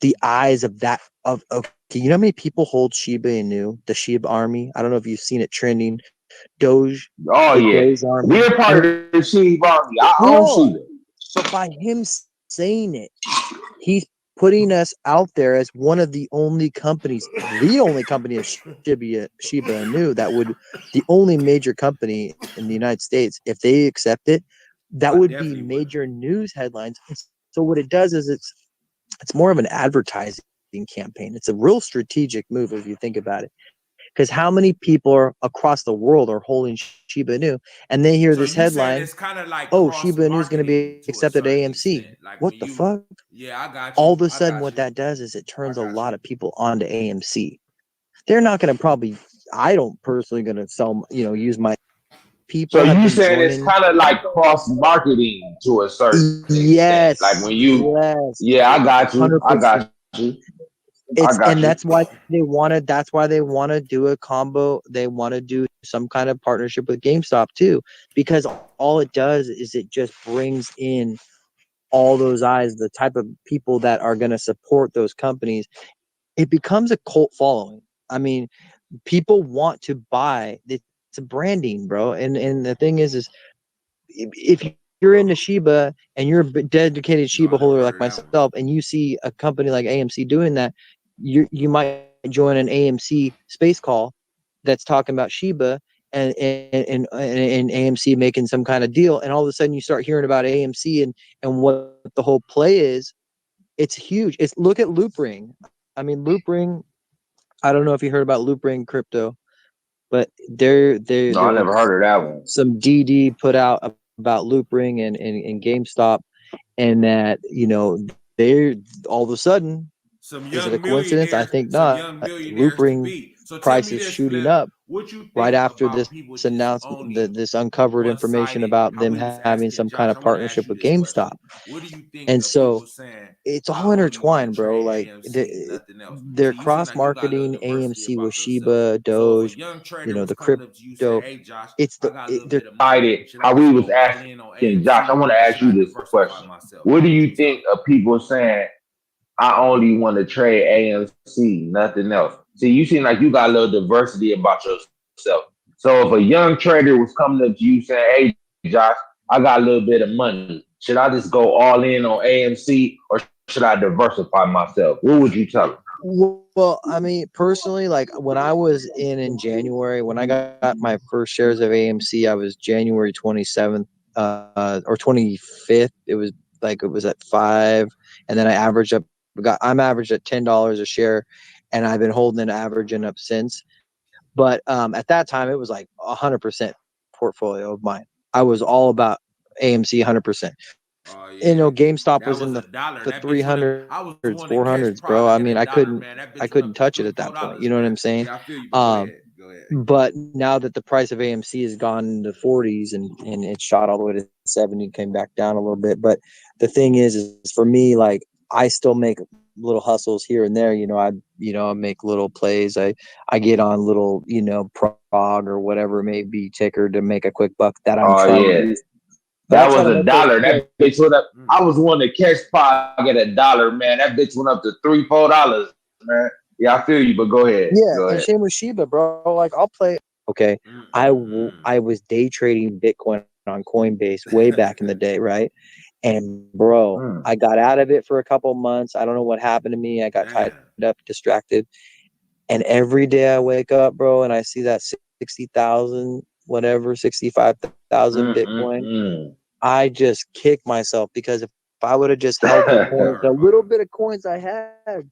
the eyes of okay, you know how many people hold Shiba Inu, the Shiba army? I don't know if you've seen it trending. Doge. Oh yeah, Doge army. We're part of the Shiba army. I own Shiba. So by him saying it, he's putting us out there as one of the only companies, the only company of Shiba Inu that would, the only major company in the United States, if they accept it, that would be major news headlines. So what it does is it's more of an advertising campaign. It's a real strategic move if you think about it. Because how many people across the world are holding Shiba Inu and they hear this headline, it's kind of like, oh, Shiba Inu is going to be accepted at AMC. Like, what the fuck? Yeah, I got you. All of a sudden what that does is it turns a lot of people onto AMC. They're not going to probably, I don't personally going to sell, use my people. So you saying it's kind of like cross marketing to a certain extent. Like when you, yeah, I got you. 100%. I got you. That's why they wanted. That's why they want to do a combo. They want to do some kind of partnership with GameStop too, because all it does is it just brings in all those eyes, the type of people that are going to support those companies. It becomes a cult following. I mean, people want to buy. It's a branding, bro. And the thing is if you're into Shiba and you're a dedicated Shiba holder like myself, and you see a company like AMC doing that, you might join an AMC space call that's talking about Shiba and AMC making some kind of deal, and all of a sudden you start hearing about AMC and what the whole play is. It's huge. Look at Loopring. I mean, Loopring. I don't know if you heard about Loopring crypto, but I never heard of that one. Some DD put out about Loopring and GameStop, and that they're all of a sudden. Is it a coincidence? I think not. Loopring price is shooting up right after this announcement, this uncovered information about them having some kind of partnership with GameStop. And so it's all intertwined, bro. Like they're cross marketing AMC with Shiba, Doge, the crypto. They're how we was asking Josh. I want to ask you this question. What do you think of people saying, I only want to trade AMC, nothing else? See, you seem like you got a little diversity about yourself. So if a young trader was coming up to you saying, hey, Josh, I got a little bit of money. Should I just go all in on AMC or should I diversify myself? What would you tell them? Well, I mean, personally, like when I was in January, when I got my first shares of AMC, I was January 27th or 25th. It was at 5, and then I averaged up. I'm averaged at $10 a share, and I've been holding and averaging up since. But at that time, it was like 100% portfolio of mine. I was all about AMC 100%. Oh You know, yeah, GameStop that was in was the a dollar. the That bitch went up. 300s, I was the one to catch 400s, bro. I product at mean, a dollar, man. That I bitch went couldn't up to touch it three, at four that point. dollars, You know what man. I'm saying? Yeah, I feel you, but go ahead, go ahead. But now that the price of AMC has gone into 40s and it shot all the way to 70, came back down a little bit. But the thing is for me, like I still make little hustles here and there. I make little plays. I get on little, prog or whatever it may be ticker to make a quick buck that I'm Oh trying to yeah, use. But I that try was to a make those dollar. plays. That bitch went up. I was one to catch Pog at a dollar, man. That bitch went up to $3-4, man. Yeah, I feel you, but go ahead. Yeah, Go and ahead. same with Shiba, bro. Like I'll play. Okay, I was day trading Bitcoin on Coinbase way back in the day, right? And bro, I got out of it for a couple months. I don't know what happened to me. I got tied up, distracted, and every day I wake up, bro, and I see that 60,000, whatever, 65,000 Bitcoin. I just kick myself because if I would have just held the coins, the little bit of coins I had,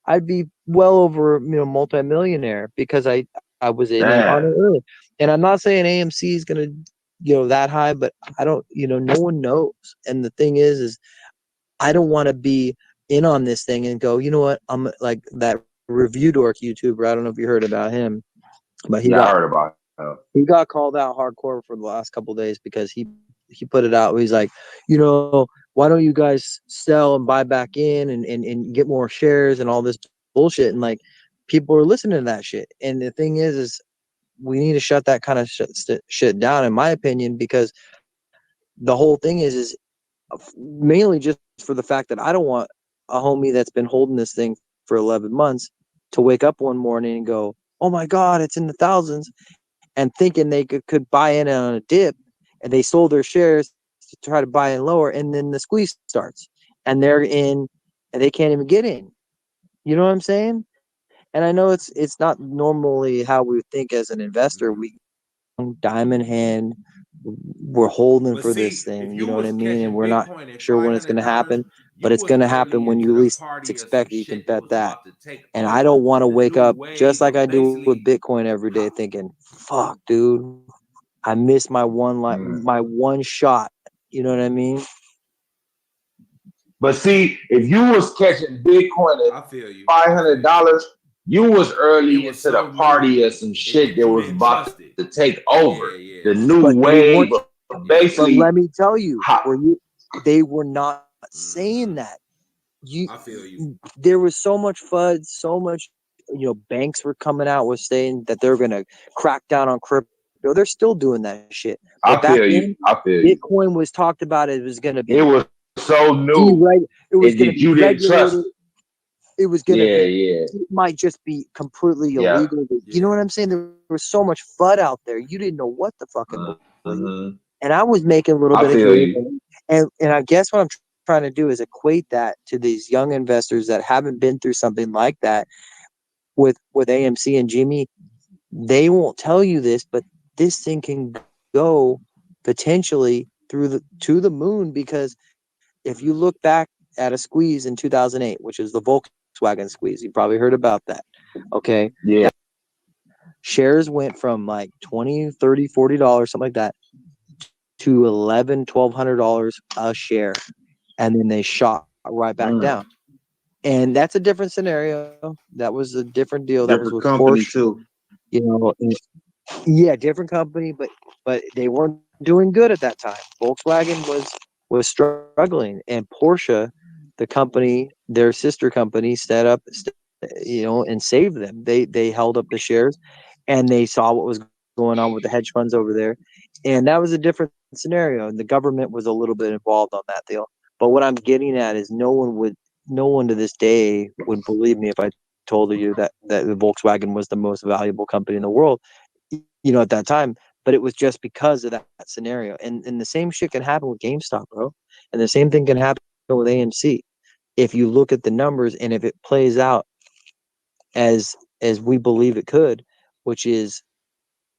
I'd be well over, multimillionaire because I was in it on it early. And I'm not saying AMC is gonna, that high, but I don't, no one knows. And the thing is I don't want to be in on this thing and go, you know what? I'm like that Review Dork YouTuber. I don't know if you heard about him, but Yeah, I heard about it. he got called out hardcore for the last couple of days because he put it out. He's like, why don't you guys sell and buy back in and get more shares and all this bullshit? And like, people are listening to that shit. And the thing is we need to shut that kind of shit down, in my opinion, because the whole thing is mainly just for the fact that I don't want a homie that's been holding this thing for 11 months to wake up one morning and go, oh my God, it's in the thousands, and thinking they could buy in on a dip, and they sold their shares to try to buy in lower, and then the squeeze starts and they're in and they can't even get in. You know what I'm saying? And I know it's not normally how we think as an investor. We diamond hand, we're holding But for see, this thing, if you you know what I was mean? And catching we're not Bitcoin at sure when it's going to $500, happen, but you it's was going to happen early when into you the least party of some expect it. You can shit that bet was that. about to take And I over. don't want to The wake new up just wave like of I do with basically Bitcoin every day thinking, fuck, dude, I missed my my one shot. You know what I mean? But see, if you was catching Bitcoin I at feel you. $500, you was It early was into the so new. party of some shit that You was didn't about trust it. to take over. Yeah. The new But they wave weren't. of But basically. let me tell you, they were not saying that. I feel you. There was so much FUD, so much, banks were coming out with saying that they're going to crack down on crypto. They're still doing that shit. But I back feel you. then, I feel you. Bitcoin was talked about. It was going to be It was so new. it was going to That be you didn't trust. regulated. It was going to be. Yeah. It might just be completely Yeah. illegal. You know what I'm saying? There was so much FUD out there. You didn't know what the fucking believe. And I was making a little bit of gain. And I guess what I'm trying to do is equate that to these young investors that haven't been through something like that with AMC and Jimmy. They won't tell you this, but this thing can go potentially to the moon, because if you look back at a squeeze in 2008, which is the Volkswagen squeeze, you probably heard about that. Okay. Yeah. Shares went from like $20, $30, $40, something like that, to $1,100, $1,200 a share. And then they shot right back down. And that's a different scenario. That was a different deal. That was with company Porsche. too. Yeah, different company, but they weren't doing good at that time. Volkswagen was struggling, and Porsche, the company, their sister company, set up, and saved them. They held up the shares, and they saw what was going on with the hedge funds over there, and that was a different scenario. And the government was a little bit involved on that deal. But what I'm getting at is no one to this day would believe me if I told you that the Volkswagen was the most valuable company in the world, at that time. But it was just because of that scenario. And the same shit can happen with GameStop, bro. And the same thing can happen with AMC. If you look at the numbers and if it plays out as we believe it could, which is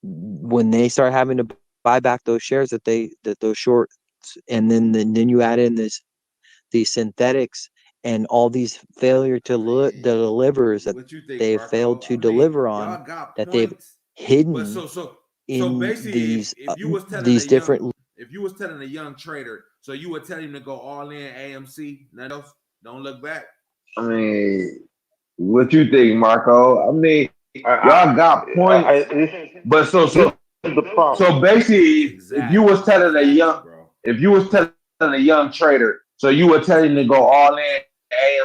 when they start having to buy back those shares that those shorts, and then you add in these synthetics and all these failure to delivers that What you think, they've Marco? failed to I mean, deliver on, y'all got that they've points, but hidden so in basically, if you was telling these different. if you was telling a young trader, so you would tell him to go all in AMC, nothing else, don't look back. I mean, what you think, Marco? I mean, y'all got points, but so basically, if you was telling a young trader, so you would tell him to go all in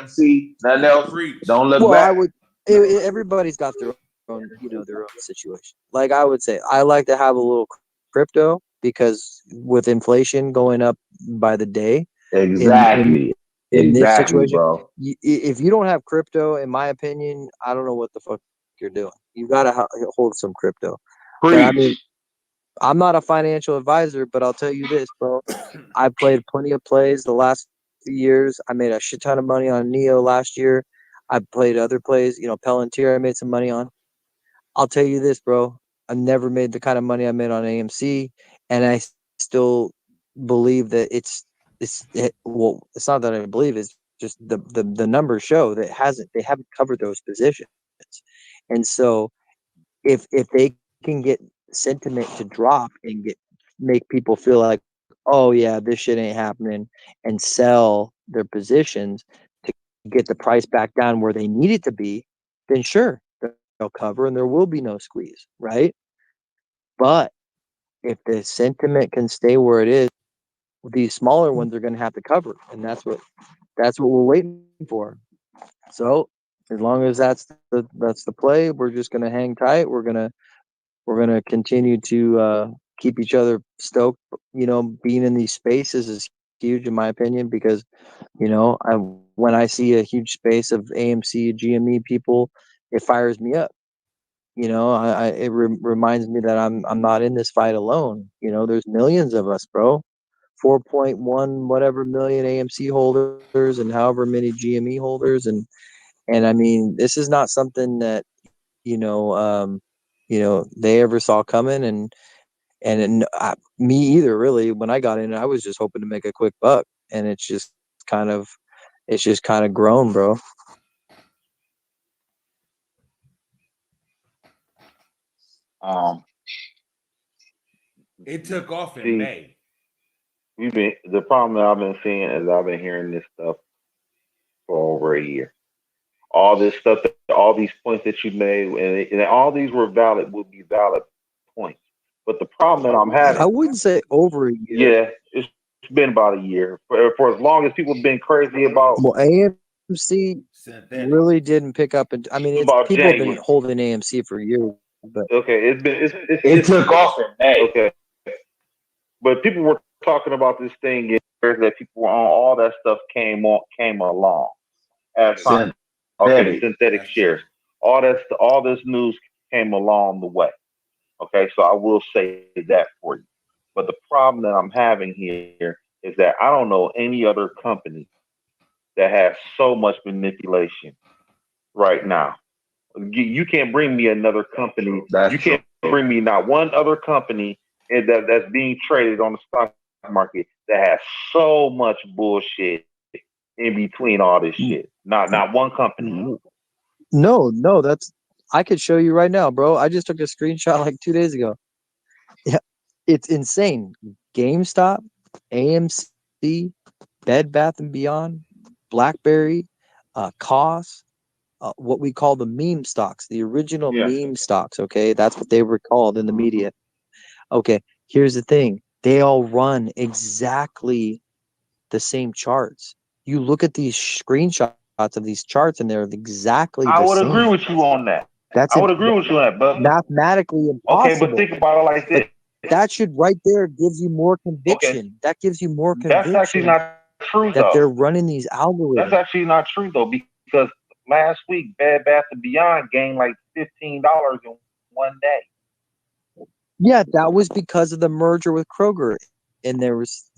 AMC, nothing else, don't look back. I would. Everybody's got their own, their own situation. Like I would say, I like to have a little crypto because with inflation going up by the day, Exactly. In this situation, bro. If you don't have crypto, in my opinion, I don't know what the fuck you're doing. You gotta hold some crypto. But I mean, I'm not a financial advisor, but I'll tell you this, bro. I played plenty of plays the last few years. I made a shit ton of money on Neo last year. I played other plays, Palantir I made some money on. I'll tell you this, bro. I never made the kind of money I made on AMC, and I still believe that it's not that I believe, it's just the numbers show that they haven't covered those positions. And so if they can get sentiment to drop and make people feel like, oh yeah, this shit ain't happening, and sell their positions to get the price back down where they need it to be, then sure, they'll cover and there will be no squeeze, right? But if the sentiment can stay where it is, these smaller ones are going to have to cover, and that's what we're waiting for. So as long as that's the play, we're just going to hang tight. We're gonna continue to keep each other stoked. Being in these spaces is huge in my opinion, because when I see a huge space of AMC, GME people, it fires me up. It reminds me that I'm not in this fight alone. There's millions of us, bro. 4.1 whatever million AMC holders and however many GME holders, and I mean, this is not something that they ever saw coming, and me either, really. When I got in, I was just hoping to make a quick buck, and it's just kind of grown, bro. It took off in May. The problem that I've been seeing is I've been hearing this stuff for over a year. All this stuff, all these points that you made, and all these would be valid points. But the problem that I'm having, I wouldn't say over a year. Yeah, it's been about a year. For as long as people have been crazy about. Well, AMC really didn't pick up, and I mean, people have been holding AMC for years. But okay, it took off in May. Okay, but people were talking about this thing that people on all that stuff came along as time. Okay, the synthetic shares. All this news came along the way. Okay, so I will say that for you. But the problem that I'm having here is that I don't know any other company that has so much manipulation right now. You can't bring me another company. You can't bring me not one other company that's being traded on the stock market that has so much bullshit in between all this shit. Not one company. No, I could show you right now, bro. I just took a screenshot like 2 days ago. Yeah, it's insane. GameStop, AMC, Bed Bath and Beyond, BlackBerry, COS, what we call the meme stocks, the original meme stocks. Okay, that's what they were called in the media. Okay, here's the thing: they all run exactly the same charts. You look at these screenshots of these charts, and they're exactly the same. I would agree with you on that. I would agree with you on that, but mathematically impossible. Okay, but think about it like this. That should right there gives you more conviction. Okay. That gives you more conviction. That's actually not true, that they're running these algorithms. That's actually not true, though, because last week Bed Bath & Beyond gained like $15 in one day. Yeah, that was because of the merger with Kroger. And there was,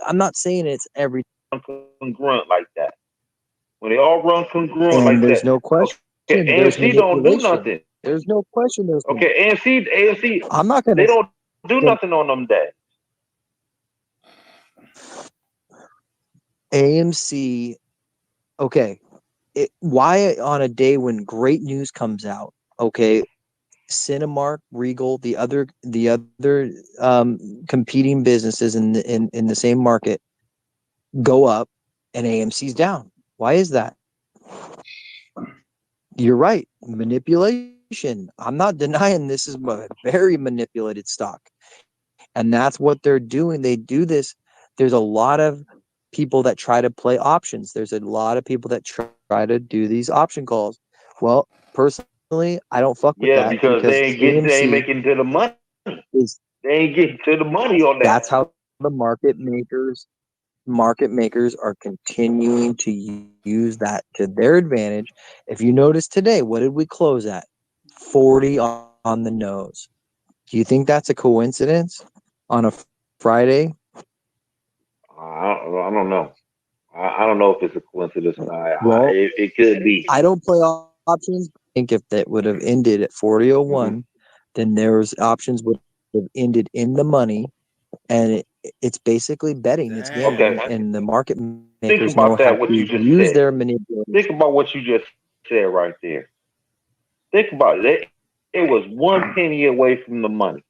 I'm not saying it's every congruent like that. When they all run congruent and like there's that. No question. AMC don't do nothing. There's no question. Okay, AMC. I'm not gonna. They don't do nothing on them days. AMC. Okay, why on a day when great news comes out? Okay, Cinemark, Regal, the other competing businesses in the same market go up, and AMC's down. Why is that? You're right, manipulation. I'm not denying this is a very manipulated stock, and that's what they're doing. They do this. There's a lot of people that try to play options. There's a lot of people that try to do these option calls. Well, personally, I don't fuck with that because they ain't making to the money. They ain't getting to the money on that. That's how the market makers are continuing to use that to their advantage. If you notice today, what did we close at? 40 on the nose. Do you think that's a coincidence on a Friday? I don't know. I don't know if it's a coincidence. It could be. I don't play options. I think if that would have ended at 40.01, then there's options would have ended in the money, and it's basically betting. It's gambling, and the market makers know how to use their manipulation. Think about what you just said right there. Think about it. It was 1 penny away from the money.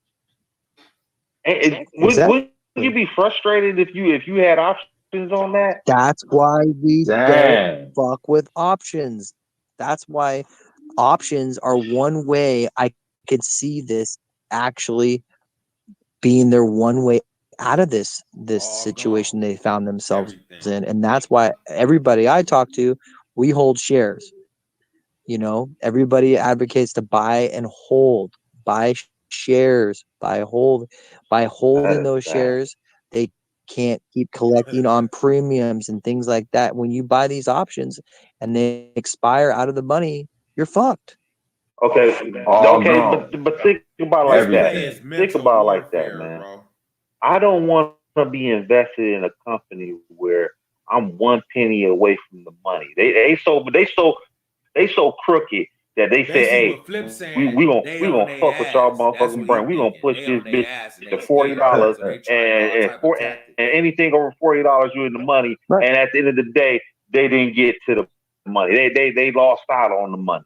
And would you be frustrated if you had options on that? That's why we don't fuck with options. That's why options are one way I could see this actually being their one way out of this situation they found themselves in. And that's why everybody I talk to, we hold shares. You know, everybody advocates to buy and hold, buy shares, by holding those shares. They can't keep collecting on premiums and things like that. When you buy these options and they expire out of the money, you're fucked. Okay, but think about it like that. Think about it like that, man. Bro. I don't want to be invested in a company where I'm 1 penny away from the money. They so crooked that they say, "Hey, we gonna fuck with y'all motherfucking brain. We gonna push this bitch to $40 and anything over $40 you in the money." Right. And at the end of the day, they didn't get to the money. They lost out on the money.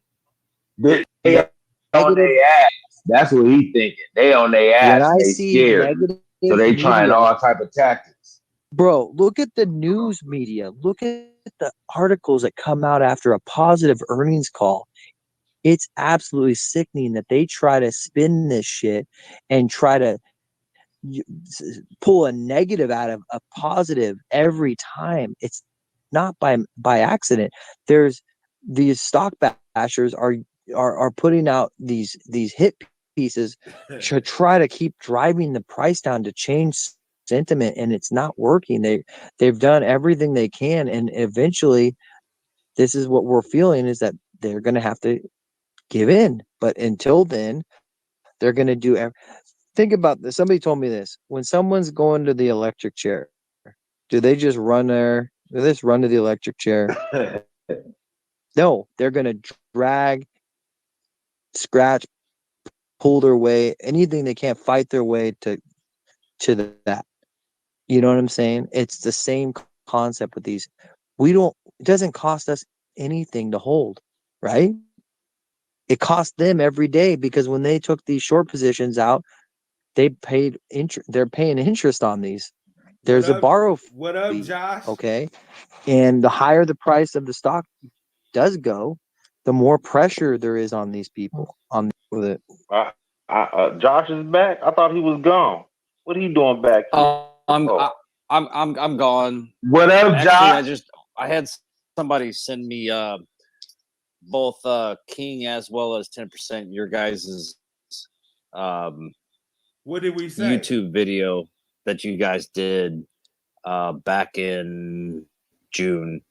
They on their ass. That's what he's thinking. They on their ass. They scared. So they trying all type of tactics. Bro, look at the news media. Look at the articles that come out after a positive earnings call. It's absolutely sickening that they try to spin this shit and try to pull a negative out of a positive every time. It's not by accident. There's these stock bashers are putting out these hit pieces to try to keep driving the price down to change sentiment, and it's not working. They've done everything they can, and eventually this is what we're feeling, is that they're going to have to give in. But until then, they're going to do think about this. Somebody told me this: when someone's going to the electric chair, do they just run there? Do they just run to the electric chair? No, they're going to drag, scratch, pull their way, anything they can't, fight their way to that. You know what I'm saying? It's the same concept with these. It doesn't cost us anything to hold, right? It cost them every day, because when they took these short positions out, they're paying interest on these. There's a borrow fee. What up, Josh? Okay. And the higher the price of the stock does go, the more pressure there is on these people with it. Josh is back. I thought he was gone. What are you doing back here? I'm gone. What up, Actually, Josh? I had somebody send me both King as well as 10% your guys's what did we say? YouTube video that you guys did back in June,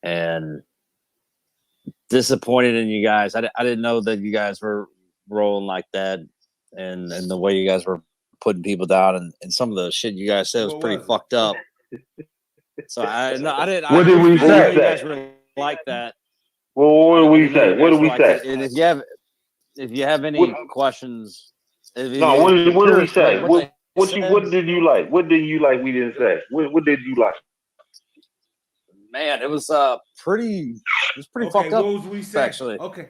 and disappointed in you guys. I didn't know that you guys were rolling like that, and the way you guys were putting people down, and some of the shit you guys said was pretty fucked up. So I didn't. What did we say? You guys really like that. Well, what do we say? What do we say? And if you have any questions, No, what do we say? What did you like? What did you like? We didn't say. What did you like? Man, it was pretty fucked up. What was we say? Actually, Okay.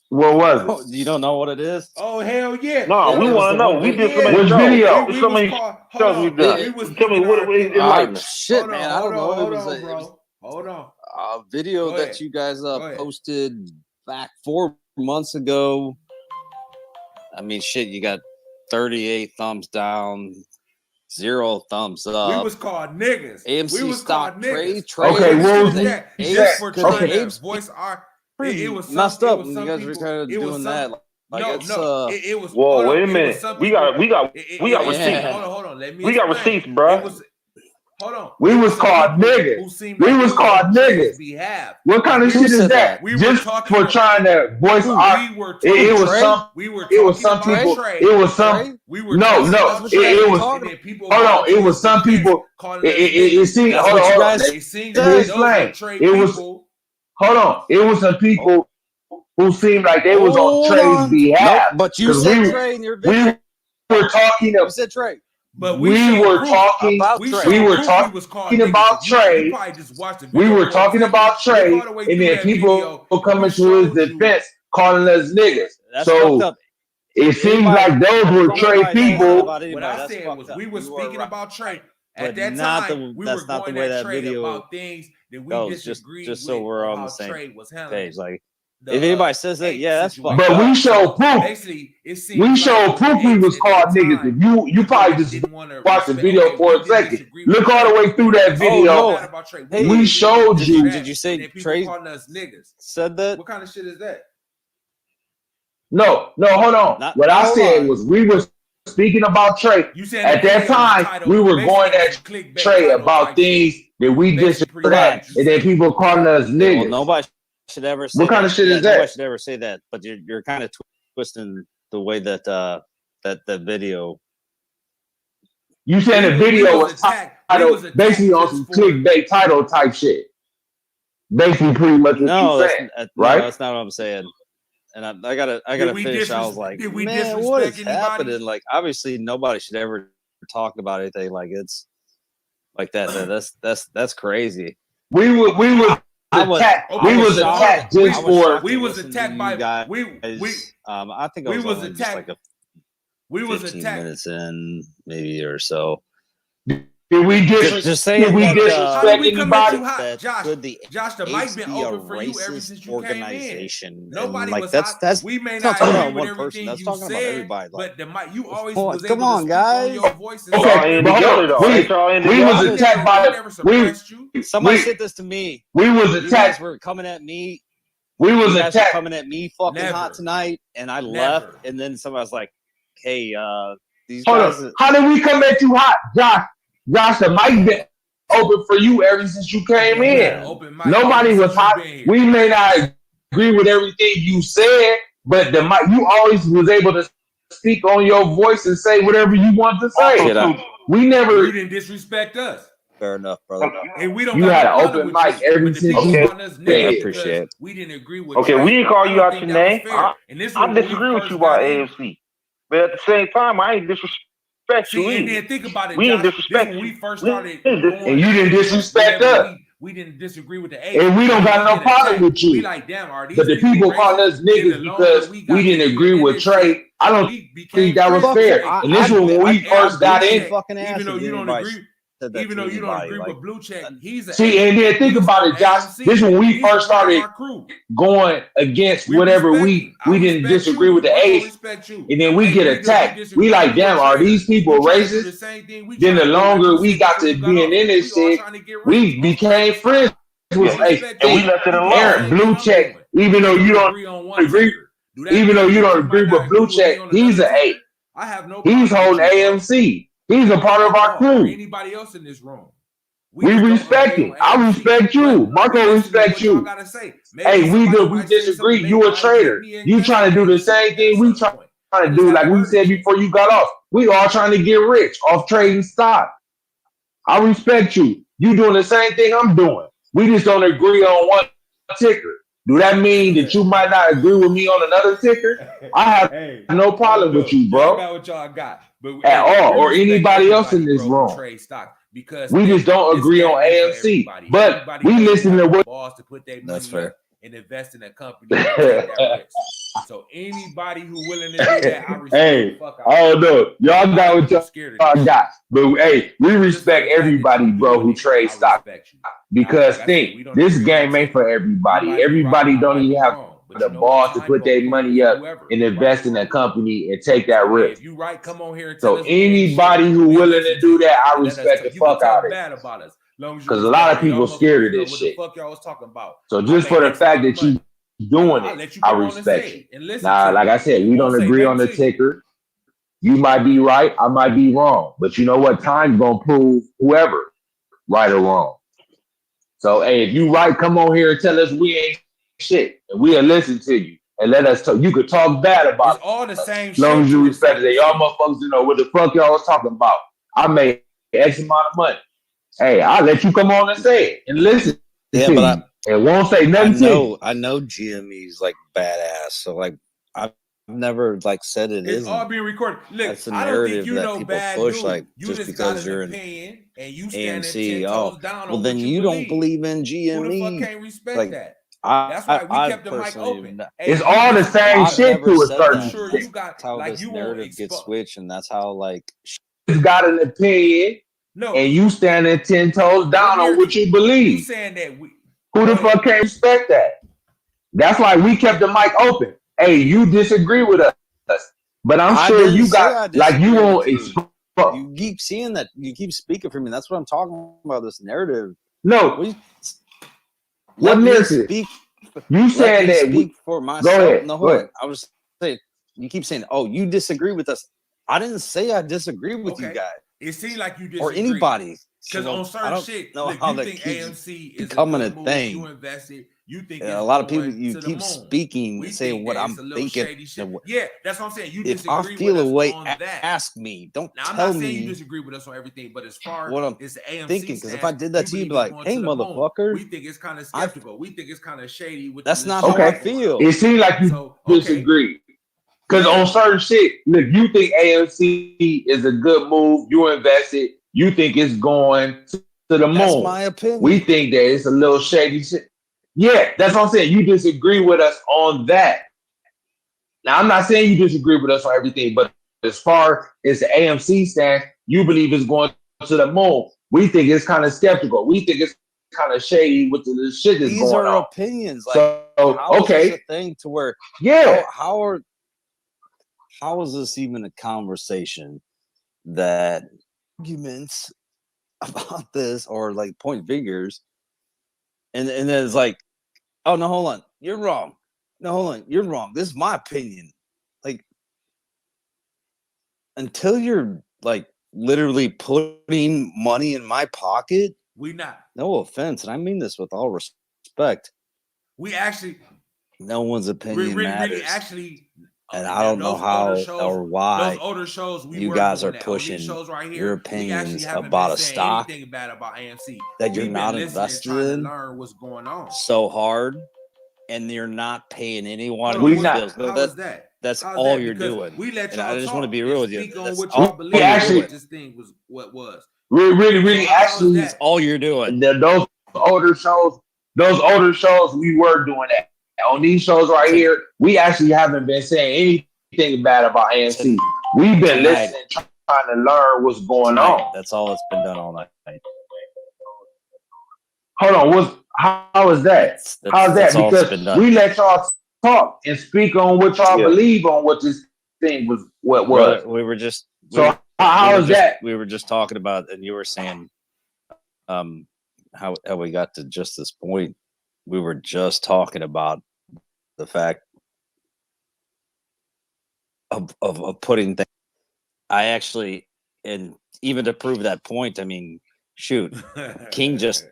What was it? You don't know what it is? Oh hell yeah! No, we want to know. We did so many Which shows. video? There's so many shows we done. Tell me what enlighten us. Shit, man, I don't know. It was Hold on. a video that you guys posted back 4 months ago. I mean, shit, you got 38 thumbs down, 0 thumbs up. We was called niggas. AMC we was stopped called niggas. Trey. Okay, what was that? it? Just for trying Okay, to voice our. It was messed some, up. it was You some guys people, were kind of doing that. Like it was. Whoa, wait a minute. We got receipts. Hold on. Let me. We got explain. receipts, bro. Hold on. We was called niggas. We was called niggas. What kind of shit is that? Just for trying to voice our. It was some. It was some people. It was some. No. It was. Hold on. It was some people. It seemed. Hold on. Let me explain. It was. Hold on. It was some people who seemed like they was on Trey's behalf. No, but you said Trey in your video. We were talking. You said Trey. But we were talking about Trey. We were talking about Trey. We were talking about Trey, and then people were coming to his defense, calling us niggas. So it seems like those were Trey people. What I said was we were speaking about Trey. At that time, we were going at Trey about things that we disagreed just so we're on the same page. Like, if anybody says that, yeah, that's fine. But we showed proof. We showed proof we was called niggas. If you probably just watched the video for a second. Look all the way through that video. We showed you. Did you say Trey said that? What kind of shit is that? No, hold on. What I said was we were speaking about Trey. At that time, we were going at Trey about things that we disagreed at, and then people calling us niggas. Well, nobody should ever say what kind of shit is that? Nobody should ever say that, but you're kind of twisting the way that that the video. You saying the video was titled basically on some clickbait title type shit. Basically, pretty much what you saying, right? No, that's not what I'm saying. And I gotta finish. I was like, man, what is happening? Like, obviously, nobody should ever talk about anything like it's like that. That's crazy. We was attacked just for. We was attacked by guys. I think I was attacked. Just like we was 15 attacked minutes in, maybe or so. Did we disrespect anybody? Josh, the mic been open for you ever since you came in. Nobody like, was that's we may not not talking agree about with one person. everything That's you talking about said, everybody. Like, but the mic, you always was able come on, to guys. your voices. Okay, we was attacked by somebody said this to me. We was attacked. You guys were coming at me. We was attacked. Coming at me fucking hot tonight, and I left. And then somebody was like, "Hey, these guys." How did we come at you hot, Josh, the mic been open for you ever since you came in. Nobody was hot. We may not agree with everything you said, but the mic, you always was able to speak on your voice and say whatever you want to say. We never. You didn't disrespect us. Fair enough, brother. And we don't. You had an open mic every since you. I appreciate it. We didn't agree with. Okay, we didn't call you out your name. I disagree with you about AMC, but at the same time, I ain't disrespect. And then think about it. We didn't disrespect when we first started, and you didn't disrespect us. We didn't disagree with the A. And we don't got no problem with you. We like, damn, but the people calling us niggas because we didn't agree with Trey. I don't think that was fair. And this was when we first got in. Even though you don't agree. Even though you don't agree with Blue Check, he's see, and then think about it, Josh. This when we first started going against whatever we didn't disagree with the A, and then we get attacked. We like, damn, are these people racist? Then the longer we got to being in this shit, we became friends with Aaron Blue Check. Even though you don't agree, with Blue Check, he's an A. He's holding AMC. He's a part of our crew. Anybody else in this room? We respect him. I respect you. Marco respect you. Hey, we disagree. You a traitor. You trying to do the same thing we trying to do, like we said before you got off. We all trying to get rich off trading stock. I respect you. You doing the same thing I'm doing. We just don't agree on one ticker. Do that mean that you might not agree with me on another ticker? I have no problem with you, Y'all bro, got what y'all got, but at all, we or respect anybody else in everybody, this bro, who room. trade stock because We just don't this agree game on ain't for AMC. everybody. But Everybody we doesn't listen have to the what. balls to put their That's money fair. up and invest in a company and take that risk. So anybody who willing to do that, I respect the Hey, fuck out. oh no, y'all got what I'm scared of y'all this shit. got. But hey, we Just for respect the fact that everybody, you bro, doing who it, trades I stock. respect you. Now, Because like I said, think, we don't this agree on game that ain't for ticker. You everybody. might be right, Everybody I don't might even be have wrong, but the you know what? balls to Time put gonna their prove money for up whoever and who right invest or in a wrong. company and take that So hey, risk. if you right, come on here and tell So us we ain't shit. anybody who We'll willing listen to to do you that, I and let us. respect the You can fuck out talk of it. bad about us, as long as you Because a respect lot it. of And y'all people motherfuckers scared need of to know this what the shit. fuck y'all was talking about. So I just make for the X fact amount of that you money. doing I'll it, let you I come on and respect say you. it and listen Now, to like you. I said, We we won't don't say agree nothing on the to you. ticker. You might be right, I might be wrong. But you know what? Time's gonna prove whoever right or wrong. So hey, if you right, come on here and tell us we ain't shit. And we'll listen to you. And let us talk. You could talk bad about It's all the same as long shit as you to a respect it. certain Y'all extent. motherfuckers know what the fuck y'all was talking about. I made X amount of money. Hey, I'll let you come on and say it and listen Yeah, to but you. And won't say I nothing to you. know GME's like badass. So like I've never like said it It's all isn't. being recorded. Look, That's the I don't think narrative you that know people bad push. news. Like You just just got because an you're in opinion and you standing 10 AMC, toes down well on then what you don't believe. believe in Who the fuck GME. can't respect Like that? That's why we I kept the mic personally, open. Hey, It's if you all the disagree same with I've us, shit never to a said I'm certain that. sure extent. you got That's how like this you won't narrative gets expose. switched, and that's how like Just got an opinion No, and you standing 10 toes what down on what narrative? you You believe. saying that we Who go the ahead. fuck can't respect that? That's why we kept the mic open. Hey, you disagree with us. But I'm I sure didn't you say got I like you disagree with won't you. expose. You keep seeing that. You keep speaking for me. That's what I'm talking about. This narrative. No, We, what let me narrative? speak. You Let saying me that speak for go myself. ahead. No, Go hold on. ahead. I was saying. You keep saying, "Oh, you disagree with us." I didn't say I disagree with you Okay. guys It seemed like you or disagree. anybody. Because So on I certain don't shit, know look, how you that think keeps AMC is a becoming a good move. thing. You invested. You think A it's lot of people, going you to the keep moon. speaking, We saying think what that it's I'm a little thinking. shady shit. Yeah, that's what I'm saying. You If I disagree with feel a us way, on that. ask me. Don't Now, I'm tell not saying you me disagree with us on everything, but as far what I'm as the AMC thinking. Because if I stance, did that you to you, believe be it's like, going "Hey, to the moon. motherfucker, We think it's kind of I." skeptical. We think it's kind of shady with That's the not how shit I that's going feel. on. It seems like you So, okay. disagree. Because Yeah. on certain shit, look, you think AMC is a good move, you invested, you think it's going to the That's moon. my opinion. We think that it's a little shady shit. Yeah, that's what I'm saying. You disagree with us on that. Now, I'm not saying you disagree with us on everything, but as far as the AMC stance, you believe it's going to the moon. We think it's kind of skeptical. We think it's kind of shady with the shit that's These going are on. opinions. Like, So, how is this a okay. thing to where? Yeah. How is this even a conversation that arguments about this or like point figures, and then it's like, oh no, hold on, you're wrong. No, hold on, you're wrong. This is my opinion. Like, until you're like literally putting money in my pocket, We not. no offense, and I mean this with all respect. We actually, No one's opinion matters. really actually, and I don't know how or why those older shows we you were guys doing are that. On these pushing shows right your here, we actually opinions haven't about been a saying stock anything bad about AMC. that you're We've not been listening and invested trying to in learn what's going on. so hard, and you're not paying anyone Hold on, these bills. how is that? That's How's all that? you're Because doing. we let And I y'all just want to talk be and real with you. speak on That's what all y'all believe. actually- What this thing was, what was. Really, So how is actually, that? all you're doing. Those older shows, we were doing that. On these shows right here, we actually haven't been saying anything bad about AMC. We've been Tonight. listening, trying to learn what's going Tonight. on. That's all that's been done all night. Hold on, how is that? How's that? That's all that's been Because done. we let y'all talk and speak on what y'all believe on what this thing was, what was. Brother, we were just how is that? We were just talking about, and you were saying how we got to just this point. We were just talking about the fact of putting things. I actually, and even to prove that point, I mean, shoot, King just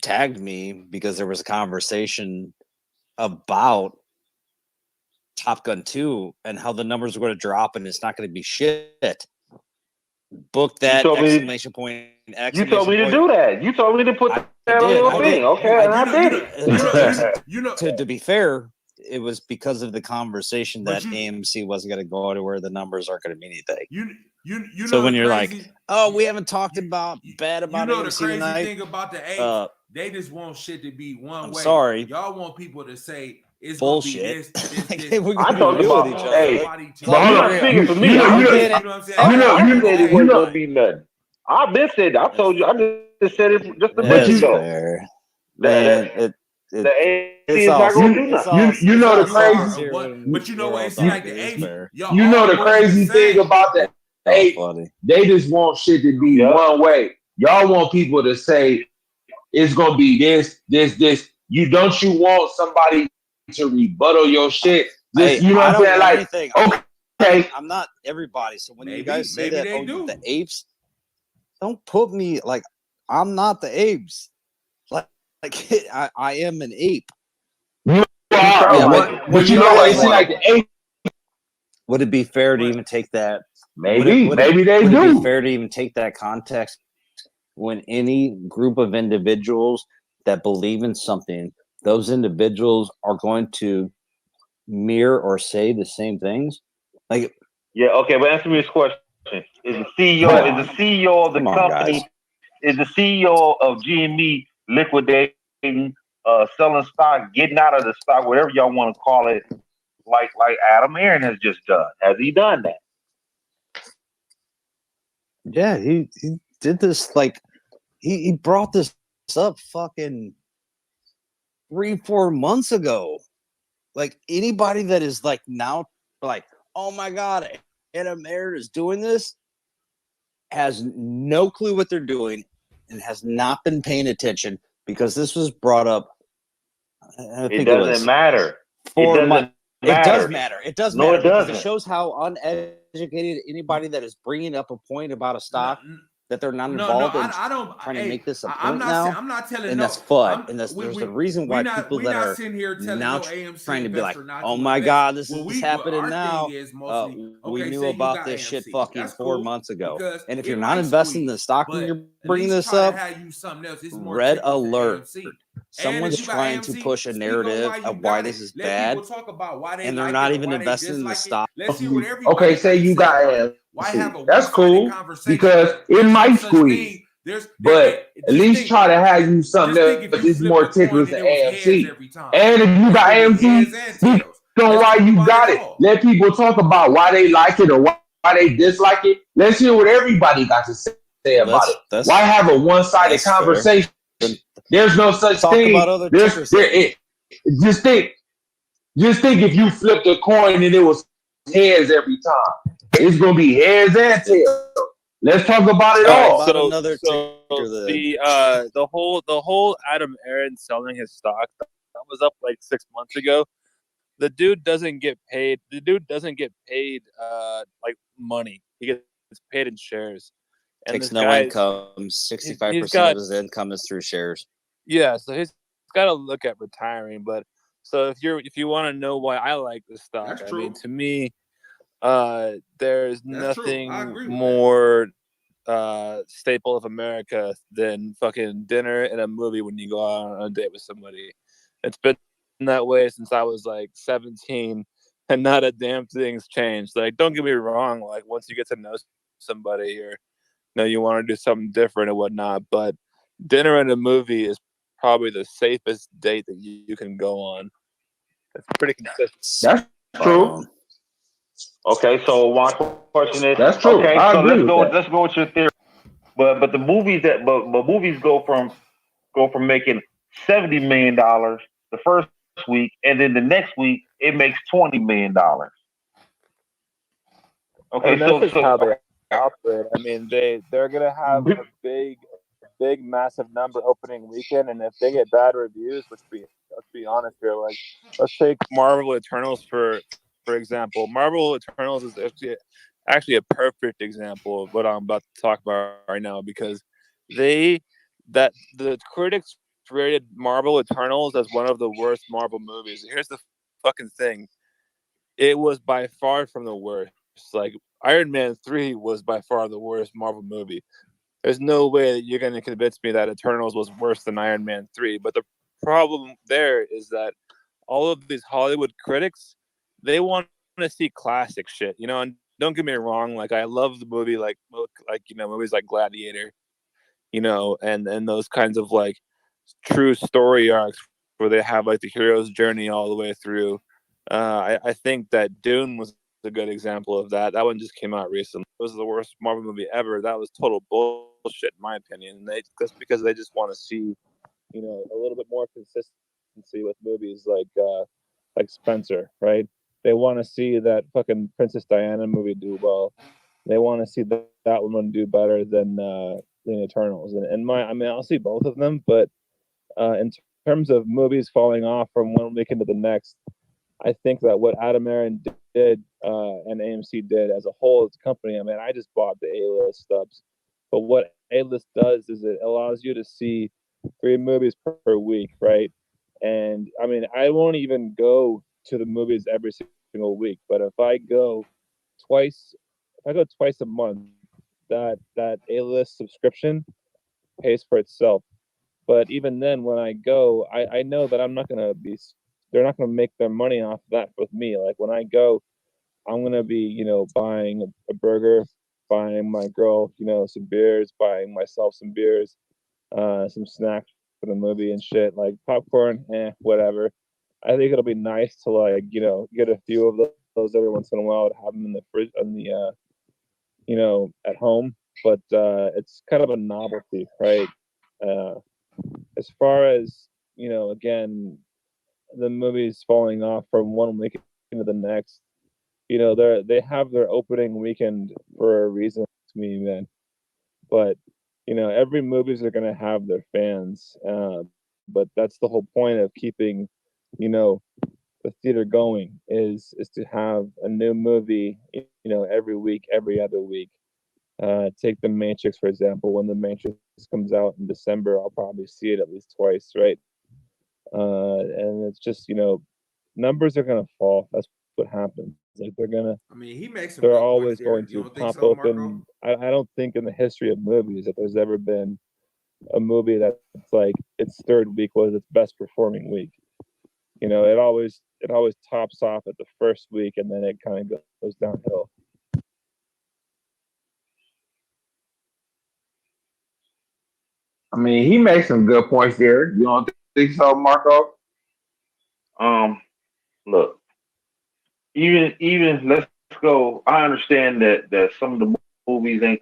tagged me because there was a conversation about Top Gun 2 and how the numbers are going to drop and it's not going to be shit. Book that exclamation point. You told me to do that. You told me to put that little thing. Okay, and I did it. You know, to be fair, it was because of the conversation But that AMC wasn't going to go to where the numbers aren't going to mean anything. you So know when the you're crazy, like, oh, we haven't talked about bad you about know the AMC crazy tonight. thing about the apes, they just want shit to be one I'm way. sorry. Y'all want people to say it's Bullshit. gonna be this. I talked about hey, to but hold on. Speaking for me, you know I what I'm saying? said it wasn't gonna be nothing. I've been said that. I told you. I just said it just a minute ago. The AMC is not gonna do nothing. You know the crazy. But you know what? It's like the apes. You know the crazy thing about the apes. They just want shit to be one way. Y'all want people to say it's gonna be this. You want somebody to rebuttal your shit. This, you know what I'm saying? Like, anything. okay, I'm not everybody. So when you Maybe- guys say maybe that, they oh, do. the apes, don't put me like I'm not the apes. Like I am an ape. you are. Yeah, but you know what? It's like the ape. Would it be fair to even take that? Maybe they would do. it be fair to even take that context when any group of individuals that believe in something, those individuals are going to mirror or say the same things? Like, yeah, okay, but answer me this question: Is the CEO of the company? Guys. Is the CEO of GME liquidating, selling stock, getting out of the stock, whatever y'all want to call it, like Adam Aaron has just done? Has he done that? Yeah, he did this. Like, he brought this up fucking 3-4 months ago. Like, anybody that is like now like, oh my god, Adam Aaron is doing this, has no clue what they're doing and has not been paying attention, because this was brought up. It doesn't matter. It does matter. It does No, matter it because doesn't. it shows how uneducated anybody that is bringing up a point about a stock that they're not involved in. I don't. Trying to make this a point I'm not. now. I'm not telling. And no, that's FUD. I'm- And there's we- a reason why people we that not are sitting here telling now no AMC trying to be like, investor not oh to my invest. god, this Well, is happening our now. thing is mostly, We okay, knew say you about got this shit AMC. fucking That's 4 cool, months ago. because And if it you're might not investing in squeeze, the stock but and you're at bringing least this try to up, have you something else. It's more red technical than alert. AMC. Someone's if you got trying to AMC, push a speak on narrative why you of why got this it. is Let bad, people talk about why they and they're like not it or even why they investing in the dislike it. stock. Let's hear what everybody Okay, got say to you say got about it. AMC. Why have a That's one-sided cool conversation? because it There's might no such squeeze. thing. There's But at just least think, try to have you something just think else if you that's flipped more a coin ticklish and than it was heads AMC. every time. And if you It's got gonna be AMC, heads and speak tails. on Let's why talk you about got it it. all. Let people talk about why they like it or why they dislike it. Let's hear what everybody got to say about it. Why have a one-sided conversation? There's no such Talk thing. about other ticker Just think if you flipped a coin and it was heads every time. It's gonna be heads and tails. Let's talk about it all. The whole Adam Aaron selling his stock, that was up like 6 months ago. The dude doesn't get paid. Like money. He gets paid in shares. And Takes this no guy's- income. he's 65% of his income is through shares. Yeah, so he's got to look at retiring. But so if you want to know why I like this stock, That's I mean, true. to me, there's That's true. nothing I agree with more staple of America than fucking dinner and a movie when you go out on a date with somebody. It's been that way since I was like 17, and not a damn thing's changed. Like, don't get me wrong. Like, once you get to know somebody, or you want to do something different and whatnot, but dinner and a movie is probably the safest date that you can go on. It's pretty consistent. That's true. Okay, so my question is, That's true. okay, I so agree with that. let's go with your theory. But the movies but movies go from making $70 million the first week, and then the next week it makes $20 million. Okay, And that's just how they operate. I mean, they're gonna have a big, massive number opening weekend, and if they get bad reviews, let's be honest here. Like, let's take Marvel Eternals for example. Marvel Eternals is actually a perfect example of what I'm about to talk about right now, because the critics rated Marvel Eternals as one of the worst Marvel movies. Here's the fucking thing. It was by far from the worst. Like, Iron Man 3 was by far the worst Marvel movie. there's no way that you're going to convince me that Eternals was worse than Iron Man 3. But the problem there is that all of these Hollywood critics, they want to see classic shit, you know. And don't get me wrong, like I love the movie, like you know, movies like Gladiator, you know, and those kinds of like true story arcs where they have like the hero's journey all the way through. I think that Dune was a good example of that. That one just came out recently. It was the worst Marvel movie ever. That was total bullshit, in my opinion. Just because they just want to see, you know, a little bit more consistency with movies like Spencer, right? They want to see that fucking Princess Diana movie do well. They want to see that one do better than Eternals. And I mean, I'll see both of them, but in terms of movies falling off from one weekend to the next, I think that what Adam Aaron did and AMC did as a whole as a company, I mean, I just bought the A-list stubs. But what A-list does is it allows you to see 3 movies per week, right? And I mean, I won't even go to the movies every single week, but if I go twice a month, that A-list subscription pays for itself. But even then, when I go, I know that they're not going to make their money off that with me. Like when I go, I'm going to be, you know, buying a burger, buying my girl, you know, some beers, buying myself some beers, some snacks for the movie and shit, like popcorn, whatever. I think it'll be nice to like, you know, get a few of those every once in a while to have them in the fridge, you know, at home. But it's kind of a novelty, right? As far as, you know, again, the movies falling off from one weekend to the next, you know, they have their opening weekend for a reason to me, man. But you know, every movies are going to have their fans, but that's the whole point of keeping, you know, the theater going is to have a new movie, you know, every week, every other week. Take The Matrix, for example. When The Matrix comes out in December, I'll probably see it at least twice, right? And it's just, you know, numbers are gonna fall. That's what happens. Like I mean, he makes some they're good always points there. going You to don't think pop so, open. I don't think in the history of movies that there's ever been a movie that's like its third week was its best performing week. You know, it always tops off at the first week and then it kind of goes downhill. I mean, he makes some good points there. You don't think so, Marco? Look, even let's go. I understand that some of the movies ain't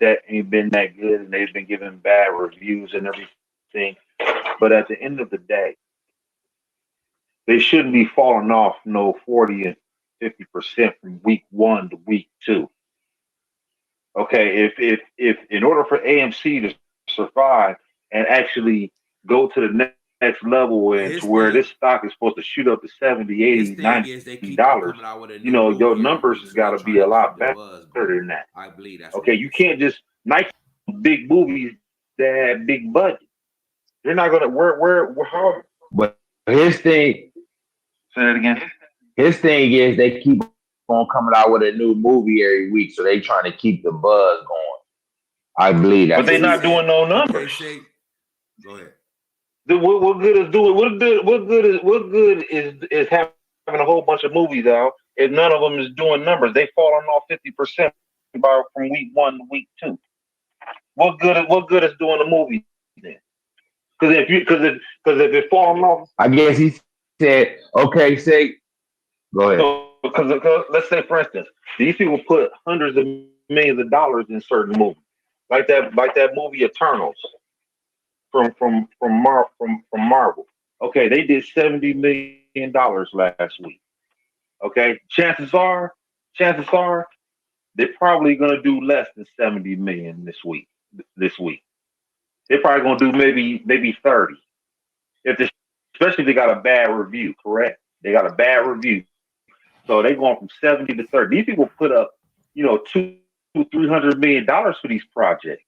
been that good, and they've been given bad reviews and everything. But at the end of the day, they shouldn't be falling off 40 and 50% from week 1 to week 2. Okay, if in order for AMC to survive and actually go to the next level and to where this stock is supposed to shoot up to 70, 80, 90 dollars, you know, your numbers has got to be a lot better than that. I believe that's okay. You can't just Nike big movies that have big budget. They're not gonna how. But his thing, say that again. His thing is they keep on coming out with a new movie every week, so they trying to keep the buzz going. I believe that. But they're not doing no numbers. Go ahead. What good is doing? What good is having a whole bunch of movies out if none of them is doing numbers? They falling off 50% from week 1 to week 2. What good is doing a movie then? Because if it's falling off, I guess he said, okay, say, go ahead. So, because let's say, for instance, these people put hundreds of millions of dollars in certain movies, like that movie Eternals from Marvel. Okay, they did $70 million last week. Okay, chances are they're probably gonna do less than 70 million this week. They're probably gonna do maybe 30. Especially if they got a bad review, correct? They got a bad review. So they're going from 70 to 30. These people put up, you know, $200-300 million for these projects.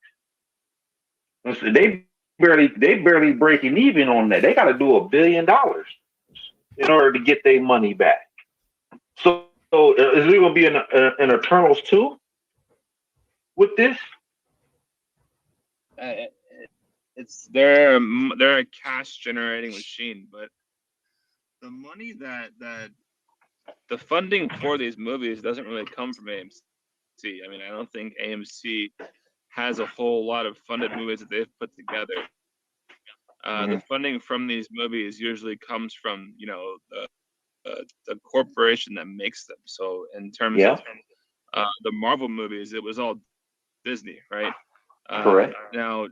So they barely breaking even on that. They got to do $1 billion in order to get their money back. So is there going to be an Eternals 2 with this? they're a cash generating machine, but the money that the funding for these movies doesn't really come from AMC. I mean, I don't think AMC has a whole lot of funded movies that they've put together. The funding from these movies usually comes from, you know, the corporation that makes them. So in terms of the Marvel movies, it was all Disney, right? Correct. Now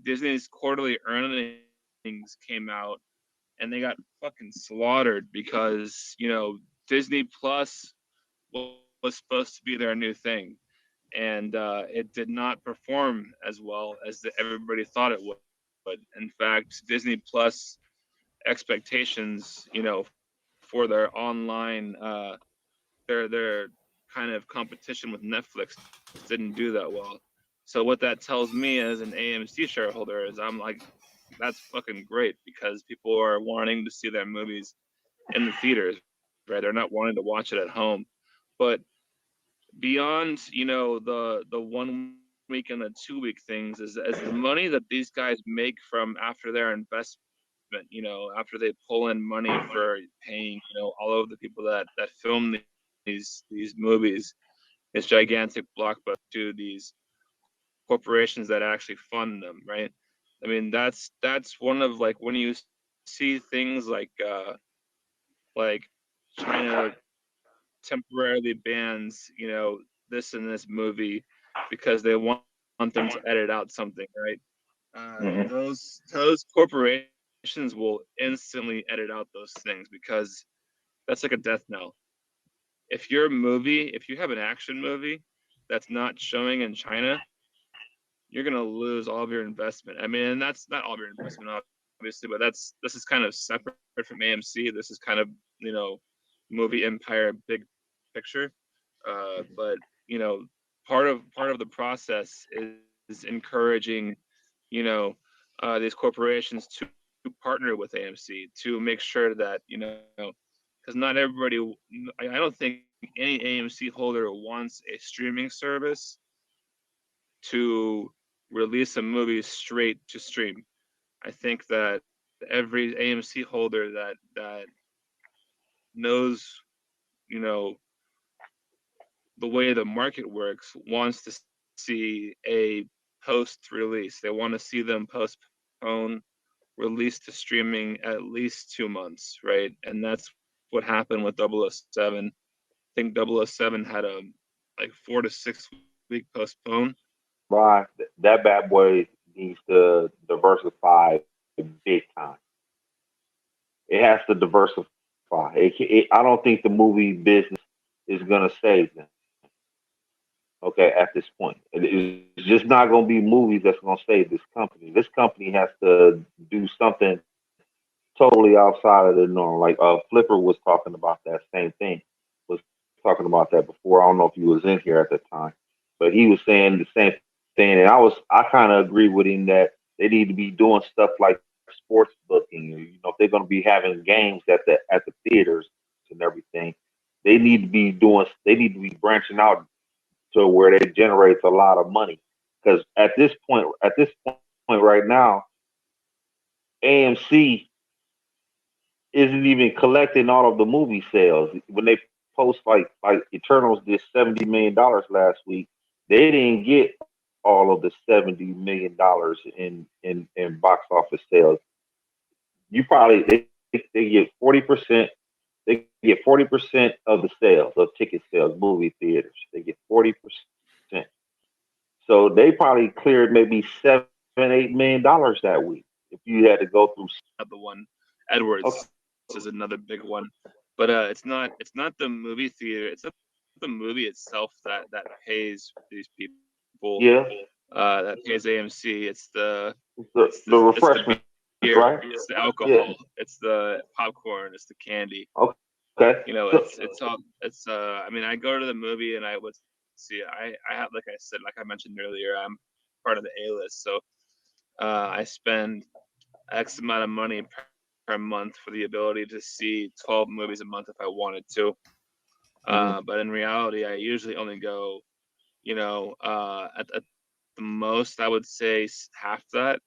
Disney's quarterly earnings came out, and they got fucking slaughtered because, you know, Disney Plus was supposed to be their new thing, and it did not perform as well as everybody thought it would. But in fact, Disney Plus expectations, you know, for their online, their kind of competition with Netflix didn't do that well. So what that tells me as an AMC shareholder is I'm like, that's fucking great, because people are wanting to see their movies in the theaters, right? They're not wanting to watch it at home. But beyond, you know, the 1 week and the 2 week things, is as the money that these guys make from after their investment, you know, after they pull in money for paying, you know, all of the people that film these movies, this gigantic blockbuster, to these corporations that actually fund them, right? I mean, that's one of, like, when you see things like China temporarily bans, you know, this and this movie because they want them to edit out something, right? Those corporations will instantly edit out those things, because that's like a death knell. If you have an action movie that's not showing in China, you're gonna lose all of your investment. I mean, and that's not all of your investment, obviously, but this is kind of separate from AMC. This is kind of, you know, movie empire, big picture. But, you know, part of the process is encouraging, you know, these corporations to partner with AMC to make sure that, you know, because not everybody, I don't think any AMC holder wants a streaming service to release a movie straight to stream. I think that every AMC holder that knows, you know, the way the market works wants to see a post release. They want to see them postpone release to streaming at least 2 months, right? And that's what happened with 007. I think 007 had a like 4 to 6 week postpone. Right. That bad boy needs to diversify big time. It has to diversify. I don't think the movie business is going to save them. Okay, at this point, it's just not going to be movies that's going to save this company. This company has to do something totally outside of the norm. Like Flipper was talking about that same thing. Was talking about that before. I don't know if he was in here at the time, but he was saying the same thing, and I kind of agree with him that they need to be doing stuff like sports booking. You know, if they're going to be having games at the theaters and everything, they need to be branching out to where it generates a lot of money. Because at this point right now, AMC isn't even collecting all of the movie sales. When they post like Eternals did $70 million last week, they didn't get all of the $70 million in box office sales. You probably they get 40%. They get 40% of the sales of ticket sales, movie theaters. They get 40%. So they probably cleared maybe $7-8 million that week if you had to go through. The one, Edwards is another big one, but it's not the movie theater. It's not the movie itself that pays these people. Yeah. That pays AMC. It's the refreshment, beer, right? It's the alcohol. Yeah. It's the popcorn. It's the candy. Okay. You know, it's all. It's I mean, I go to the movie and I would see. I have, like I said, like I mentioned earlier, I'm part of the A-list, so I spend X amount of money per month for the ability to see 12 movies a month if I wanted to. But in reality, I usually only go, you know, at the most, I would say half that.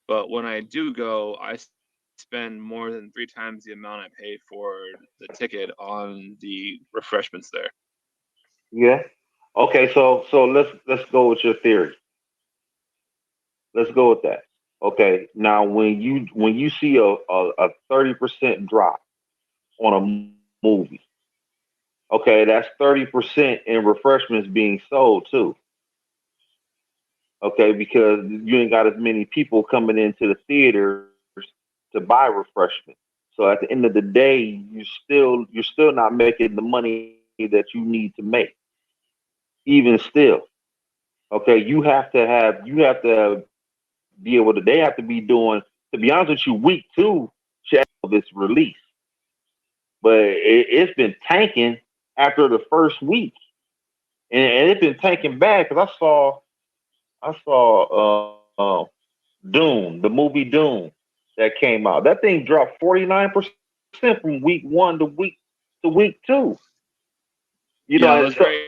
But when I do go, I spend more than 3 times the amount I pay for the ticket on the refreshments there. Yeah. Okay, so let's go with your theory. Let's go with that. Okay. Now when you see a 30% drop on a movie, okay, that's 30% in refreshments being sold too. Okay, because you ain't got as many people coming into the theaters to buy refreshments. So at the end of the day, you're still not making the money that you need to make. Even still, okay, you have to be able to. They have to be doing. To be honest with you, week 2 should have this release, but it's been tanking after the first week, and it's been tanking bad because I saw Dune, the movie Dune that came out. That thing dropped 49% from week 1 to week 2. You Yeah, know, I and was so very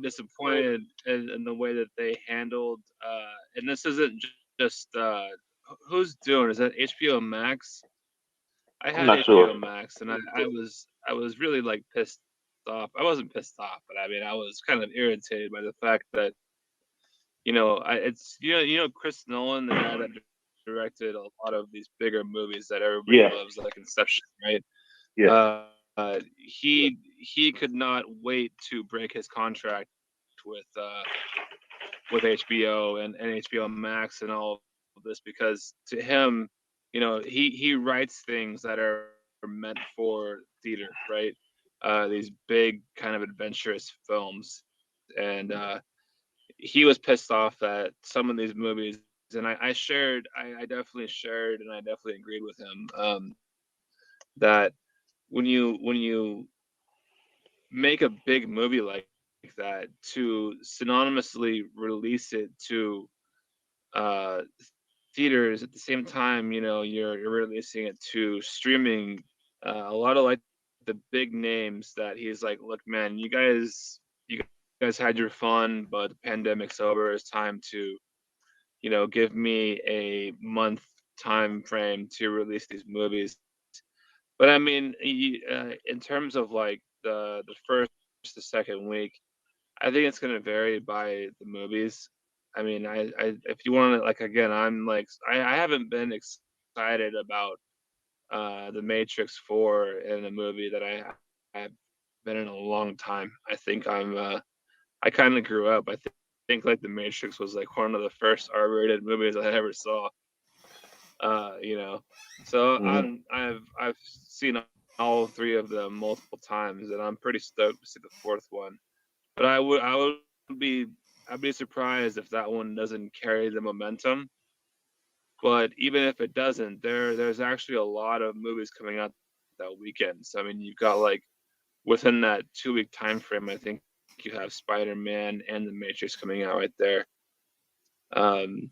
disappointed in the way that they handled, and this isn't just who's doing? Is that HBO Max? I I'm had not sure. HBO Max, and I was really like pissed off. I wasn't pissed off, but I mean I was kind of irritated by the fact that it's Chris Nolan, the guy that directed a lot of these bigger movies that everybody Yeah, loves, like Inception, right? yeah, He could not wait to break his contract with HBO and HBO Max and all of this because to him, he writes things that are meant for theater, right? These big kind of adventurous films, and he was pissed off that some of these movies, and I definitely shared, and I definitely agreed with him that when you make a big movie like that to synonymously release it to uh theaters at the same time, you're releasing it to streaming. A lot of like the big names that he's like, look, man, you guys had your fun, but the pandemic's over. It's time to, give me a month time frame to release these movies. But I mean, in terms of like the first to second week, I think it's gonna vary by the movies. I mean, I if you want to like again, I'm like I haven't been excited about the Matrix 4 in a movie that I've been in a long time. I think I kind of grew up. I think like the Matrix was like one of the first R-rated movies I ever saw. You know, so hmm I've seen all 3 of them multiple times, and I'm pretty stoked to see the 4th one. But I would be I'd be surprised if that one doesn't carry the momentum. But even if it doesn't, there's actually a lot of movies coming out that weekend. So I mean, you've got like within that 2-week time frame, I think you have Spider-Man and The Matrix coming out right there. Um,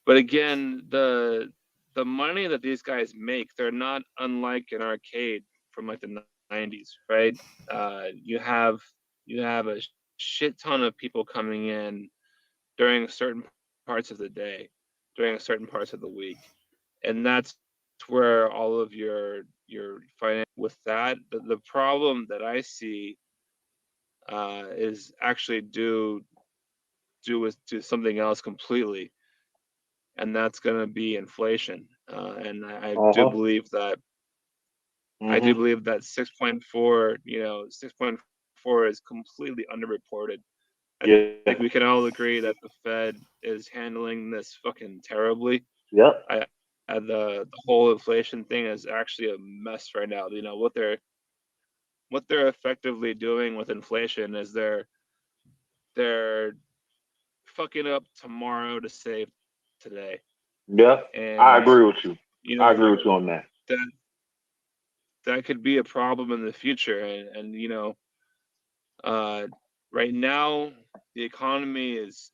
but again, the money that these guys make, they're not unlike an arcade from like the 90s, right? You have a shit ton of people coming in during certain parts of the day, during certain parts of the week, and that's where all of your finance with that. The problem that I see is actually due with to something else completely, and that's going to be inflation. And I do uh-huh, believe that I do hmm believe that 6.4, 6.4 is completely underreported. I yeah, think we can all agree that the Fed is handling this fucking terribly. yep, I the whole inflation thing is actually a mess right now. What they're effectively doing with inflation is they're fucking up tomorrow to save today. yeah. I And agree with you. you I know agree with you on that. that that could be a problem in the future. And uh, right now the economy is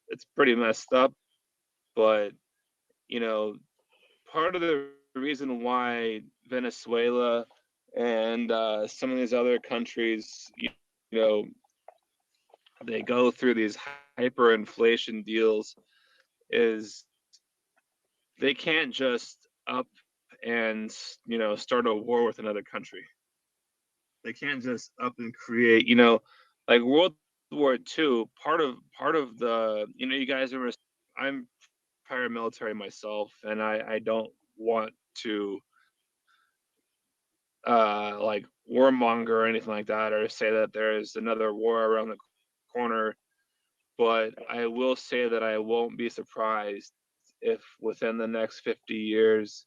it's pretty messed up. But you know, part of the reason why Venezuela and some of these other countries, know, they go through these hyperinflation deals is they can't just up and start a war with another country. They can't just up and create, like World War II. Part of the, you guys are. I'm paramilitary myself, and I don't want to like warmonger or anything like that, or say that there is another war around the corner. But I will say that I won't be surprised if within the next 50 years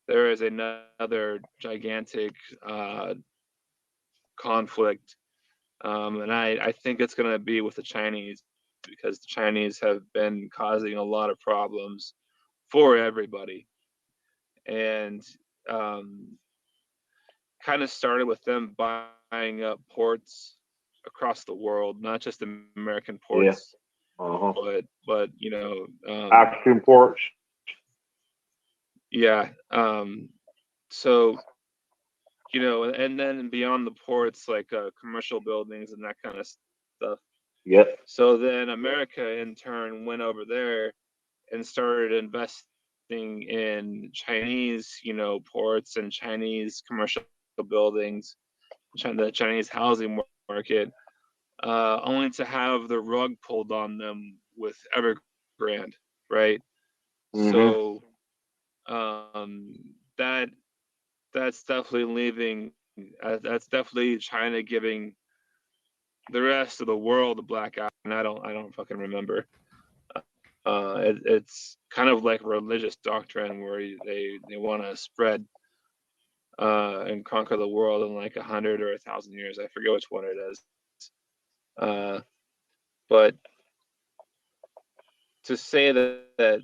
there is another gigantic conflict. And I think it's going to be with the Chinese, because the Chinese have been causing a lot of problems for everybody. And kind of started with them buying up ports across the world, not just American ports, but African ports. Yeah. So, and then beyond the ports, like commercial buildings and that kind of stuff. Yep. So then America in turn went over there and started investing in Chinese, ports and Chinese commercial buildings, the Chinese housing market, only to have the rug pulled on them with Evergrande, right? So that's definitely leaving. That's definitely China giving the rest of the world a black eye, and I don't fucking remember. It's kind of like religious doctrine where they want to spread and conquer the world in like 100 or 1,000 years. I forget which one it is. But to say that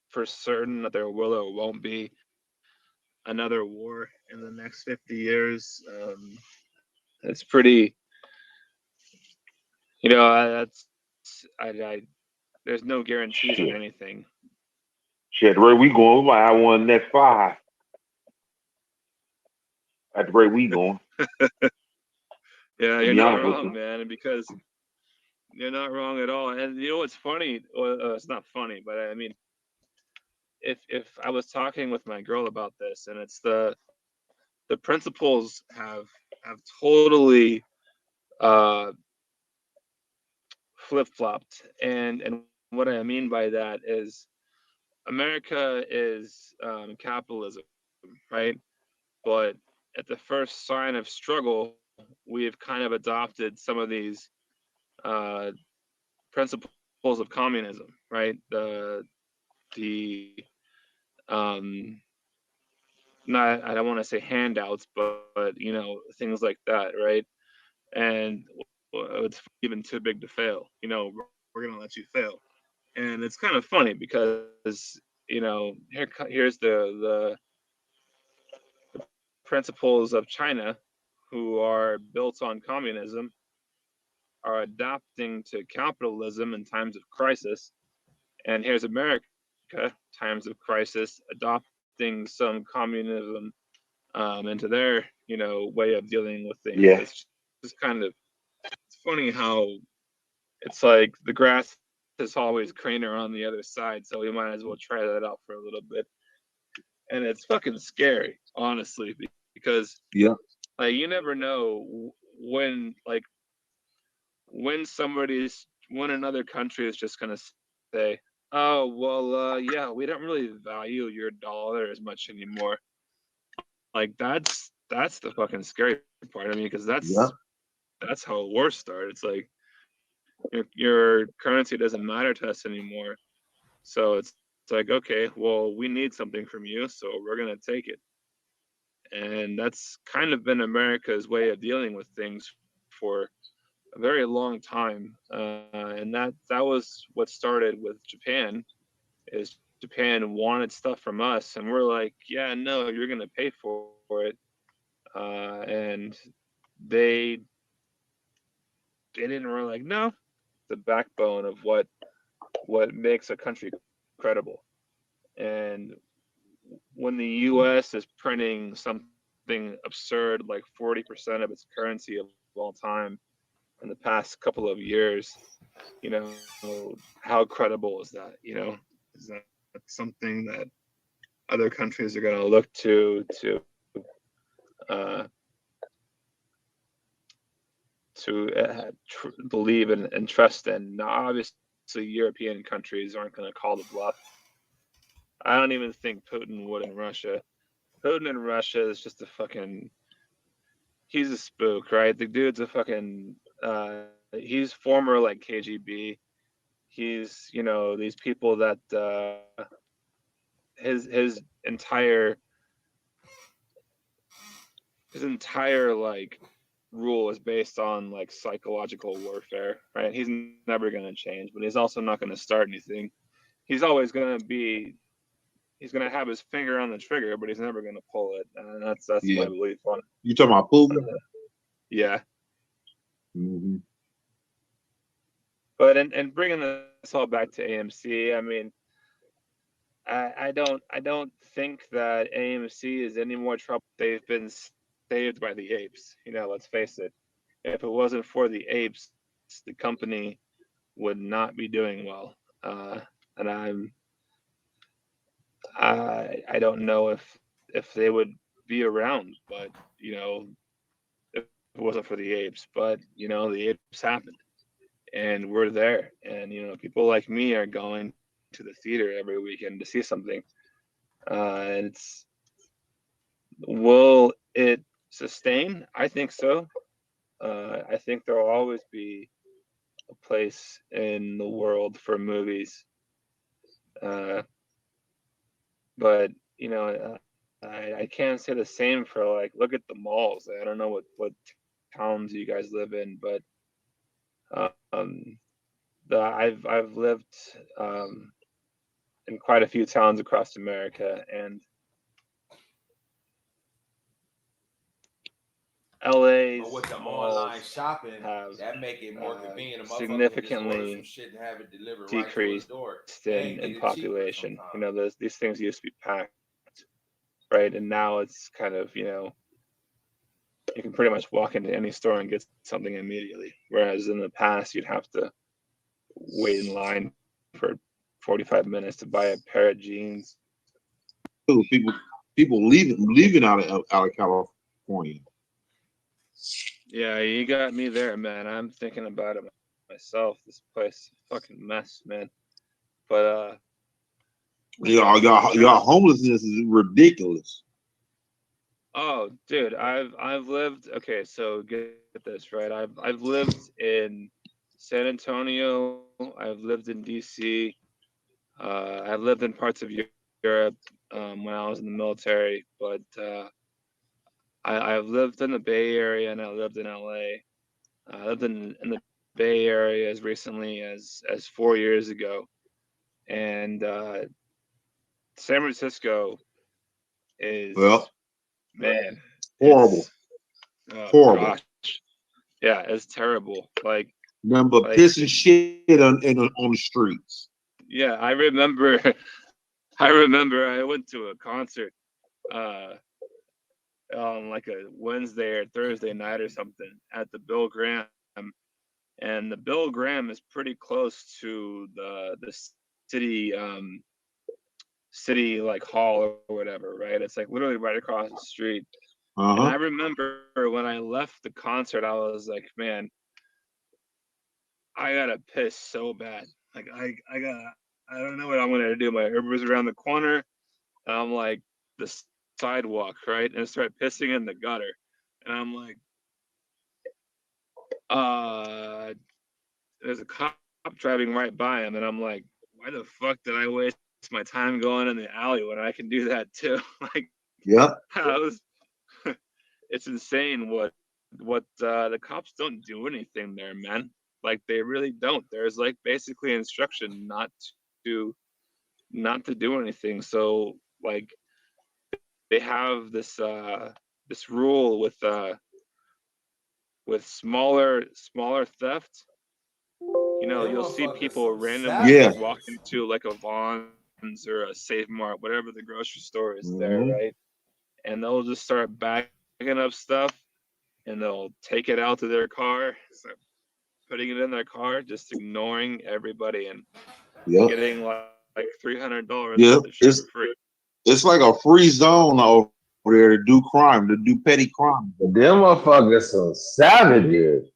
for certain that there will or won't be another war in the next 50 years, it's pretty. That's I there's no guarantees on anything. Shit, the rate we going, we might have one next 5. At the rate we going. Yeah, you're not wrong, man, because you're not wrong at all. And what's funny? Well, it's not funny, but I mean, if I was talking with my girl about this, and it's the principles have totally flip-flopped, and what I mean by that is America is capitalism, right? But at the first sign of struggle, we've kind of adopted some of these principles of communism, right? Not, I don't want to say handouts, but things like that, right? And it's even too big to fail. We're gonna let you fail, and it's kind of funny because here's the principles of China, who are built on communism, are adapting to capitalism in times of crisis, and here's America, times of crisis, adopting some communism into their way of dealing with things. Yeah. It's just kind of, it's funny how it's like the grass is always greener on the other side, so we might as well try that out for a little bit. And it's fucking scary, honestly, because like you never know when another country is just gonna say, oh well, yeah, we don't really value your dollar as much anymore. Like that's the fucking scary part. I mean, because that's how wars start. It's like your currency doesn't matter to us anymore. So it's like, okay, well, we need something from you, so we're gonna take it. And that's kind of been America's way of dealing with things for a very long time. And that was what started with Japan. Is Japan wanted stuff from us, and we're like, yeah, no, you're gonna pay for it. And they didn't really like, no, the backbone of what makes a country credible. And when the U.S. is printing something absurd like 40% of its currency of all time, in the past couple of years. You know, how credible is that? You know, is that something that other countries are going to look to believe and trust in? Now, obviously, European countries aren't going to call the bluff. I don't even think Putin would in Russia. Putin in Russia is just a fucking. He's a spook, right? The dude's a fucking. He's former like KGB. He's, you know, these people that his entire like rule is based on like psychological warfare, right? He's never going to change, but he's also not going to start anything. He's always going to be. He's going to have his finger on the trigger, but he's never going to pull it. And that's my belief on it. You talking about Putin? Yeah. Mm-hmm. But and bringing this all back to AMC, I mean, I don't think that AMC is any more trouble. They've been saved by the apes. You know, let's face it. If it wasn't for the apes, the company would not be doing well. And I don't know if they would be around, but you know, if it wasn't for the apes. But you know, the apes happened, and we're there. And you know, people like me are going to the theater every weekend to see something. And will it sustain? I think so. I think there will always be a place in the world for movies. But you know, I can't say the same for like, look at the malls. I don't know what towns you guys live in, but I've lived in quite a few towns across America, and LA's But with the malls online shopping, have that make it more convenient. A motherfucker can just order some significantly shit and have it delivered right to his decreased door. in And get it cheaper population. sometimes. You know, these things used to be packed, right? And now it's kind of, you know, you can pretty much walk into any store and get something immediately. Whereas in the past, you'd have to wait in line for 45 minutes to buy a pair of jeans. People leaving out of California. Yeah, you got me there, man. I'm thinking about it myself. This place is a fucking mess, man. But y'all homelessness is ridiculous. oh, dude, I've lived. Okay, so get this right. I've lived in San Antonio. I've lived in DC. I've lived in parts of Europe when I was in the military, but I've lived in the Bay Area and I lived in LA. I lived in the Bay Area as recently as 4 years ago, and San Francisco is man horrible. Horrible. Gosh. Yeah, it's terrible. Like remember pissing shit on the streets. Yeah, I remember. I went to a concert on like a Wednesday or Thursday night or something at the Bill Graham, and the Bill Graham is pretty close to the city like hall or whatever, right? It's like literally right across the street. And I remember when I left the concert, I was like, man, I gotta piss so bad. Like I don't know what I'm gonna do. My Uber's around the corner, and I'm like the sidewalk, right? And I start pissing in the gutter, and I'm like, there's a cop driving right by him, and I'm like, why the fuck did I waste my time going in the alley when I can do that too? Like, yeah, it's insane what the cops don't do anything there, man. Like they really don't. There's like basically instruction not to do anything. So like they have this rule with smaller theft. You know, you'll see people randomly walk into like a Vons or a Save Mart, whatever the grocery store is there, right? And they'll just start bagging up stuff and they'll take it out to their car. So putting it in their car, just ignoring everybody and Yep. getting like $300 Yep. worth of shit for free. It's like a free zone over there to do crime, to do petty crime. Them motherfuckers some savages.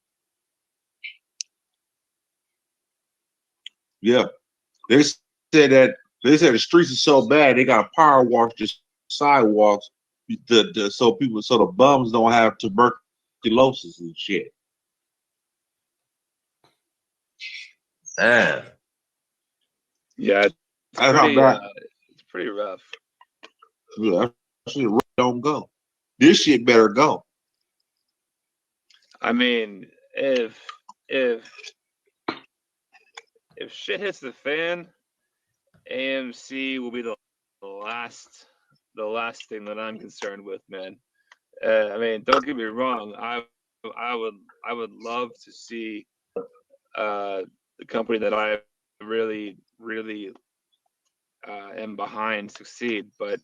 Yeah. They said the streets are so bad they got power wash the sidewalks so the bums don't have tuberculosis and shit. Damn. Yeah, it's pretty rough. Yeah, that shit don't go. This shit better go. I mean, if shit hits the fan, AMC will be the last thing that I'm concerned with, man. I mean, don't get me wrong. I would love to see the company that I really am behind succeed, but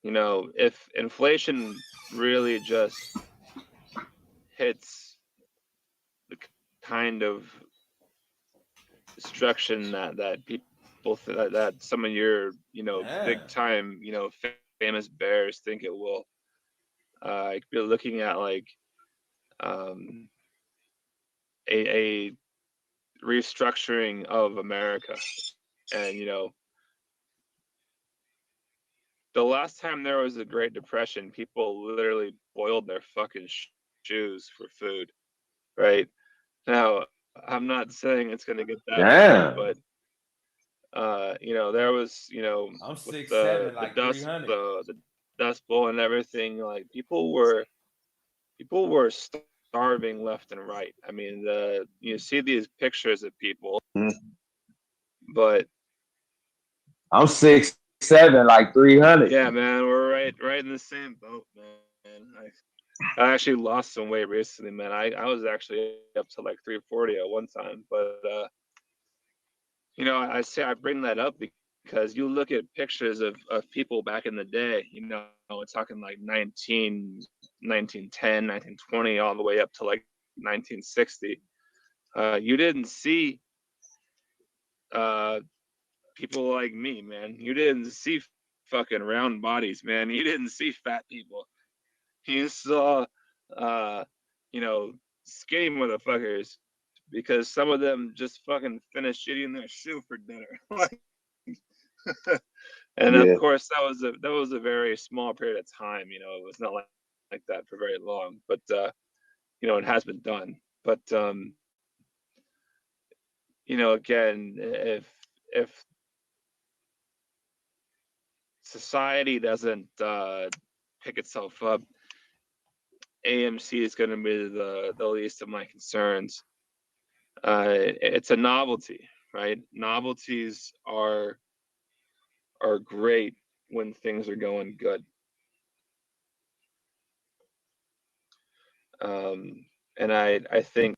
you know, if inflation really just hits the kind of destruction that people that some of your big time famous bears think it will, you're looking at like a restructuring of America. And the last time there was a Great Depression, people literally boiled their fucking shoes for food, right? Now, I'm not saying it's going to get that bad, but there was, I'm with 6'7", like the 300. the Dust Bowl and everything, like people were starving left and right. I mean, you see these pictures of people, but I'm 6'7", like 300. yeah, man, we're right in the same boat, man. I actually lost some weight recently, man. I was actually up to like 340 at one time, but I bring that up because you look at pictures of people back in the day, we're talking like 1910, 1920, all the way up to like 1960. You didn't see people like me, man. You didn't see fucking round bodies, man. You didn't see fat people. You saw, skinny motherfuckers, because some of them just fucking finished eating their shoe for dinner. And Yeah. of course, that was a very small period of time. It was not like that for very long, but it has been done. But again, if society doesn't pick itself up, AMC is going to be the least of my concerns. It's a novelty, right? Novelties are great when things are going good. And I think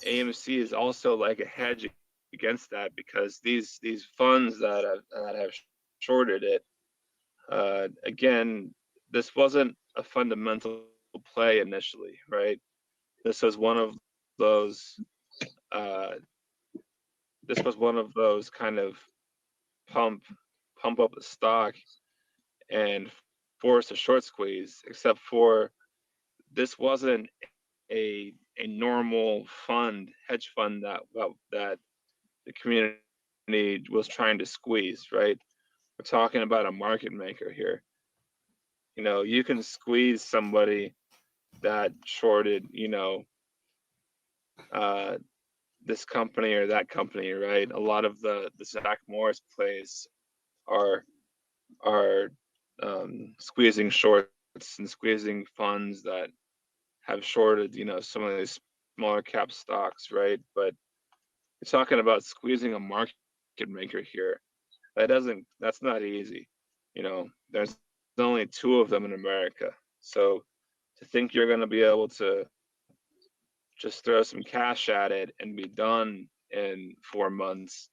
AMC is also like a hedge against that, because these funds that have shorted it, again, this wasn't a fundamental play initially, right? This was one of those kind of pump up the stock and force a short squeeze, except for this wasn't a normal hedge fund that the community was trying to squeeze, right? We're talking about a market maker here. You can squeeze somebody that shorted, this company or that company, right? A lot of the Zach Morris plays are squeezing shorts and squeezing funds that have shorted, some of these smaller cap stocks, right? But you're talking about squeezing a market maker here. That's not easy. There's only two of them in America. So to think you're going to be able to just throw some cash at it and be done in 4 months,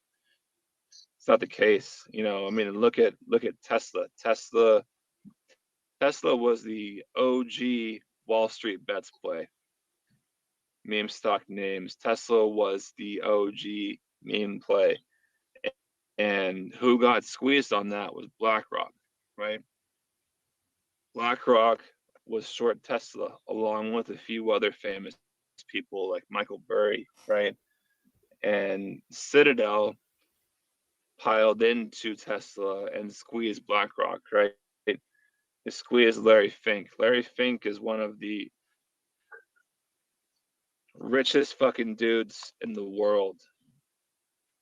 it's not the case. I mean, look at Tesla. Tesla was the OG Wall Street bets play. Meme stock names. Tesla was the OG meme play. And who got squeezed on that was BlackRock, right? BlackRock was short Tesla along with a few other famous people like Michael Burry, right? And Citadel piled into Tesla and squeezed BlackRock, right? It squeezed Larry Fink. Larry Fink is one of the richest fucking dudes in the world.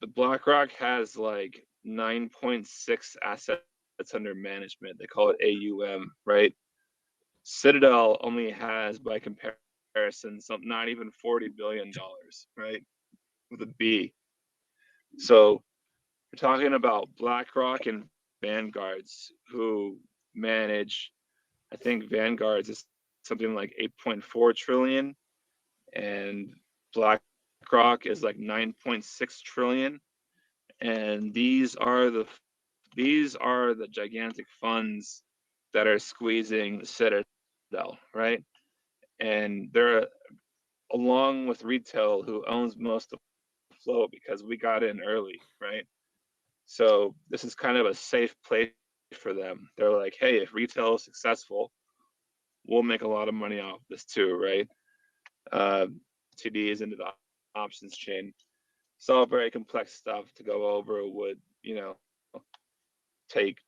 The BlackRock has like 9.6 assets under management. They call it AUM, right? Citadel only has, by comparison, not even $40 billion, right? With a B. So we're talking about BlackRock and Vanguards who manage, I think Vanguards is something like 8.4 trillion and BlackRock is like 9.6 trillion. And these are the gigantic funds that are squeezing Citadel, right? And they're along with retail who owns most of the flow because we got in early, right? So this is kind of a safe place for them. They're like, hey, if retail is successful, we'll make a lot of money off this too, right? TDs into the options chain. It's all very complex stuff to go over. Would, take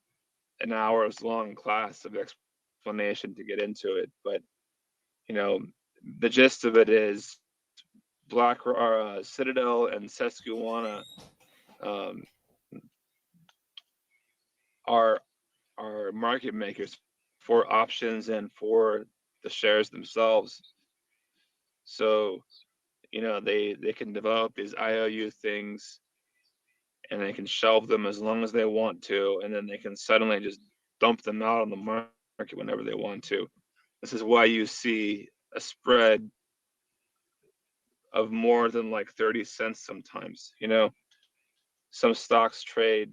an hour's long class of explanation to get into it. But, the gist of it is Citadel and Susquehanna are market makers for options and for the shares themselves. So, they can develop these IOU things and they can shelve them as long as they want to, and then they can suddenly just dump them out on the market whenever they want to. This is why you see a spread of more than like 30 cents sometimes. Some stocks trade,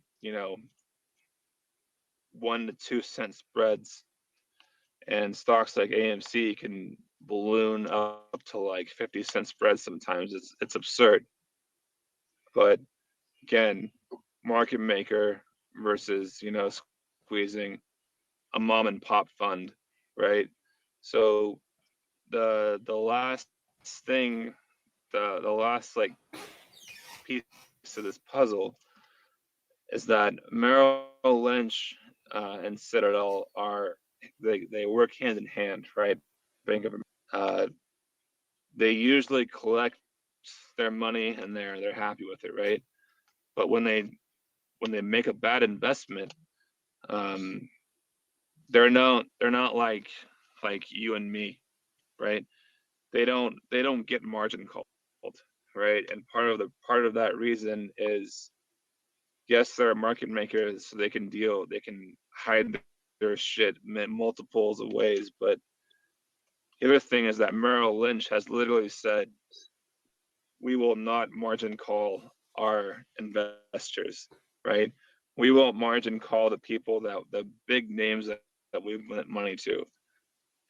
1 to 2 cent spreads, and stocks like AMC can balloon up to like 50 cent spreads sometimes. It's absurd. But again, market maker versus, squeezing a mom and pop fund, right? So the last thing, the last like piece of this puzzle is that Merrill Lynch and Citadel they work hand in hand, right? Bank of they usually collect their money and they're happy with it, right? But when they make a bad investment, they're not like you and me, right? They don't get margin called, right? And part of that reason is, yes, they're market makers, so they can hide their shit multiples of ways. But the other thing is that Merrill Lynch has literally said, we will not margin call our investors, right? We won't margin call the people the big names that we've lent money to.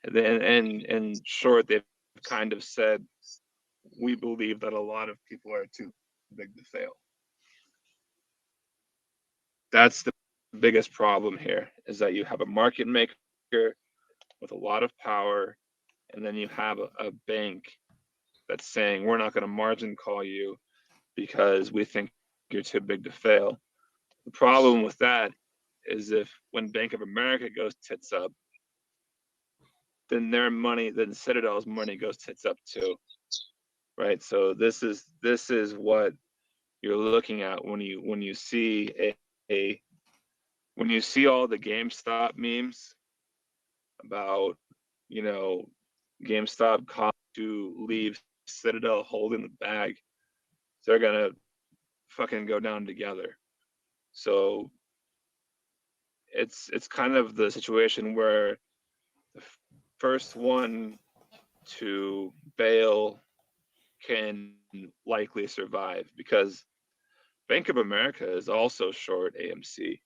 And in short, they've kind of said, we believe that a lot of people are too big to fail. That's the biggest problem here, is that you have a market maker with a lot of power, and then you have a bank that's saying, we're not going to margin call you because we think you're too big to fail. The problem with that is when Bank of America goes tits up, then Citadel's money goes tits up too, right? So this is what you're looking at when you see when you see all the GameStop memes about, GameStop cost to leave Citadel holding the bag. They're gonna fucking go down together. So it's kind of the situation where the first one to bail can likely survive, because Bank of America is also short AMC.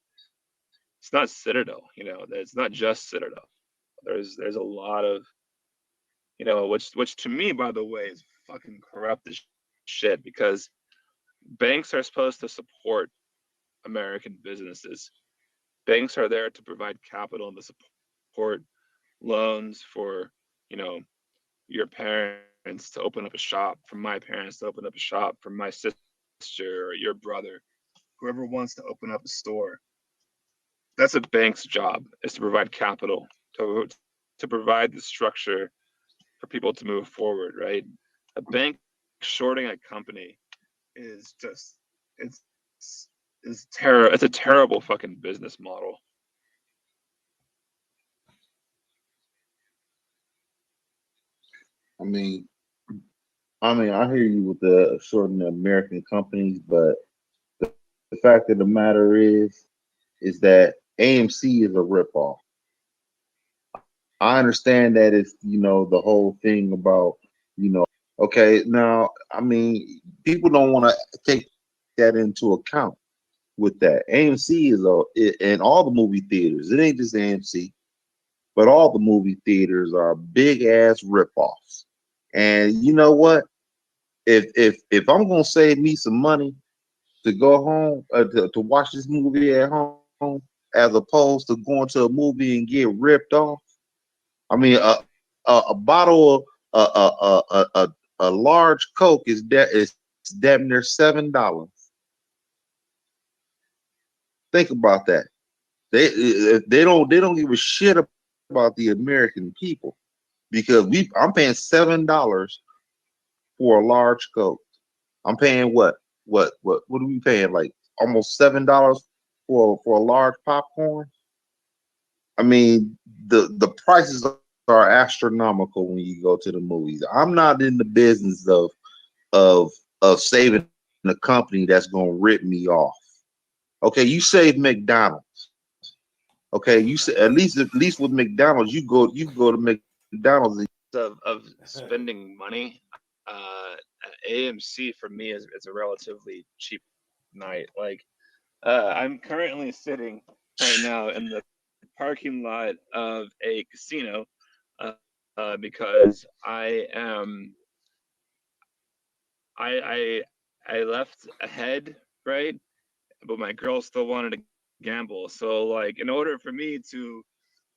It's not Citadel, it's not just Citadel. There's a lot of you know, which to me, by the way, is fucking corrupt as shit, because banks are supposed to support American businesses. Banks are there to provide capital and to support loans for, you know, your parents to open up a shop, for my parents to open up a shop, for my sister or your brother, whoever wants to open up a store. That's a bank's job, is to provide capital, to provide the structure for people to move forward, right? A bank shorting a company is just it's it's a terrible fucking business model. I mean, I hear you with the shorting the American companies, but the fact of the matter is that AMC is a ripoff. I understand that it's, the whole thing about, okay, now, I mean, people don't want to take that into account with that. AMC in all the movie theaters, it ain't just AMC, but all the movie theaters are big ass ripoffs. And you know what? If I'm gonna save me some money to go home to watch this movie at home, as opposed to going to a movie and get ripped off. I mean, a bottle of a large Coke is damn near $7. Think about that. They don't give a shit about the American people, because I'm paying $7 for a large Coke. I'm paying what are we paying, like almost $7 for a large popcorn? I mean, the prices are astronomical when you go to the movies. I'm not in the business of saving a company that's gonna rip me off. Okay, you save McDonald's. Okay, you say at least with McDonald's, you go to McDonald's. Of spending money, AMC for me is a relatively cheap night. Like, I'm currently sitting right now in the parking lot of a casino, because I left ahead, right? But my girl still wanted to gamble. So, like, in order for me to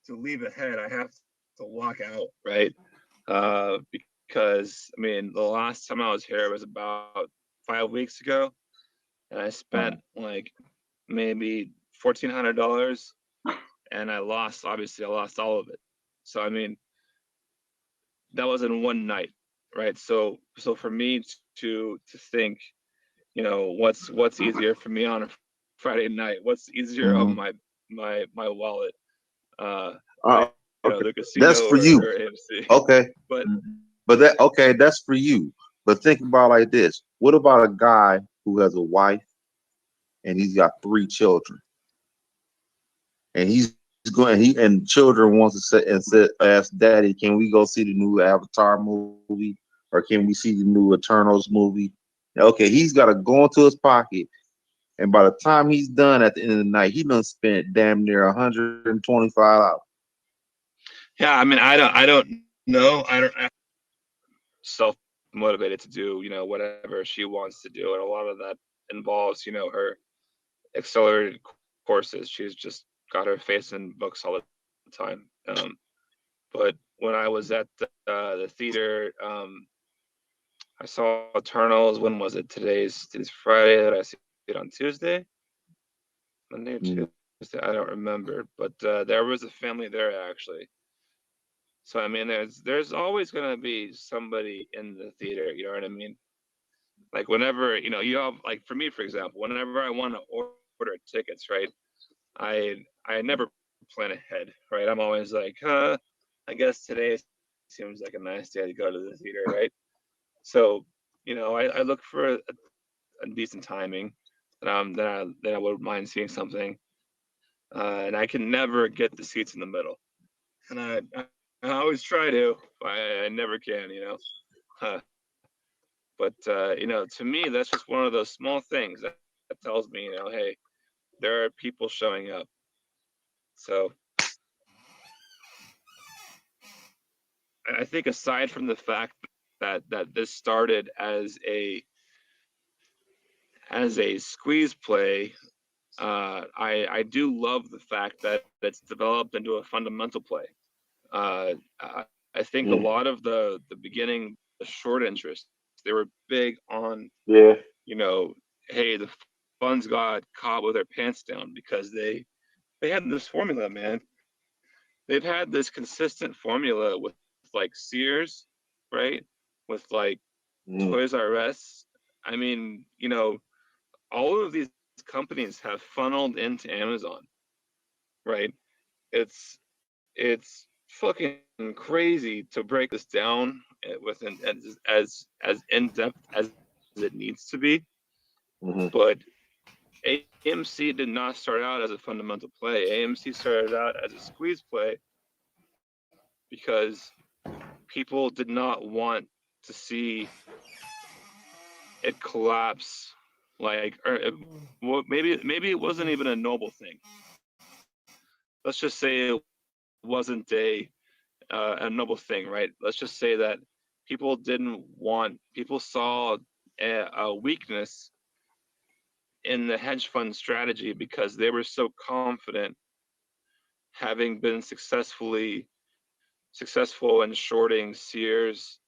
leave ahead, I have to walk out, right? Because I mean, the last time I was here was about 5 weeks ago, and I spent like maybe $1,400, and I lost all of it. So I mean, that was in one night, right? So for me to think, you know, what's easier for me on a Friday night? What's easier on my wallet? Okay. The casino That's for you. or AMC. Okay. But that's for you. But think about it like this. What about a guy who has a wife and he's got 3 children? And he's going and children wants to say and ask daddy, can we go see the new Avatar movie? Or can we see the new Eternals movie? Okay, he's got to go into his pocket. And by the time he's done at the end of the night, he done spent damn near $125. Yeah, I mean, I don't know. I'm self-motivated to do, you know, whatever she wants to do. And a lot of that involves, you know, her accelerated courses. She's just got her face in books all the time. But when I was at the theater, I saw Eternals. When was it? Today's Friday. That I see it on Tuesday, Monday or Tuesday. I don't remember. But there was a family there actually. So I mean, there's always gonna be somebody in the theater. You know what I mean? Like whenever you have, like, for me, for example, whenever I want to order tickets, right? I never plan ahead, right? I'm always like, I guess today seems like a nice day to go to the theater, right? So, I look for a decent timing, that I wouldn't mind seeing something, and I can never get the seats in the middle, and I always try to, but I never can, But to me, that's just one of those small things that tells me, hey, there are people showing up. So I think aside from the fact that this started as a squeeze play, I do love the fact that it's developed into a fundamental play. I think a lot of the beginning, the short interest, they were big on, Yeah. hey, the funds got caught with their pants down because they had this formula, man. They've had this consistent formula with like Sears, right? With like Toys R Us. I mean, all of these companies have funneled into Amazon, right? It's fucking crazy to break this down with as in depth as it needs to be. But AMC did not start out as a fundamental play. AMC started out as a squeeze play because people did not want to see it collapse. Well, maybe it wasn't even a noble thing. Let's just say it wasn't a noble thing, right? Let's just say that people saw a weakness in the hedge fund strategy because they were so confident, having been successful in shorting Sears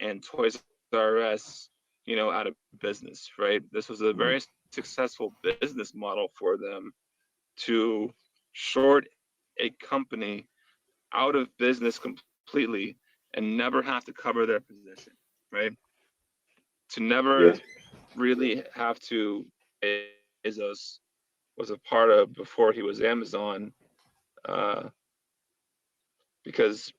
and Toys R Us, out of business, right? This was a very successful business model for them to short a company out of business completely and never have to cover their position, right? To never really have to. Bezos was a part of before he was Amazon, because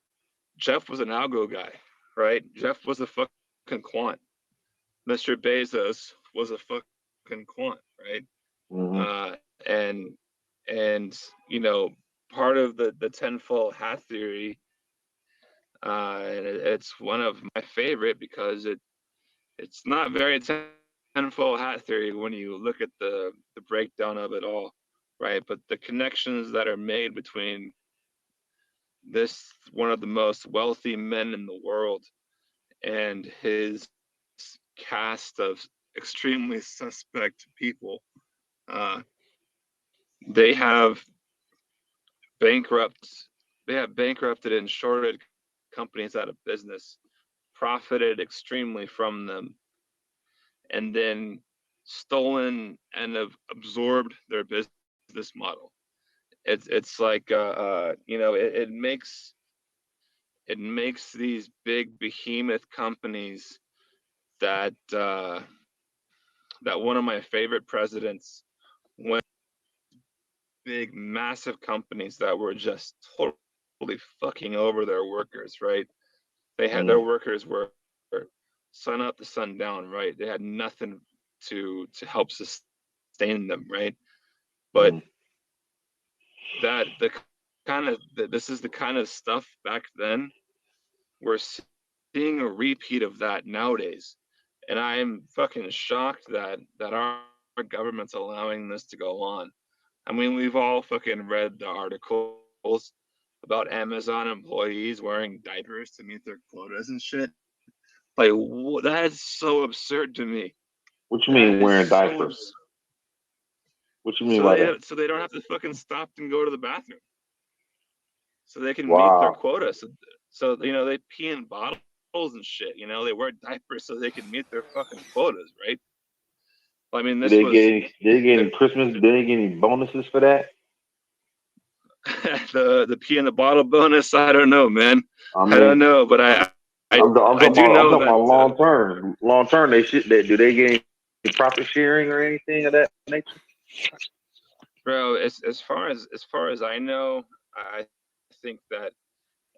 Jeff was an algo guy, right? Jeff was a fucking quant. Mr. Bezos was a fucking quant, right? And part of the tenfold hat theory, and it's one of my favorite because it's not very tenfold hat theory when you look at the breakdown of it all, right? But the connections that are made between this one of the most wealthy men in the world and his cast of extremely suspect people, they have bankrupted and shorted companies out of business, profited extremely from them, and then stolen and have absorbed their business model. It's like it makes these big behemoth companies that one of my favorite presidents went, big massive companies that were just totally fucking over their workers, right? They had their workers were sun up to sun down, right? They had nothing to help sustain them, right? But this is the kind of stuff back then. We're seeing a repeat of that nowadays, and I am fucking shocked that our government's allowing this to go on. I mean, we've all fucking read the articles about Amazon employees wearing diapers to meet their quotas and shit. Like, that is so absurd to me. What you mean wearing diapers? What you mean by that? So they don't have to fucking stop and go to the bathroom. So they can meet their quota. So they pee in bottles and shit. They wear diapers so they can meet their fucking quotas, right? I mean, Did they get any Christmas? Did they get any bonuses for that? the pee in the bottle bonus, I don't know, man. I don't know, but I do know I'm talking about long term. Long term, do they get any profit sharing or anything of that nature? Bro, as far as I know, I think that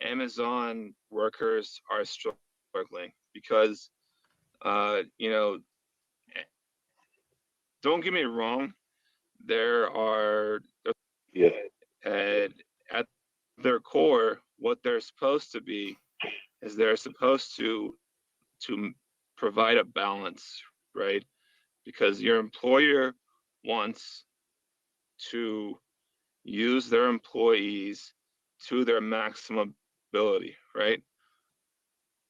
Amazon workers are struggling because, don't get me wrong, there are at their core, what they're supposed to be is they're supposed to provide a balance, right? Because your employer wants to use their employees to their maximum ability, right?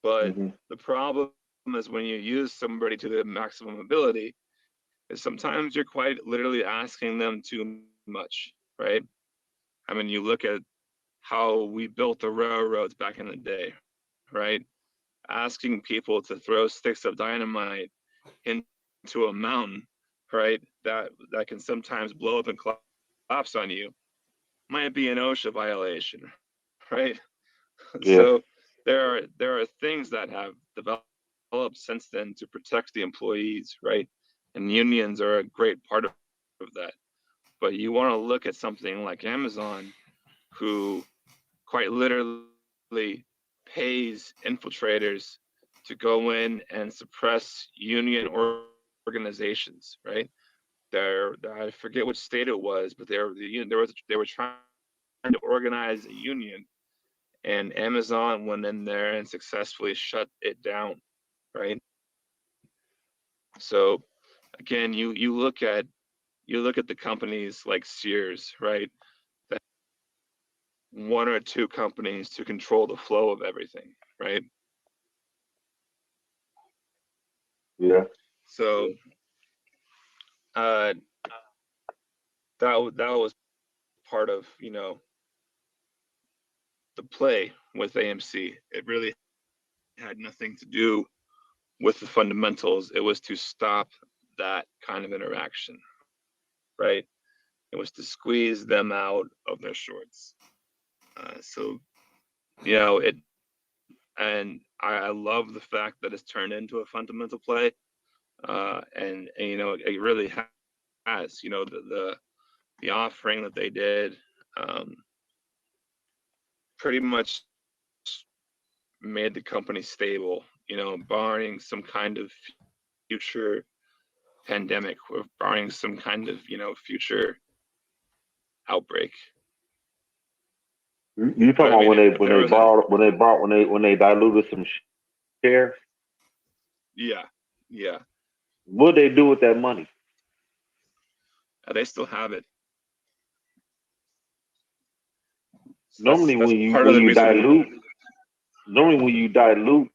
But Mm-hmm. the problem is when you use somebody to the maximum ability, is sometimes you're quite literally asking them too much, right? I mean, you look at how we built the railroads back in the day, right? Asking people to throw sticks of dynamite into a mountain, right? That can sometimes blow up and collapse on you, might be an OSHA violation, right? Yeah. So there are things that have developed since then to protect the employees, right? And unions are a great part of that. But you want to look at something like Amazon, who quite literally pays infiltrators to go in and suppress union organizations, right? I forget which state it was, but they were trying to organize a union, and Amazon went in there and successfully shut it down, right? So again, you look at the companies like Sears, right? That one or two companies to control the flow of everything, right? Yeah. So that was part of the play with AMC. It really had nothing to do with the fundamentals. It was to stop that kind of interaction, right? It was to squeeze them out of their shorts. So it, and I love the fact that it's turned into a fundamental play, and it really has. The offering that they did pretty much made the company stable, barring some kind of future pandemic or barring some kind of, future outbreak. You talking about when they diluted some shares? Yeah. What they do with that money? They still have it. Normally, That's when part of the reason. when you dilute,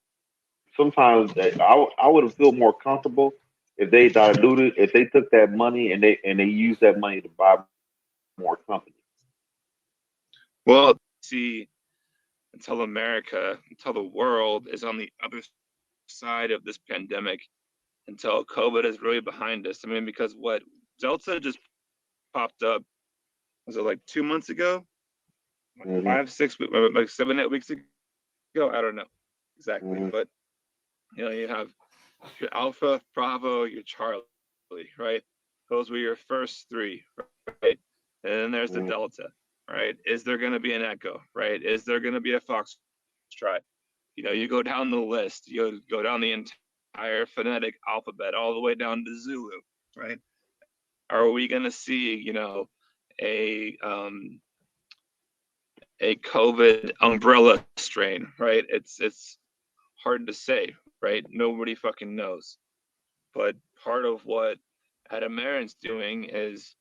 sometimes I would have feel more comfortable if they if they took that money and they used that money to buy more companies. Well, see, until the world is on the other side of this pandemic, until COVID is really behind us. I mean, because what Delta just popped up, was it like 2 months ago? Mm-hmm. 5, 6 weeks, like 7, 8 weeks ago? I don't know exactly, Mm-hmm. but you have your Alpha, Bravo, your Charlie, right? Those were your first three, right? And then there's the Delta, right? Is there going to be an Echo, right? Is there going to be a Foxtrot? You go down the list, you go down the entire phonetic alphabet all the way down to Zulu, right? Are we going to see, a COVID umbrella strain, right? It's hard to say, right? Nobody fucking knows. But part of what Adam Aron's doing is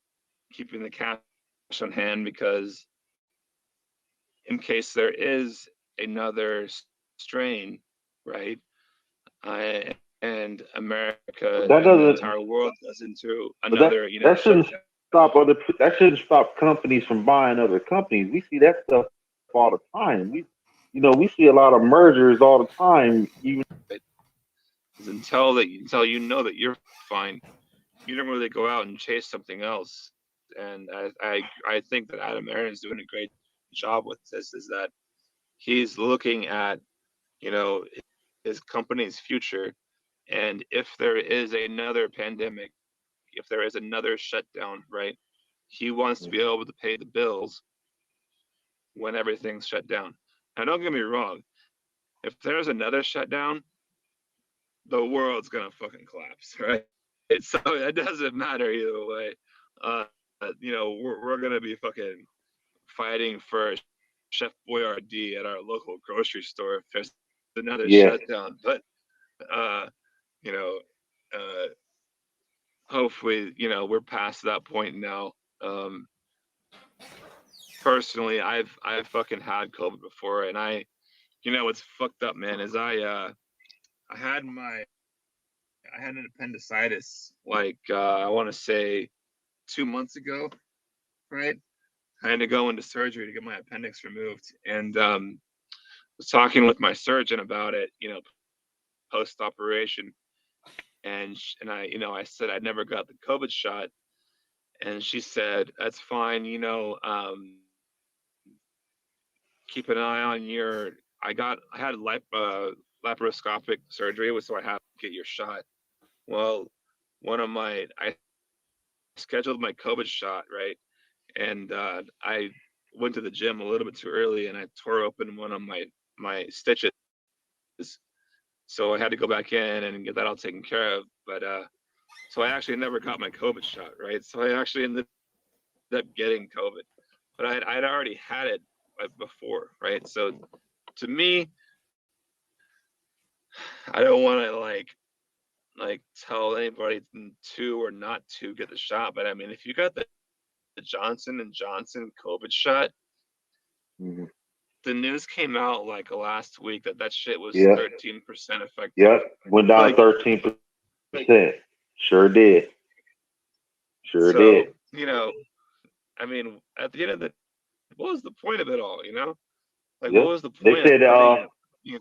keeping the cash on hand, because in case there is another strain, right? And America and the entire world goes into another, that shouldn't stop companies from buying other companies. We see that stuff all the time. We see a lot of mergers all the time. Even until you know that you're fine, you don't really go out and chase something else. And I think that Adam Aron is doing a great job with this. Is that he's looking at his company's future, and if there is another pandemic, if there is another shutdown, right, he wants to be able to pay the bills when everything's shut down. Now, don't get me wrong, if there's another shutdown, the world's gonna fucking collapse, right? So it doesn't matter either way. We're gonna be fucking fighting for Chef Boyardee at our local grocery store if there's another shutdown. But hopefully, we're past that point now. Personally, I've fucking had COVID before, and I you know what's fucked up, man, is I had an appendicitis like I want to say 2 months ago, right? I had to go into surgery to get my appendix removed, and was talking with my surgeon about it, you know, post operation, and I said I never got the COVID shot, and she said that's fine, keep an eye on your. I had laparoscopic surgery, so I have to get your shot. Well, I scheduled my COVID shot, right? And I went to the gym a little bit too early, and I tore open one of my stitches. So I had to go back in and get that all taken care of. But so I actually never got my COVID shot, right? So I actually ended up getting COVID, but I'd already had it before, right? So to me, I don't want to like tell anybody to or not to get the shot, but I mean, if you got the Johnson and Johnson COVID shot, Mm-hmm. the news came out like last week that shit was Yep. 13% effective. Yep. Went down Like, 13%. Sure did. Sure so, did. I mean, at the end of what was the point of it all, Like, Yep. what was the They point said of putting,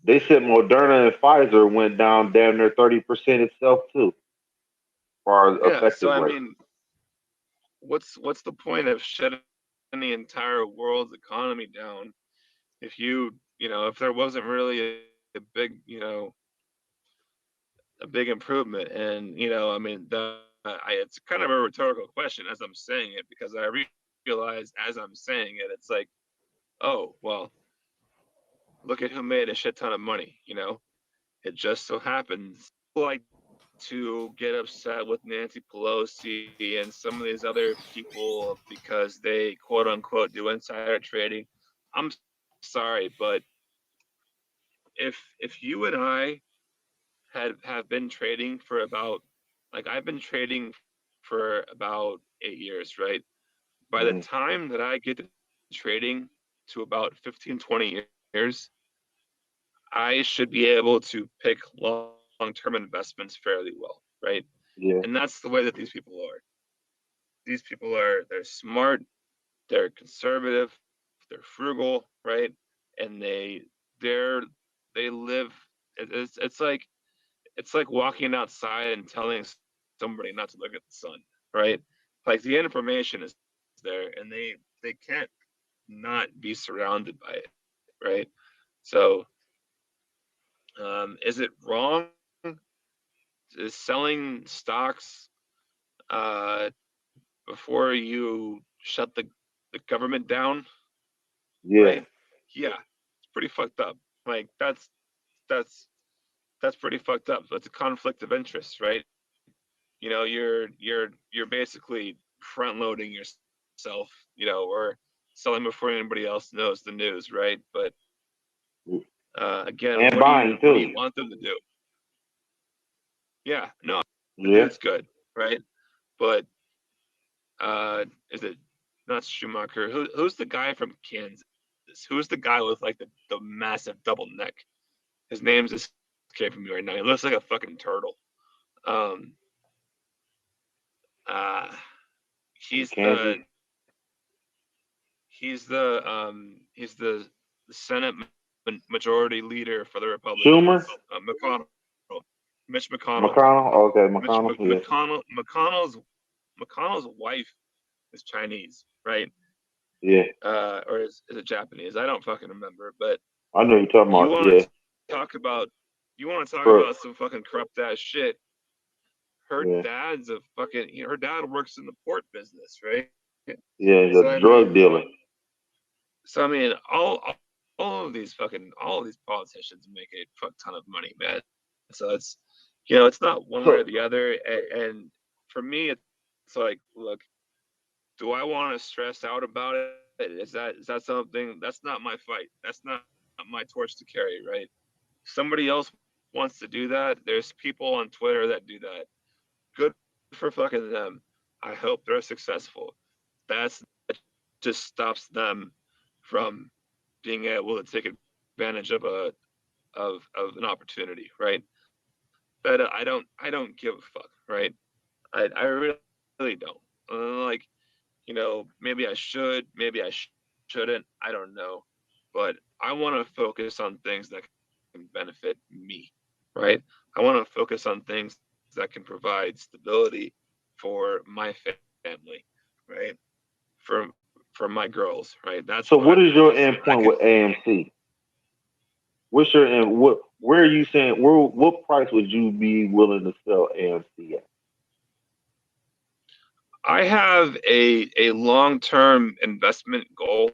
they said Moderna and Pfizer went down damn near 30% itself too, as far as yeah, so effective I rate. mean, what's the point of shutting the entire world's economy down if if there wasn't really a big, a big improvement? And I mean, it's kind of a rhetorical question as I'm saying it, because I realize as I'm saying it, it's like, oh well, look at who made a shit ton of money. It just so happens like to get upset with Nancy Pelosi and some of these other people because they quote unquote do insider trading. I'm sorry, but if you and I have been trading for about, like, I've been trading for about 8 years, right? By the time that I get to trading to about 15, 20 years, I should be able to pick long-term investments fairly well, right? Yeah. And that's the way that these people are. These people they're smart, they're conservative, they're frugal, right? And they live. It's like walking outside and telling somebody not to look at the sun, right? Like, the information is there, and they can't not be surrounded by it, right? So, is it wrong? Is selling stocks before you shut the government down? Yeah. Right? Yeah, it's pretty fucked up. Like, that's pretty fucked up. That's a conflict of interest, right? You're basically front loading yourself, or selling before anybody else knows the news, right? But again, And what do buying you too. want them to do? Yeah, no, Yeah. it's good, right? But is it not Schumacher? Who's the guy from Kansas? Who's the guy with like the massive double neck? His name's escaping me right now. He looks like a fucking turtle. He's Kansas. the Senate majority leader for the Republicans. Schumer? McConnell. Mitch McConnell. McConnell? Okay, McConnell. Yeah. McConnell's wife is Chinese, right? Yeah. Or is it Japanese? I don't fucking remember. But I know you're talking you about. want Yeah. to talk about Correct. some fucking corrupt ass shit. Her Yeah. dad's a fucking. Her dad works in the port business, right? Yeah, the So, I drug mean, dealer. So I mean, all of these politicians make a fuck ton of money, man. So it's not one way or the other. And for me, it's like, look, do I want to stress out about it? Is that something that's not my fight? That's not my torch to carry, right? Somebody else wants to do that. There's people on Twitter that do that. Good for fucking them. I hope they're successful. That just stops them from being able to take advantage of an opportunity, right? But I don't give a fuck, right? I really don't. Like, maybe I should, maybe I shouldn't. I don't know, but I want to focus on things that can benefit me, right? I want to focus on things that can provide stability for my family, right? For my girls, right? That's So what what I'm is your focused on. end point with AMC? What's your end? Where are you saying? What price would you be willing to sell AMC at? I have a long-term investment goal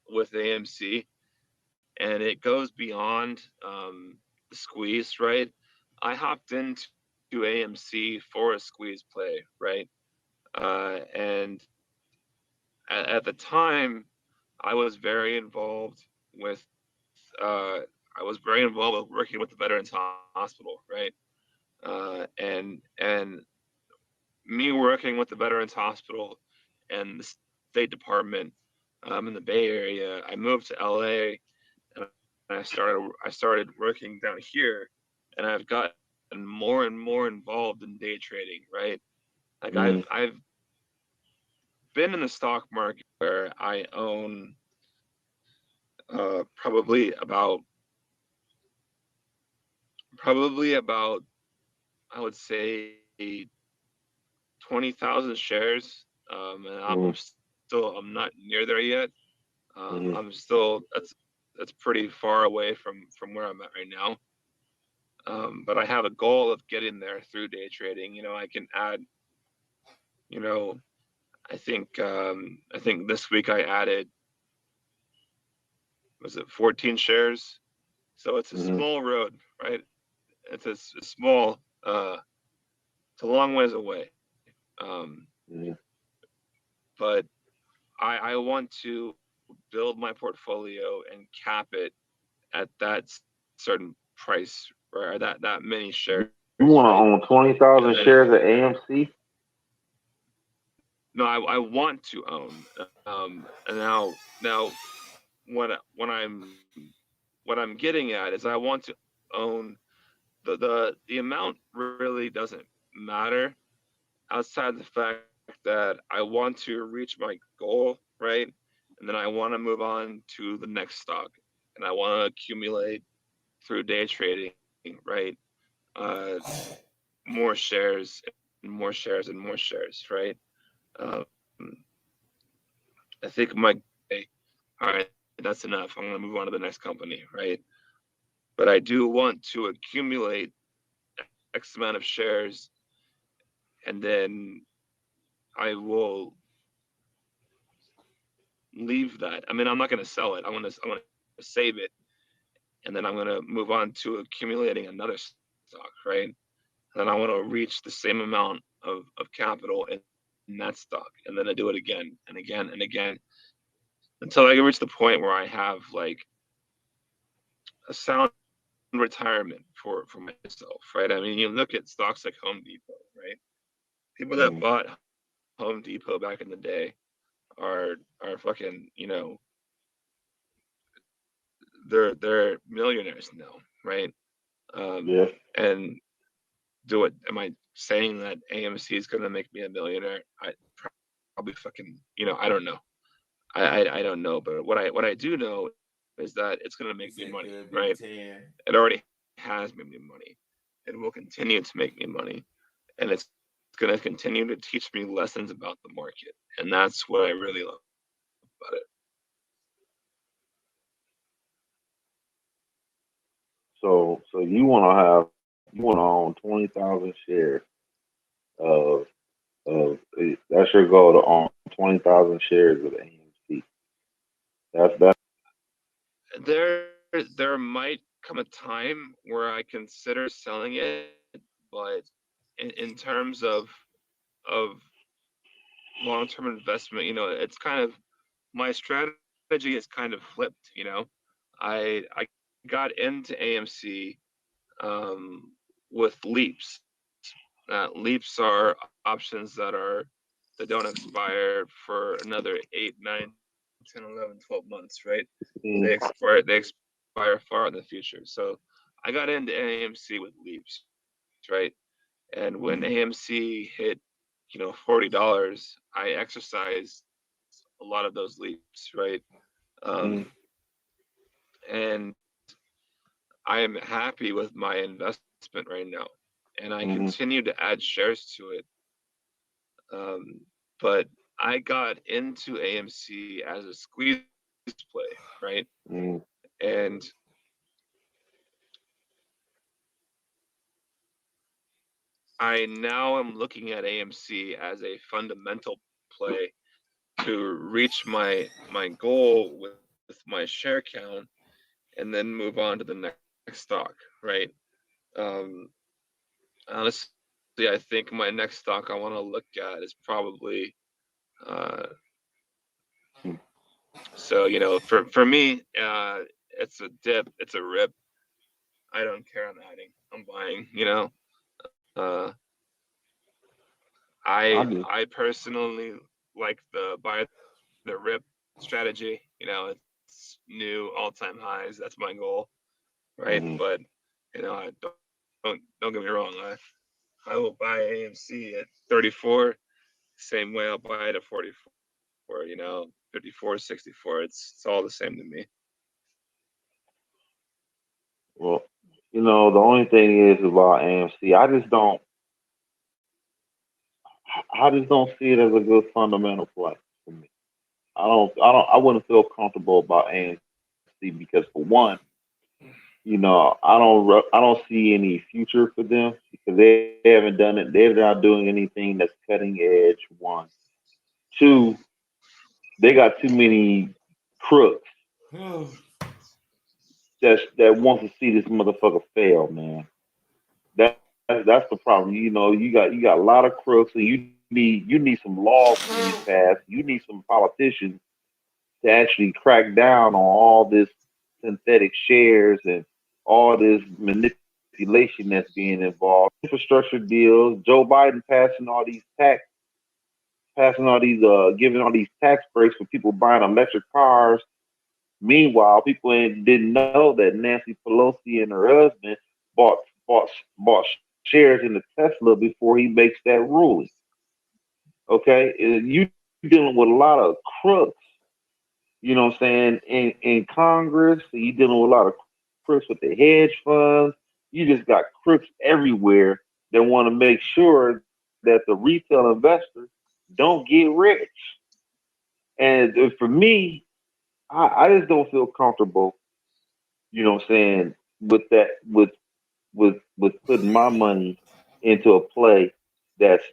with AMC, and it goes beyond the squeeze, right? I hopped into AMC for a squeeze play, right? And at the time, I was very involved with working with the Veterans Hospital, right? And me working with the Veterans Hospital and the State Department in the Bay Area, I moved to LA and I started working down here, and I've gotten more and more involved in day trading, right? Like I've been in the stock market where I own probably about I would say 20,000 shares, and I'm not near there yet. I'm still that's pretty far away from where I'm at right now. But I have a goal of getting there through day trading. I can add, I think this week I added, was it 14 shares? So it's a small road, right? It's a small, it's a long ways away. But I want to build my portfolio and cap it at that certain price, or that many shares. You want to own 20,000 shares of AMC? No, I want to own. And now what I'm getting at is I want to own the amount really doesn't matter, outside the fact that I want to reach my goal, right? And then I want to move on to the next stock, and I want to accumulate through day trading, right? More shares and more shares and more shares, right? I think all right, that's enough. I'm going to move on to the next company, right? But I do want to accumulate X amount of shares, and then I will leave that. I mean, I'm not going to sell it. I want to save it, and then I'm going to move on to accumulating another stock, right? And then I want to reach the same amount of capital in that stock, and then I do it again and again and again until I reach the point where I have like a sound retirement for myself, right? I mean, you look at stocks like Home Depot, right? People that bought Home Depot back in the day are fucking, they're millionaires now, right? And am I saying that AMC is gonna make me a millionaire? I probably fucking, I don't know. I don't know, but what I do know is that it's gonna make me money, right? It already has made me money. It will continue to make me money, and it's gonna continue to teach me lessons about the market, and that's what I really love about it. So you want to own 20,000 shares of that's your goal, to own 20,000 shares of AMC. That's There might come a time where I consider selling it, but in terms of long-term investment, it's kind of, my strategy is kind of flipped. I got into AMC with leaps. Leaps are options that don't expire for another 8, 9, 10, 11, 12 months, right? Mm. They expire far in the future. So I got into AMC with leaps, right? And when AMC hit, $40, I exercised a lot of those leaps, right? And I am happy with my investment right now, and I continue to add shares to it. But I got into AMC as a squeeze play, right? And I now am looking at AMC as a fundamental play to reach my goal with my share count, and then move on to the next stock, right? Honestly, I think my next stock I want to look at is probably so for me, it's a dip, it's a rip. I don't care. I'm adding, I'm buying. I personally like the buy the rip strategy. It's new all-time highs. That's my goal, right? But I don't get me wrong. I will buy AMC at 34. Same way I'll buy it at 44. 54, 64. It's all the same to me. Well, the only thing is about AMC, I just don't see it as a good fundamental play for me. I wouldn't feel comfortable about AMC because for one, I don't see any future for them because they haven't done it. They're not doing anything that's cutting edge. One, two, they got too many crooks that want to see this motherfucker fail, man. That's the problem. You got a lot of crooks, and you need some laws to be passed. You need some politicians to actually crack down on all this synthetic shares and all this manipulation that's being involved. Infrastructure deals. Joe Biden passing all these giving all these tax breaks for people buying electric cars. Meanwhile, people didn't know that Nancy Pelosi and her husband bought bought shares in the Tesla before he makes that ruling. Okay, and you dealing with a lot of crooks. You know what I'm saying? In Congress, you dealing with a lot of crooks with the hedge funds. You just got crooks everywhere that want to make sure that the retail investors don't get rich. And for me, I just don't feel comfortable, what I'm saying, with that with putting my money into a play that's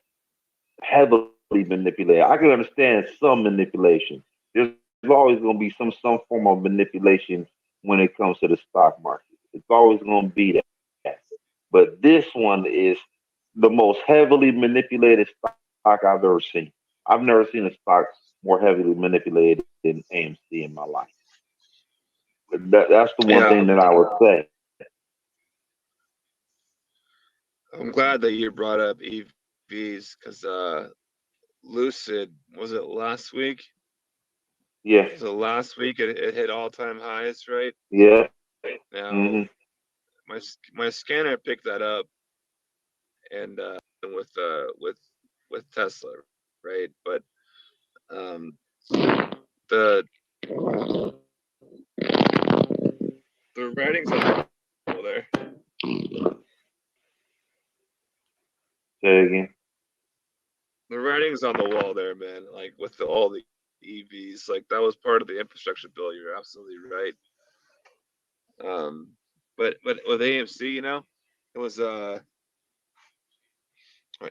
heavily manipulated. I can understand some manipulation. There's always going to be some form of manipulation when it comes to the stock market. It's always going to be that. But this one is the most heavily manipulated stock I've ever seen. I've never seen a stock more heavily manipulated than AMC in my life. That's the one thing that I would say. I'm glad that you brought up EVs because Lucid, was it last week? Yeah. So last week it hit all-time highs, right? Yeah. Now my scanner picked that up, and with Tesla, right? But the writings on the wall there. Say again. The writings on the wall there, man. Like with all the EVs, like that was part of the infrastructure bill. You're absolutely right. But with AMC, it was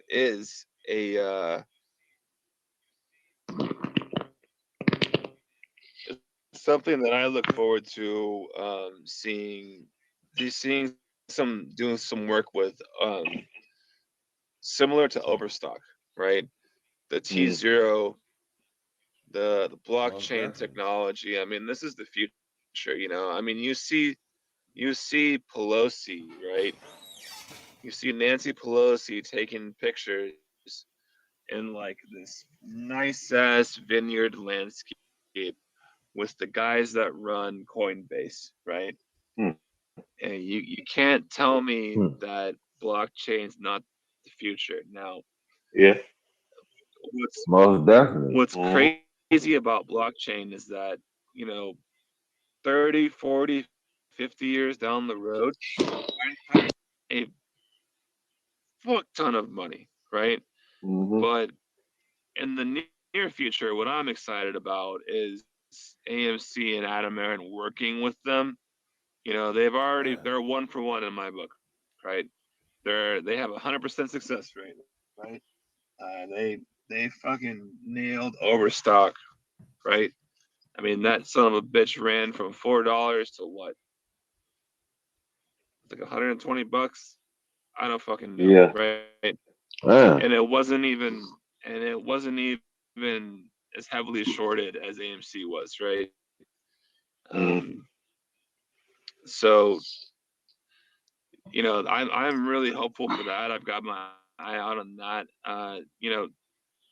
is a something that I look forward to doing some work with similar to Overstock, right? The T0, the blockchain technology. I mean, this is the future, I mean, you see Pelosi, right? You see Nancy Pelosi taking pictures in like this nice ass vineyard landscape with the guys that run Coinbase, right? Hmm. And you can't tell me Hmm. that blockchain's not the future. Now, Yeah, most definitely. what's Mhm. crazy about blockchain is that, you know, 30, 40, 50 years down the road, I have a fuck ton of money, right? Mhm. But in the near future, what I'm excited about is AMC and Adam Aaron working with them. You know, they're 1 for 1 in my book, right? They have 100% success rate, right? They fucking nailed Overstock, right? I mean, that son of a bitch ran from $4 to what? It's like $120. I don't fucking know, Yeah. right? Yeah. And it wasn't even as heavily shorted as AMC was, right? Mhm. So you know, I'm really hopeful for that. I've got my eye out on that. You know,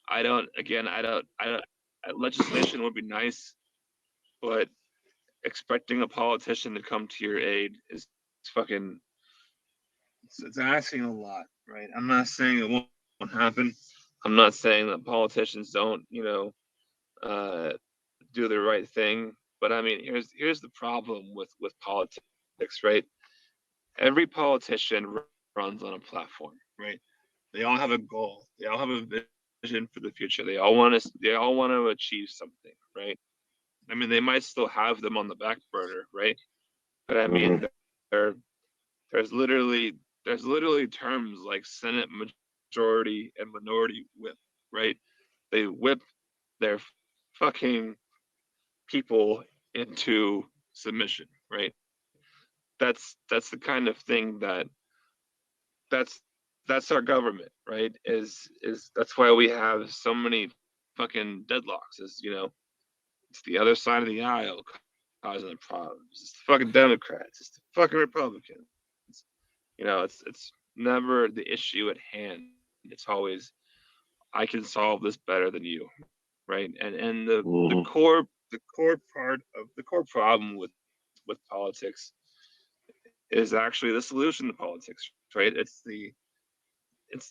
I don't. Legislation would be nice, but expecting a politician to come to your aid is fucking. It's asking a lot, right? I'm not saying it won't happen. I'm not saying that politicians don't, you know, do the right thing. But I mean, here's the problem with politics, right? Every politician runs on a platform, right? They all have a goal. They all have a vision for the future. They all want to achieve something, right? I mean, they might still have them on the back burner, right? But I mean, Mhm. there there's literally there's literally terms like Senate majority and minority whip, right? They whip their fucking people into submission, right? That's the kind of thing that's that's our government, right? Is that's why we have so many fucking deadlocks. Is you know, it's the other side of the aisle causing the problems. It's the fucking Democrats. It's the fucking Republicans. You know, it's never the issue at hand. It's always I can solve this better than you, right? And Mhm. the core part of the core problem with politics is actually the solution to politics, right? It's the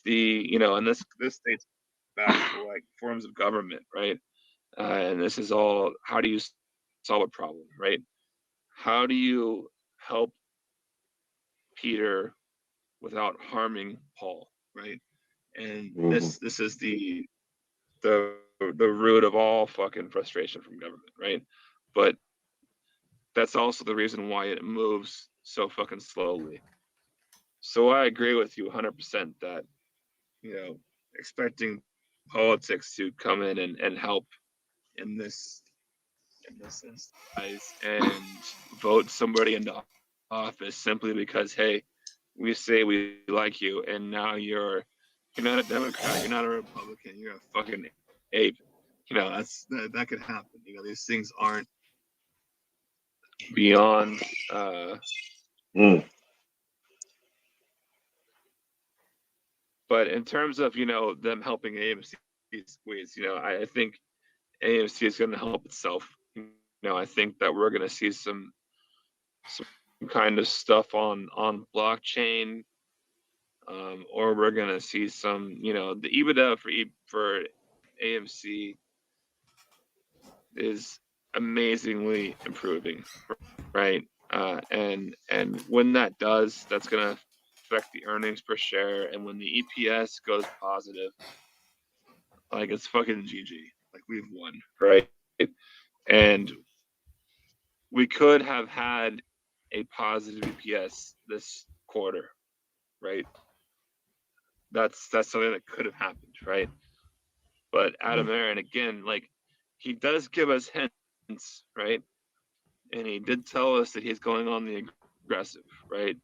you know, and this dates back to like forms of government, right? And this is all how do you solve a problem, right? How do you help Peter without harming Paul, right? And Mhm. this is the root of all fucking frustration from government, right? But that's also the reason why it moves so fucking slowly. So I agree with you 100% that you know expecting politics to come in and help in this instance and vote somebody into office simply because hey, we say we like you and now you're not a Democrat, you're not a Republican, you're a fucking ape. You know, that could happen. You know, these things aren't beyond Mm. but in terms of, you know, them helping AMC squeeze, you know, I think AMC is gonna help itself. You know, I think that we're gonna see some kind of stuff on blockchain, or we're gonna see some, you know, the EBITDA for AMC is amazingly improving, right? And when that does, that's gonna affect the earnings per share, and when the EPS goes positive, like it's fucking GG, like we've won, right? And we could have had a positive EPS this quarter, right? That's something that could have happened, right? But Adam Aaron, again, like he does give us hints, right? And he did tell us that he's going on the aggressive, right?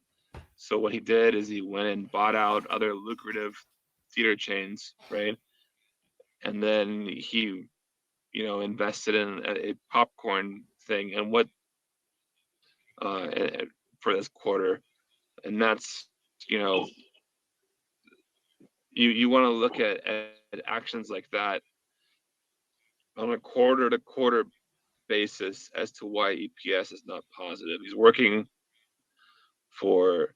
So what he did is he went and bought out other lucrative theater chains, right? And then he, you know, invested in a popcorn thing and what uh, for this quarter, and that's you know you want to look at actions like that on a quarter to quarter basis as to why EPS is not positive. He's working for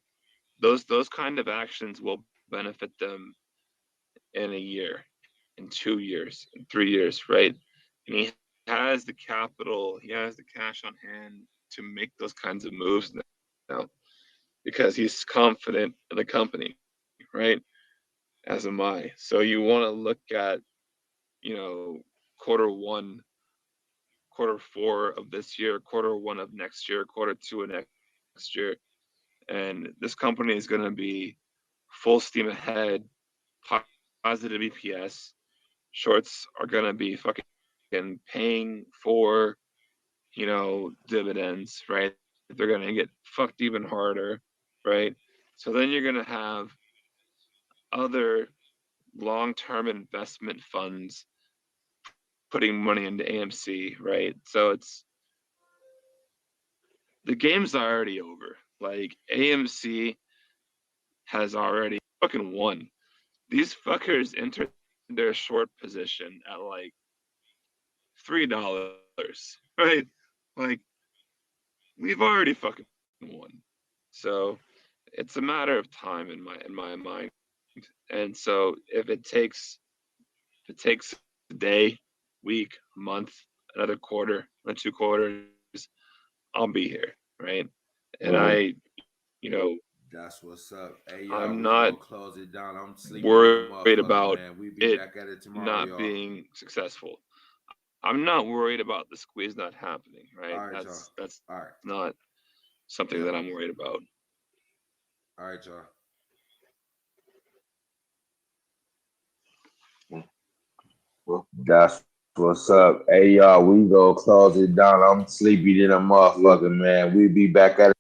those kind of actions will benefit them in a year, in 2 years, in 3 years, right? And he has the capital, he has the cash on hand to make those kinds of moves now because he's confident in the company, right? As am I. So you want to look at, quarter one, quarter four of this year, quarter one of next year, quarter two of next year. And this company is going to be full steam ahead, positive EPS. Shorts are going to be fucking paying for, dividends, right? They're going to get fucked even harder, right? So then you're going to have other long-term investment funds putting money into AMC, right? So the game's already over. Like, AMC has already fucking won. These fuckers entered their short position at like $3, right? Like, we've already fucking won. So it's a matter of time in my mind. And so if it takes a day, week, month, another quarter, or 2 quarters, I'll be here, right? And that's what's up. Hey, I'm not close it down. I'm sleeping. worried about man. Be it back at it tomorrow, not y'all. being successful. I'm not worried about the squeeze not happening, right? All right, That's all right. not something that I'm worried about. All right, y'all. That's what's up. Hey, y'all, we go close it down. I'm sleepy than a motherfucker, man. We be back at it.